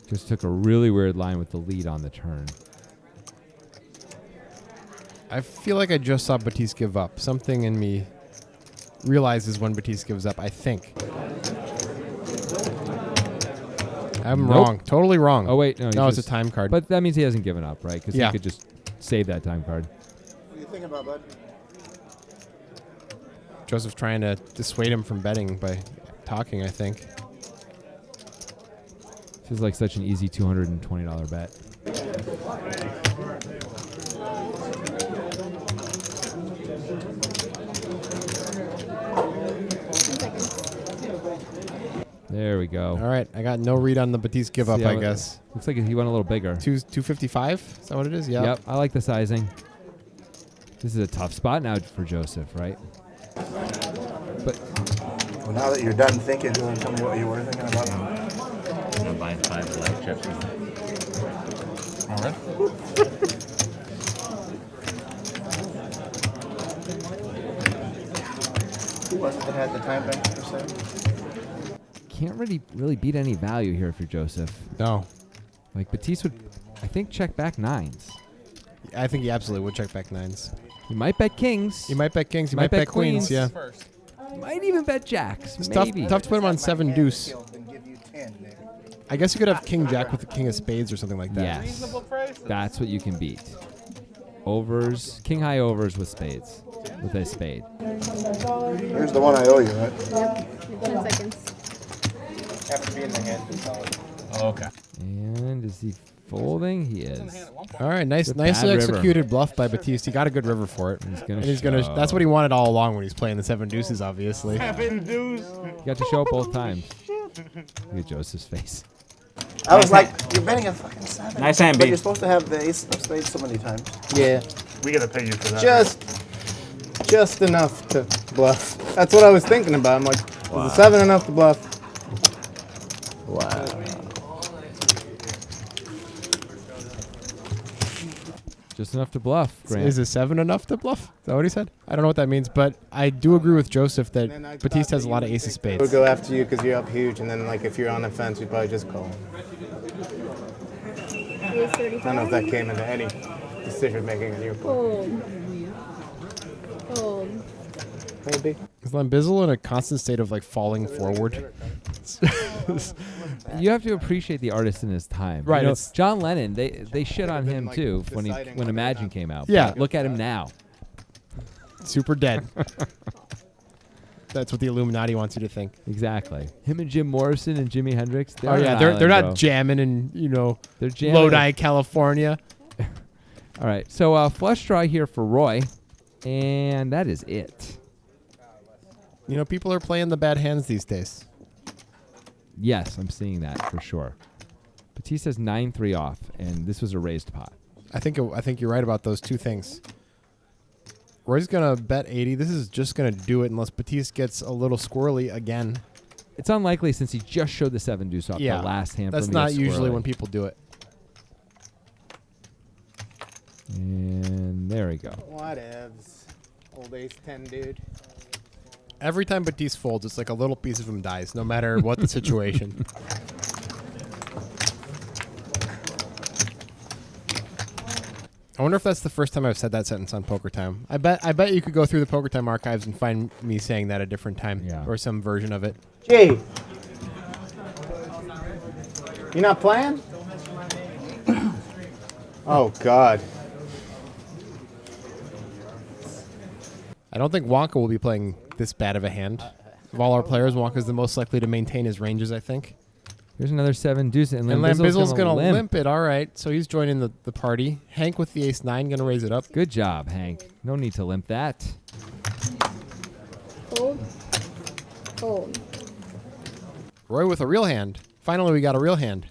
Speaker 1: Just took a really weird line with the lead on the turn.
Speaker 2: I feel like I just saw Batiste give up. Something in me realizes when Batiste gives up, I think. I'm wrong. Totally wrong.
Speaker 1: Oh, wait.
Speaker 2: No, it's a time card.
Speaker 1: But that means he hasn't given up, right? Because
Speaker 2: Yeah.
Speaker 1: he could just save that time card.
Speaker 7: What do you think about, bud?
Speaker 2: Joseph's trying to dissuade him from betting by talking, I think.
Speaker 1: Feels like such an easy $220 bet. There we go.
Speaker 2: All right, I got no read on the Batiste give up,
Speaker 1: See how
Speaker 2: I
Speaker 1: it-
Speaker 2: guess.
Speaker 1: Looks like he went a little bigger.
Speaker 2: 255? Is that what it is? Yeah.
Speaker 1: Yep, I like the sizing. This is a tough spot now for Joseph, right? But
Speaker 7: Well, now that you're done thinking, do you want to tell me what you were thinking about?
Speaker 4: I'm buying 5 black chips.
Speaker 6: All right.
Speaker 7: Who was it that had the time bank percent?
Speaker 1: can't really beat any value here for Joseph.
Speaker 2: No.
Speaker 1: Like Batiste would, I think, check back 9s.
Speaker 2: I think he absolutely would check back 9s.
Speaker 1: He might bet kings.
Speaker 2: He might bet kings. He might bet queens. Yeah.
Speaker 1: He might even bet jacks.
Speaker 2: It's
Speaker 1: maybe.
Speaker 2: tough to put him on 7 deuce. I guess you could have king jack with the king of spades or something like that.
Speaker 1: Yes. That's what you can beat. Overs, king high overs with spades, with a spade.
Speaker 7: Here's the one I owe you, right?
Speaker 3: Yep. 10 seconds.
Speaker 10: Have to be in the hand to tell it.
Speaker 6: Oh, okay.
Speaker 1: And is he folding? He is.
Speaker 2: All right,
Speaker 1: It's a
Speaker 2: nicely
Speaker 1: bad river.
Speaker 2: executed bluff by Batiste. He got a good river for it.
Speaker 1: He's gonna show.
Speaker 2: That's what he wanted all along when he's playing the 7 deuces, obviously.
Speaker 1: You got to show it both times. Look at Joseph's face.
Speaker 7: I was like, you're betting a fucking 7.
Speaker 10: Nice hand,
Speaker 7: But
Speaker 10: B.
Speaker 7: you're supposed to have the ace of spades so many times.
Speaker 10: Yeah.
Speaker 5: We gotta pay you for that.
Speaker 10: Just enough to bluff. That's what I was thinking about. I'm like, is the 7 enough to bluff?
Speaker 4: Wow.
Speaker 1: Just enough to bluff, Grant.
Speaker 2: Is a 7 enough to bluff? Is that what he said? I don't know what that means, but I do agree with Joseph that Batiste has a lot of ace of
Speaker 10: We'll
Speaker 2: spades.
Speaker 10: go after you because you're up huge, and then like if you're on the fence, we probably just call.
Speaker 3: Ace 35.
Speaker 10: I don't know if that came into any decision making on your part.
Speaker 3: Fold. Fold.
Speaker 10: Maybe.
Speaker 2: Is Lambizzle in a constant state of like falling forward?
Speaker 1: You have to appreciate the artist in his time.
Speaker 2: Right,
Speaker 1: You know,
Speaker 2: it's-
Speaker 1: John Lennon, they shit on
Speaker 10: been,
Speaker 1: him
Speaker 10: like,
Speaker 1: too when
Speaker 10: deciding
Speaker 1: when
Speaker 10: whether or
Speaker 1: Imagine
Speaker 10: not-
Speaker 1: came out.
Speaker 2: Yeah.
Speaker 1: But look at him now.
Speaker 2: Super dead. That's what the Illuminati wants you to think.
Speaker 1: Exactly. Him and Jim Morrison and Jimi Hendrix.
Speaker 2: Oh yeah, they're
Speaker 1: they're
Speaker 2: not jamming in
Speaker 1: They're jamming.
Speaker 2: Lodi, California.
Speaker 1: All right. So flush draw here for Roy, and that is it.
Speaker 2: You know, people are playing the bad hands these days.
Speaker 1: Yes, I'm seeing that for sure. Batiste has 9-3 off, and this was a raised pot.
Speaker 2: I think you're right about those two things. Roy's gonna bet 80. This is just gonna do it unless Batiste gets a little squirrely again.
Speaker 1: It's unlikely since he just showed the 7 deuce off
Speaker 2: Yeah,
Speaker 1: the last hand.
Speaker 2: that's
Speaker 1: for him to
Speaker 2: not
Speaker 1: get
Speaker 2: usually
Speaker 1: squirrely.
Speaker 2: when people do it.
Speaker 1: And there we go.
Speaker 10: Whatevs. Old ace 10, dude.
Speaker 2: Every time Batiste folds, it's like a little piece of him dies, no matter what the situation. I wonder if that's the first time I've said that sentence on Poker Time. I bet you could go through the Poker Time archives and find me saying that a different time, or some version of it.
Speaker 10: Gee. You not playing? Oh, God.
Speaker 2: I don't think Wonka will be playing this bad of a hand. Of all our players, Wonka's the most likely to maintain his ranges, I think.
Speaker 1: Here's another 7 deuce, and
Speaker 2: And
Speaker 1: Lambizzle's
Speaker 2: Lambizzle's going to limp it. All right, so he's joining the party. Hank with the ace-9 going to raise it up.
Speaker 1: Good job, Hank. No need to limp that.
Speaker 3: Fold. Fold.
Speaker 2: Roy with a real hand. Finally, we got a real hand.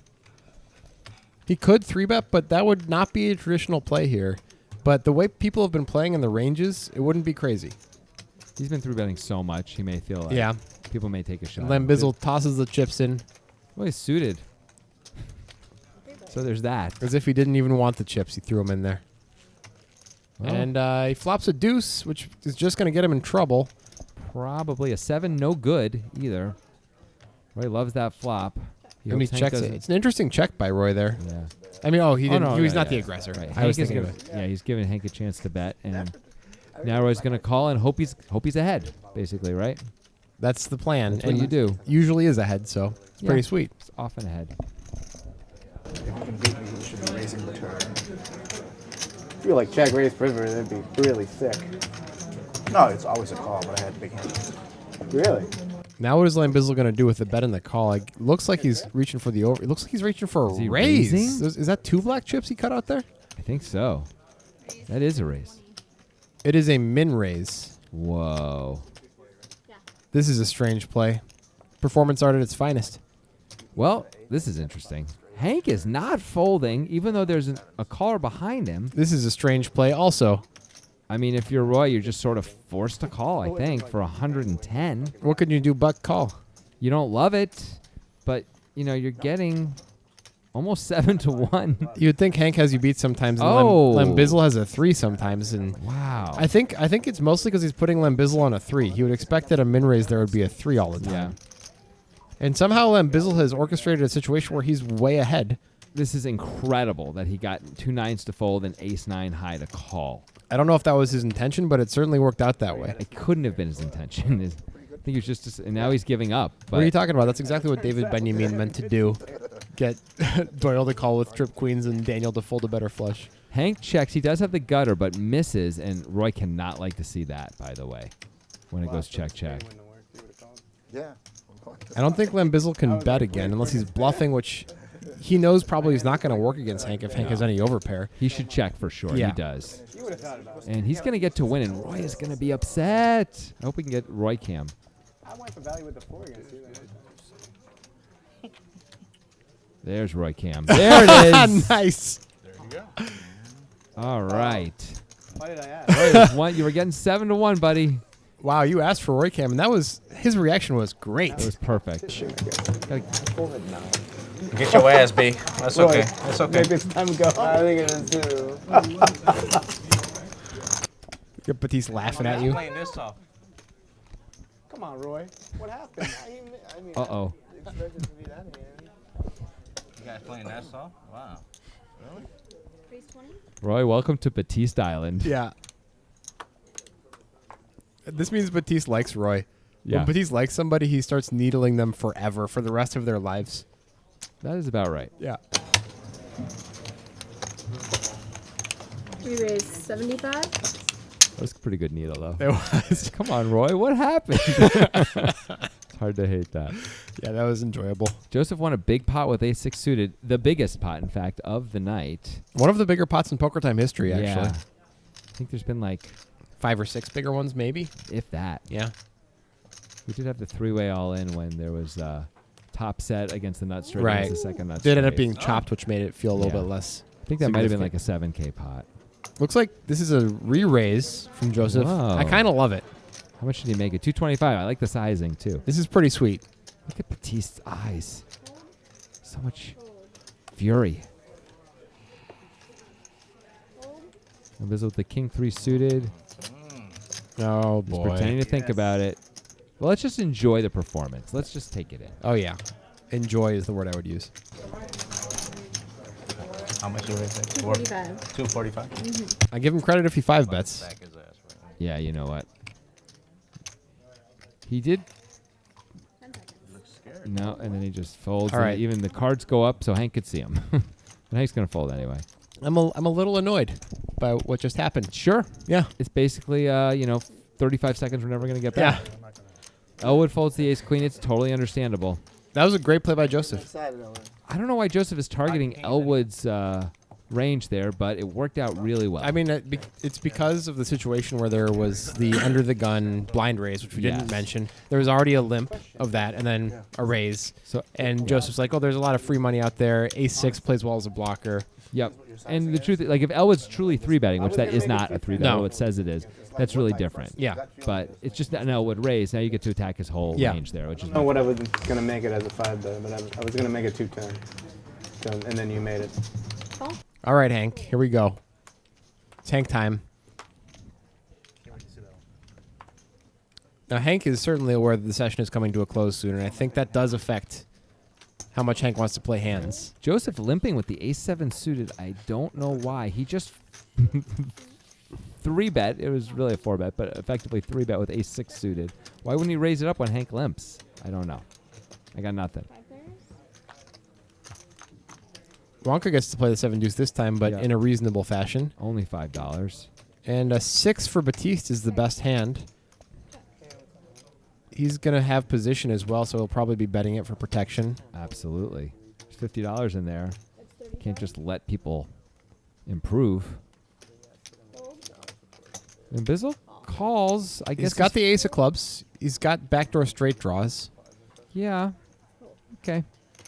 Speaker 2: He could 3-bet, but that would not be a traditional play here. But the way people have been playing in the ranges, it wouldn't be crazy.
Speaker 1: He's been 3-betting so much, he may feel like people may take a shot.
Speaker 2: Lambizzle tosses the chips in.
Speaker 1: Well, he's suited. So there's that.
Speaker 2: As if he didn't even want the chips. He threw them in there.
Speaker 1: Well,
Speaker 2: And he flops a deuce, which is just going to get him in trouble.
Speaker 1: probably a 7, no good either. Roy loves that flop.
Speaker 2: And he
Speaker 1: hopes Hank
Speaker 2: checks it.
Speaker 1: doesn't-
Speaker 2: It's an interesting check by Roy there.
Speaker 1: Yeah.
Speaker 2: I mean, he didn't.
Speaker 1: no,
Speaker 2: he was
Speaker 1: no,
Speaker 2: not the
Speaker 1: yeah.
Speaker 2: aggressor.
Speaker 1: Right.
Speaker 2: I was
Speaker 1: Hank is
Speaker 2: thinking of
Speaker 1: giving, he's giving Hank a chance to bet, and now Roy's going to call and hope he's ahead, basically, right?
Speaker 2: That's the plan.
Speaker 1: That's what you do.
Speaker 2: Usually is ahead, so it's
Speaker 1: Yeah.
Speaker 2: pretty sweet.
Speaker 1: It's often ahead.
Speaker 7: If you can beat me, you should be raising the turn.
Speaker 10: I feel like check raise river, that'd be really sick.
Speaker 7: No, it's always a call, but I had big hands.
Speaker 10: Really?
Speaker 2: Now what is Lambizzle going to do with the bet and the call? Like, looks like he's reaching for the over. It looks like he's reaching for a
Speaker 1: Is he
Speaker 2: raise.
Speaker 1: raising?
Speaker 2: Is that 2 black chips he cut out there?
Speaker 1: I think so. That is a raise.
Speaker 2: It is a min raise.
Speaker 1: Whoa.
Speaker 2: This is a strange play. Performance art at its finest.
Speaker 1: Well, this is interesting. Hank is not folding, even though there's a caller behind him.
Speaker 2: This is a strange play also.
Speaker 1: I mean, if you're Roy, you're just sort of forced to call, I think, for 110.
Speaker 2: What can you do but call?
Speaker 1: You don't love it, but, you're getting almost 7 to 1.
Speaker 2: You'd think Hank has you beat sometimes, and
Speaker 1: Oh.
Speaker 2: Lambizzle has a 3 sometimes. And
Speaker 1: Wow.
Speaker 2: I think it's mostly because he's putting Lambizzle on a 3. He would expect that a min raise there would be a 3 all the time.
Speaker 1: Yeah.
Speaker 2: And somehow Lambizzle has orchestrated a situation where he's way ahead.
Speaker 1: This is incredible that he got 2 9s to fold and ace-9 high to call.
Speaker 2: I don't know if that was his intention, but it certainly worked out that way.
Speaker 1: It couldn't have been his intention. I think he was just, and now he's giving up. But
Speaker 2: What are you talking about? That's exactly what David Benjamin meant to do. Get Doyle to call with trip queens and Daniel to fold a better flush.
Speaker 1: Hank checks. He does have the gutter, but misses, and Roy cannot like to see that, by the way, when it goes check, check.
Speaker 7: Yeah.
Speaker 2: I don't think Lambizzle can bet again unless he's bluffing, which he knows probably is not going to work against Hank if Hank has any overpair.
Speaker 1: He should check for sure.
Speaker 2: Yeah.
Speaker 1: He does. And he's going to get to win, and Roy is going to be upset. I hope we can get Roy Cam.
Speaker 10: I went for value with the 4 against you.
Speaker 1: There's Roy Cam. There it is.
Speaker 2: Nice.
Speaker 6: There you go.
Speaker 1: All right.
Speaker 10: Why did I ask?
Speaker 1: Roy was one. You were getting 7 to 1, buddy.
Speaker 2: Wow, you asked for Roy Cam, and his reaction was great.
Speaker 1: That was perfect.
Speaker 4: Get your ass, B. That's okay. That's okay.
Speaker 10: Maybe it's time to go. I think it is too.
Speaker 2: Get Batiste laughing at you.
Speaker 4: Playing this off.
Speaker 10: Come on, Roy. What happened? I mean,
Speaker 1: Uh-oh.
Speaker 10: expected to be that hand.
Speaker 4: You guys playing that soft? Wow. Really?
Speaker 3: Raise 20.
Speaker 1: Roy, welcome to Batiste Island.
Speaker 2: Yeah. This means Batiste likes Roy.
Speaker 1: Yeah.
Speaker 2: When Batiste likes somebody, he starts needling them forever for the rest of their lives.
Speaker 1: That is about right.
Speaker 2: Yeah.
Speaker 3: We raised 75.
Speaker 1: That was a pretty good needle, though.
Speaker 2: It was.
Speaker 1: Come on, Roy. What happened? It's hard to hate that.
Speaker 2: Yeah, that was enjoyable.
Speaker 1: Joseph won a big pot with ace-6 suited. The biggest pot, in fact, of the night.
Speaker 2: One of the bigger pots in Poker Time history, actually.
Speaker 1: Yeah. I think there's been like
Speaker 2: 5 or 6 bigger ones, maybe.
Speaker 1: if that.
Speaker 2: Yeah.
Speaker 1: We did have the 3-way all-in when there was top set against the nut straight
Speaker 2: Right.
Speaker 1: against the second nut
Speaker 2: Did end up
Speaker 1: straight.
Speaker 2: being chopped, which made it feel a little
Speaker 1: Yeah.
Speaker 2: bit less
Speaker 1: I think that might have been like a 7K pot.
Speaker 2: Looks like this is a re-raise from Joseph.
Speaker 1: Whoa.
Speaker 2: I kind of love it.
Speaker 1: How much did he make it? 225. I like the sizing too.
Speaker 2: This is pretty sweet.
Speaker 1: Look at Batiste's eyes. So much fury. Bizzle with the king 3 suited.
Speaker 2: Oh
Speaker 1: Just
Speaker 2: boy.
Speaker 1: pretending to think about it. Well, let's just enjoy the performance. Let's just take it in.
Speaker 2: Oh yeah. Enjoy is the word I would use.
Speaker 6: How much do we say?
Speaker 3: 245.
Speaker 6: 245.
Speaker 2: I give him credit if he 5-bets.
Speaker 1: Yeah, you know what? He did. No, and then he just folds.
Speaker 2: All
Speaker 1: and
Speaker 2: right.
Speaker 1: Even the cards go up so Hank could see them. But Hank's going to fold anyway.
Speaker 2: I'm a little annoyed by what just happened.
Speaker 1: Sure.
Speaker 2: Yeah.
Speaker 1: It's basically, 35 seconds we're never going to get back.
Speaker 2: Yeah.
Speaker 1: Elwood folds the ace queen. It's totally understandable.
Speaker 2: That was a great play by Joseph.
Speaker 1: I don't know why Joseph is targeting Elwood's range there, but it worked out really well.
Speaker 2: I mean, it's because of the situation where there was the under the gun blind raise, which we didn't
Speaker 1: Yes.
Speaker 2: mention. There was already a limp of that, and then a raise. And Joseph's like, oh, there's a lot of free money out there. Ace-6 plays well as a blocker.
Speaker 1: Yep. And the truth, like if Elwood's truly 3-betting, which that is not a 3-bet,
Speaker 2: No.
Speaker 1: Elwood says it is, that's really different.
Speaker 2: Yeah.
Speaker 1: But it's just an Elwood raise. Now you get to attack his whole range there, which is
Speaker 10: I don't know what I was going to make it as a 5-bet, but I was going to make it 210. And then you made it.
Speaker 2: All right, Hank, here we go. It's Hank time. Now, Hank is certainly aware that the session is coming to a close soon, and I think that does affect how much Hank wants to play hands.
Speaker 1: Joseph limping with the ace-7 suited. I don't know why. He just 3-bet. It was really a 4-bet, but effectively 3-bet with ace-6 suited. Why wouldn't he raise it up when Hank limps? I don't know. I got nothing.
Speaker 2: Wonka gets to play the 7-deuce this time, but
Speaker 1: Yeah.
Speaker 2: in a reasonable fashion.
Speaker 1: Only $5.
Speaker 2: And a 6 for Batiste is the best hand. He's going to have position as well, so he'll probably be betting it for protection.
Speaker 1: Absolutely. There's $50 in there. Can't just let people improve. And Bizzle calls. I guess
Speaker 2: He's got the ace of clubs. He's got backdoor straight draws.
Speaker 1: Yeah. Okay.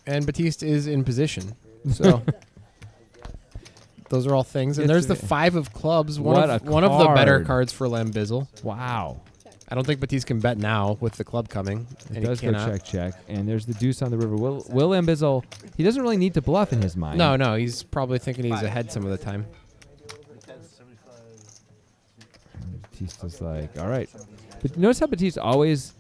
Speaker 2: And Batiste is in position. So those are all things. And there's the 5 of clubs. One of the better
Speaker 1: card.
Speaker 2: cards for Lambizzle.
Speaker 1: Wow.
Speaker 2: I don't think Batiste can bet now with the club coming.
Speaker 1: It
Speaker 2: and
Speaker 1: does
Speaker 2: he
Speaker 1: go
Speaker 2: cannot.
Speaker 1: check. And there's the deuce on the river. Will Lambizzle, he doesn't really need to bluff in his mind.
Speaker 2: No, he's probably thinking he's ahead some of the time.
Speaker 1: Batista's like, all right. But notice how Batista always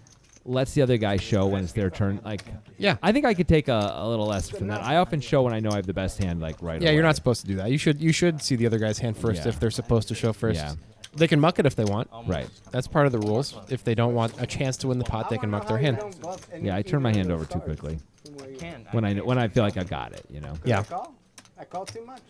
Speaker 1: lets the other guy show when it's their turn. Like,
Speaker 2: yeah,
Speaker 1: I think I could take a little less from that. I often show when I know I have the best hand, like right
Speaker 2: Yeah,
Speaker 1: away.
Speaker 2: you're not supposed to do that. You should see the other guy's hand first
Speaker 1: Yeah.
Speaker 2: if they're supposed to show first.
Speaker 1: Yeah.
Speaker 2: They can muck it if they want.
Speaker 1: Right.
Speaker 2: That's part of the rules. If they don't want a chance to win the pot, they can muck their hand.
Speaker 1: Yeah, I turn my hand over too quickly. When I feel like I got it,
Speaker 2: Yeah.
Speaker 10: I call too much.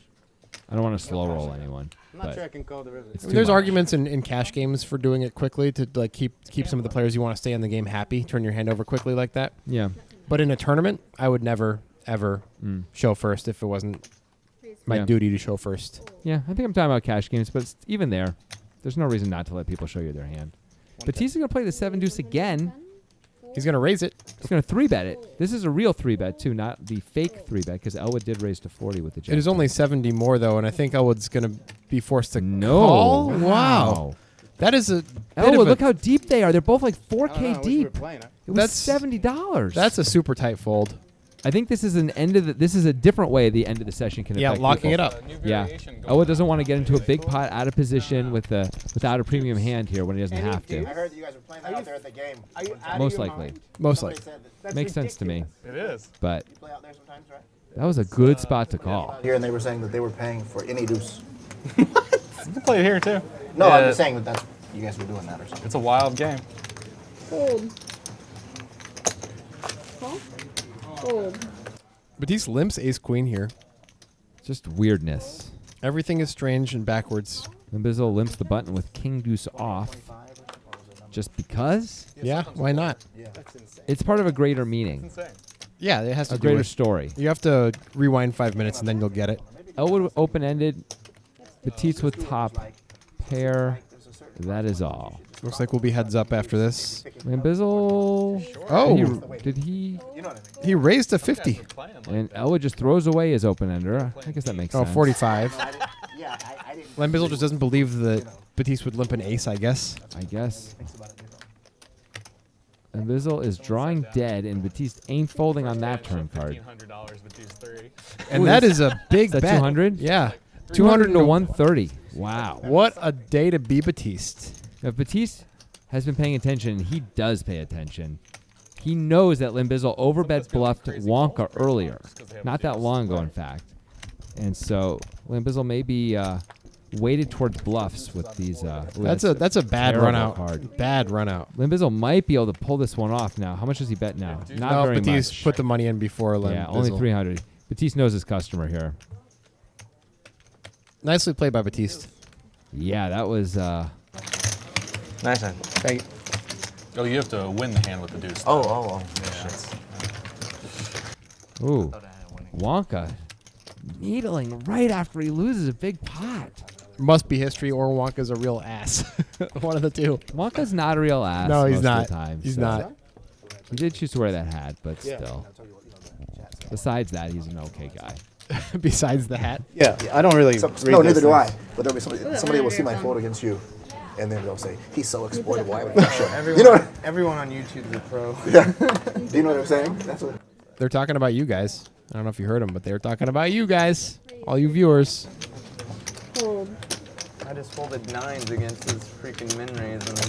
Speaker 1: I don't want to slow roll anyone.
Speaker 10: I'm not
Speaker 1: but
Speaker 10: sure I can call the river.
Speaker 1: it's
Speaker 2: I mean,
Speaker 1: too
Speaker 2: there's
Speaker 1: much.
Speaker 2: arguments in cash games for doing it quickly to like keep some of the players you want to stay in the game happy. Turn your hand over quickly like that.
Speaker 1: Yeah.
Speaker 2: But in a tournament, I would never ever show first if it wasn't my
Speaker 1: Yeah.
Speaker 2: duty to show first.
Speaker 1: Yeah, I think I'm talking about cash games, but it's even there, there's no reason not to let people show you their hand. Batista's going to play the 7-deuce again.
Speaker 2: He's going to raise it.
Speaker 1: He's going to 3-bet it. This is a real 3-bet, too, not the fake 3-bet, because Elwood did raise to 40 with the jack.
Speaker 2: It is only 70 more, though, and I think Elwood's going to be forced to
Speaker 1: No.
Speaker 2: call.
Speaker 1: Wow.
Speaker 2: Wow. That is a bit
Speaker 1: Elwood,
Speaker 2: of a-
Speaker 1: look how deep they are. They're both like 4K
Speaker 10: I wish we
Speaker 1: deep.
Speaker 10: were playing it.
Speaker 1: It was $70.
Speaker 2: That's a super tight fold.
Speaker 1: I think this is this is a different way the end of the session can
Speaker 2: Yeah,
Speaker 1: affect
Speaker 2: locking
Speaker 1: people.
Speaker 2: it up.
Speaker 1: Yeah. Elwood doesn't want to get into a big pot out of position without a premium hand here when he doesn't have
Speaker 7: I
Speaker 1: to.
Speaker 7: heard that you guys were playing that out there at the game.
Speaker 1: Most likely.
Speaker 2: Most
Speaker 7: Somebody
Speaker 2: likely.
Speaker 7: said that
Speaker 1: Makes sense to me.
Speaker 6: It is.
Speaker 1: But
Speaker 7: you play out there sometimes, right?
Speaker 1: that was a good spot to call.
Speaker 7: Here, and they were saying that they were paying for any deuce.
Speaker 6: You can play it here too.
Speaker 7: No, I'm
Speaker 6: Yeah,
Speaker 7: just saying that you guys were doing that or something.
Speaker 6: It's a wild game.
Speaker 3: Fold. Call? Fold.
Speaker 2: Batiste limps ace-queen here.
Speaker 1: Just weirdness.
Speaker 2: Everything is strange and backwards.
Speaker 1: Lambizzle limps the button with king deuce off. Just because?
Speaker 2: Yeah, why not?
Speaker 1: It's part of a greater meaning.
Speaker 2: Yeah, it has to
Speaker 1: A
Speaker 2: do
Speaker 1: greater
Speaker 2: with-
Speaker 1: story.
Speaker 2: You have to rewind 5 minutes and then you'll get it.
Speaker 1: Elwood open-ended. Batiste with top pair. That is all.
Speaker 2: Looks like we'll be heads up after this.
Speaker 1: Lambizzle.
Speaker 2: Oh,
Speaker 1: Did he?
Speaker 2: he raised to 50.
Speaker 1: And Elwood just throws away his open ender. I guess that makes
Speaker 2: Oh,
Speaker 1: sense.
Speaker 2: 45.
Speaker 7: Yeah, I didn't.
Speaker 2: Lambizzle just doesn't believe that Batiste would limp an ace, I guess.
Speaker 1: I guess. Lambizzle is drawing dead, and Batiste ain't folding on that turn card.
Speaker 2: And
Speaker 1: Ooh,
Speaker 2: that is a big
Speaker 1: Is that
Speaker 2: bet.
Speaker 1: 200?
Speaker 2: Yeah.
Speaker 1: 200 to 130. Wow.
Speaker 2: What a day to be Batiste.
Speaker 1: If Batiste has been paying attention, he does pay attention. He knows that Lambizzle overbet bluffed Wonka earlier. Not that long ago, in fact. And so Lambizzle may be weighted towards bluffs with these.
Speaker 2: That's a bad
Speaker 1: terrible
Speaker 2: run out.
Speaker 1: card.
Speaker 2: Bad run out.
Speaker 1: Lambizzle might be able to pull this one off now. How much does he bet now? Not
Speaker 2: No,
Speaker 1: very
Speaker 2: Batiste
Speaker 1: much.
Speaker 2: put the money in before Lambizzle.
Speaker 1: Yeah, only 300. Batiste knows his customer here.
Speaker 2: Nicely played by Batiste.
Speaker 1: Yeah, that was.
Speaker 10: Nice hand. Thank you.
Speaker 6: Oh, you have to win the hand with the deuce.
Speaker 4: Oh.
Speaker 6: Yeah.
Speaker 1: Ooh. Wonka needling right after he loses a big pot.
Speaker 2: Must be history or Wonka's a real ass. One of the two.
Speaker 1: Wonka's not a real ass.
Speaker 2: No, he's
Speaker 1: most
Speaker 2: not.
Speaker 1: Of the time,
Speaker 2: He's
Speaker 1: so.
Speaker 2: not.
Speaker 1: He did choose to wear that hat, but still. Besides that, he's an okay guy.
Speaker 2: Besides the hat.
Speaker 10: Yeah, I don't really.
Speaker 7: So,
Speaker 10: read
Speaker 7: no,
Speaker 10: those
Speaker 7: neither do I.
Speaker 10: things.
Speaker 7: But there'll be somebody will see my fold against you, and then they'll say he's so exploitable. Why would
Speaker 10: Yeah,
Speaker 7: I show him?"
Speaker 10: everyone,
Speaker 7: You know what?
Speaker 10: everyone on YouTube's a pro.
Speaker 7: Do you know what I'm saying? That's what.
Speaker 2: They're talking about you guys. I don't know if you heard them, but they were talking about you guys. All you viewers.
Speaker 3: Fold.
Speaker 10: I just folded nines against his freaking min raise, and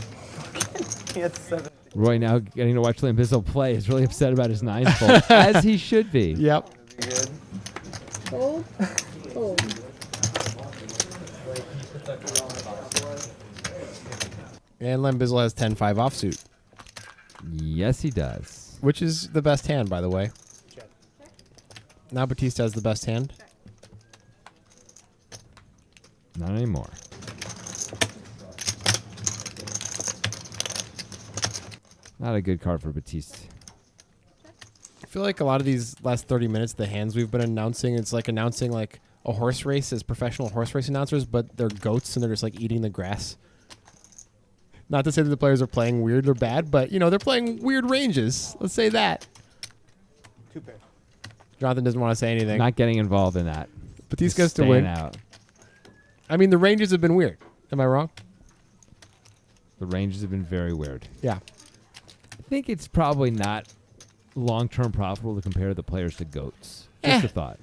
Speaker 10: he had 7.
Speaker 1: Roy now getting to watch Lambizzle play is really upset about his 9 fold, as he should be.
Speaker 2: Yep.
Speaker 10: Good.
Speaker 3: Fold. Fold.
Speaker 2: And Lambizzle has 10-5 offsuit,
Speaker 1: Yes, he does.
Speaker 2: which is the best hand, by the way. Now Batiste has the best hand.
Speaker 1: Not anymore. Not a good card for Batiste.
Speaker 2: I feel like a lot of these last 30 minutes, the hands we've been announcing, it's like announcing like a horse race as professional horse race announcers, but they're goats and they're just like eating the grass. Not to say that the players are playing weird or bad, but you know, they're playing weird ranges. Let's say that.
Speaker 7: 2 pair.
Speaker 2: Jonathan doesn't want to say anything.
Speaker 1: Not getting involved in that.
Speaker 2: Batiste
Speaker 1: Just
Speaker 2: gets to
Speaker 1: staying
Speaker 2: win.
Speaker 1: out.
Speaker 2: I mean, the ranges have been weird. Am I wrong?
Speaker 1: The ranges have been very weird.
Speaker 2: Yeah.
Speaker 1: I think it's probably not long-term profitable to compare the players to goats. Just a thought.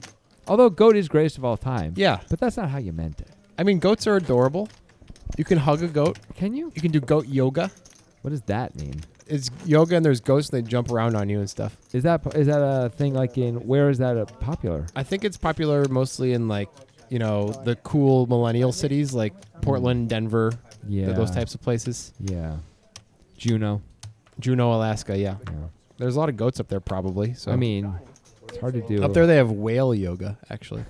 Speaker 1: Although goat is greatest of all time.
Speaker 2: Yeah.
Speaker 1: But that's not how you meant it.
Speaker 2: I mean, goats are adorable. You can hug a goat.
Speaker 1: Can you?
Speaker 2: You can do goat yoga.
Speaker 1: What does that mean?
Speaker 2: It's yoga and there's ghosts and they jump around on you and stuff.
Speaker 1: Is that a thing like in, where is that popular?
Speaker 2: I think it's popular mostly in like, you know, the cool millennial cities like Portland, Denver,
Speaker 1: Yeah.
Speaker 2: those types of places.
Speaker 1: Yeah. Juneau.
Speaker 2: Juneau, Alaska, yeah.
Speaker 1: Yeah.
Speaker 2: There's a lot of goats up there probably. So
Speaker 1: I mean, it's hard to do.
Speaker 2: up there they have whale yoga, actually.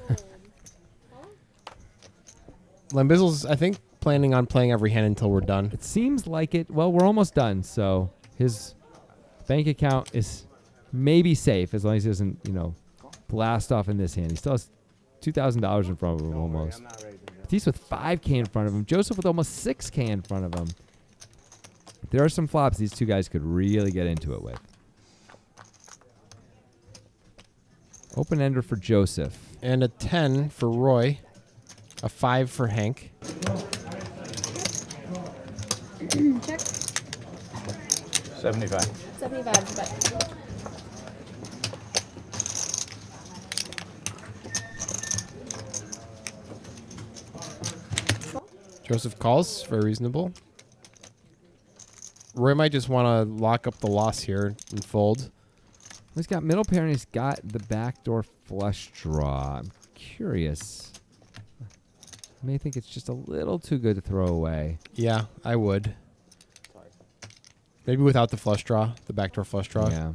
Speaker 2: Lambizzle's, I think, planning on playing every hand until we're done.
Speaker 1: It seems like it. Well, we're almost done, so his bank account is maybe safe as long as he doesn't, you know, blast off in this hand. He still has $2,000 in front of him almost. Batiste with 5K in front of him. Joseph with almost 6K in front of him. There are some flops these two guys could really get into it with. Open ender for Joseph.
Speaker 2: And a 10 for Roy. A 5 for Hank.
Speaker 3: Check.
Speaker 6: 75.
Speaker 3: 75. Bet.
Speaker 2: Joseph calls. Very reasonable. Roy might just want to lock up the loss here and fold.
Speaker 1: He's got middle pair and he's got the backdoor flush draw. I'm curious. I may think it's just a little too good to throw away.
Speaker 2: Yeah, I would. Maybe without the flush draw, the backdoor flush draw.
Speaker 1: Yeah.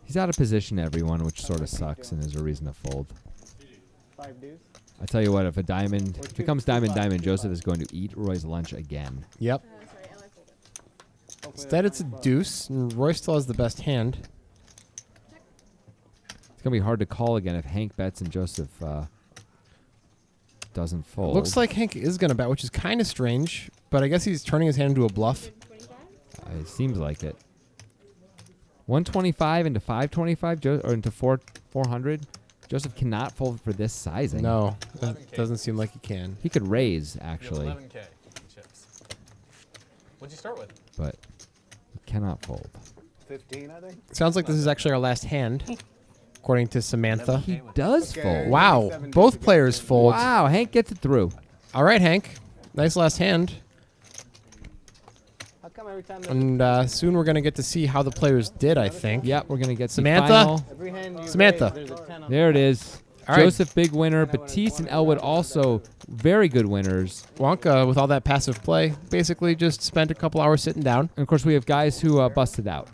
Speaker 1: He's out of position, everyone, which sort of sucks and is a reason to fold.
Speaker 10: 5 deuce.
Speaker 1: I tell you what, if it comes diamond, Joseph is going to eat Roy's lunch again.
Speaker 2: Yep. Instead, it's a deuce, and Roy still has the best hand.
Speaker 1: It's going to be hard to call again if Hank bets and Joseph doesn't fold.
Speaker 2: Looks like Hank is going to bet, which is kind of strange, but I guess he's turning his hand into a bluff.
Speaker 1: It seems like it. 125 into 525, or into 400. Joseph cannot fold for this sizing.
Speaker 2: No, doesn't seem like he can.
Speaker 1: He could raise,
Speaker 6: You have
Speaker 1: actually,
Speaker 6: 11K chips. What'd you start with?
Speaker 1: but he cannot fold.
Speaker 10: 15, I think.
Speaker 2: Sounds like this is actually our last hand, according to Samantha.
Speaker 1: He does fold.
Speaker 2: Wow, both players fold.
Speaker 1: Wow, Hank gets it through.
Speaker 2: All right, Hank. Nice last hand.
Speaker 10: How come every time
Speaker 2: And soon we're going to get to see how the players did, I think.
Speaker 1: Yep, we're going to get
Speaker 2: Samantha?
Speaker 1: the final.
Speaker 10: every hand you
Speaker 2: Samantha.
Speaker 10: raise, there's a 10 on
Speaker 1: There it is.
Speaker 2: All right.
Speaker 1: Joseph, big winner. Batiste and Elwood also very good winners.
Speaker 2: Wonka, with all that passive play, basically just spent a couple hours sitting down.
Speaker 1: And of course, we have guys who busted out.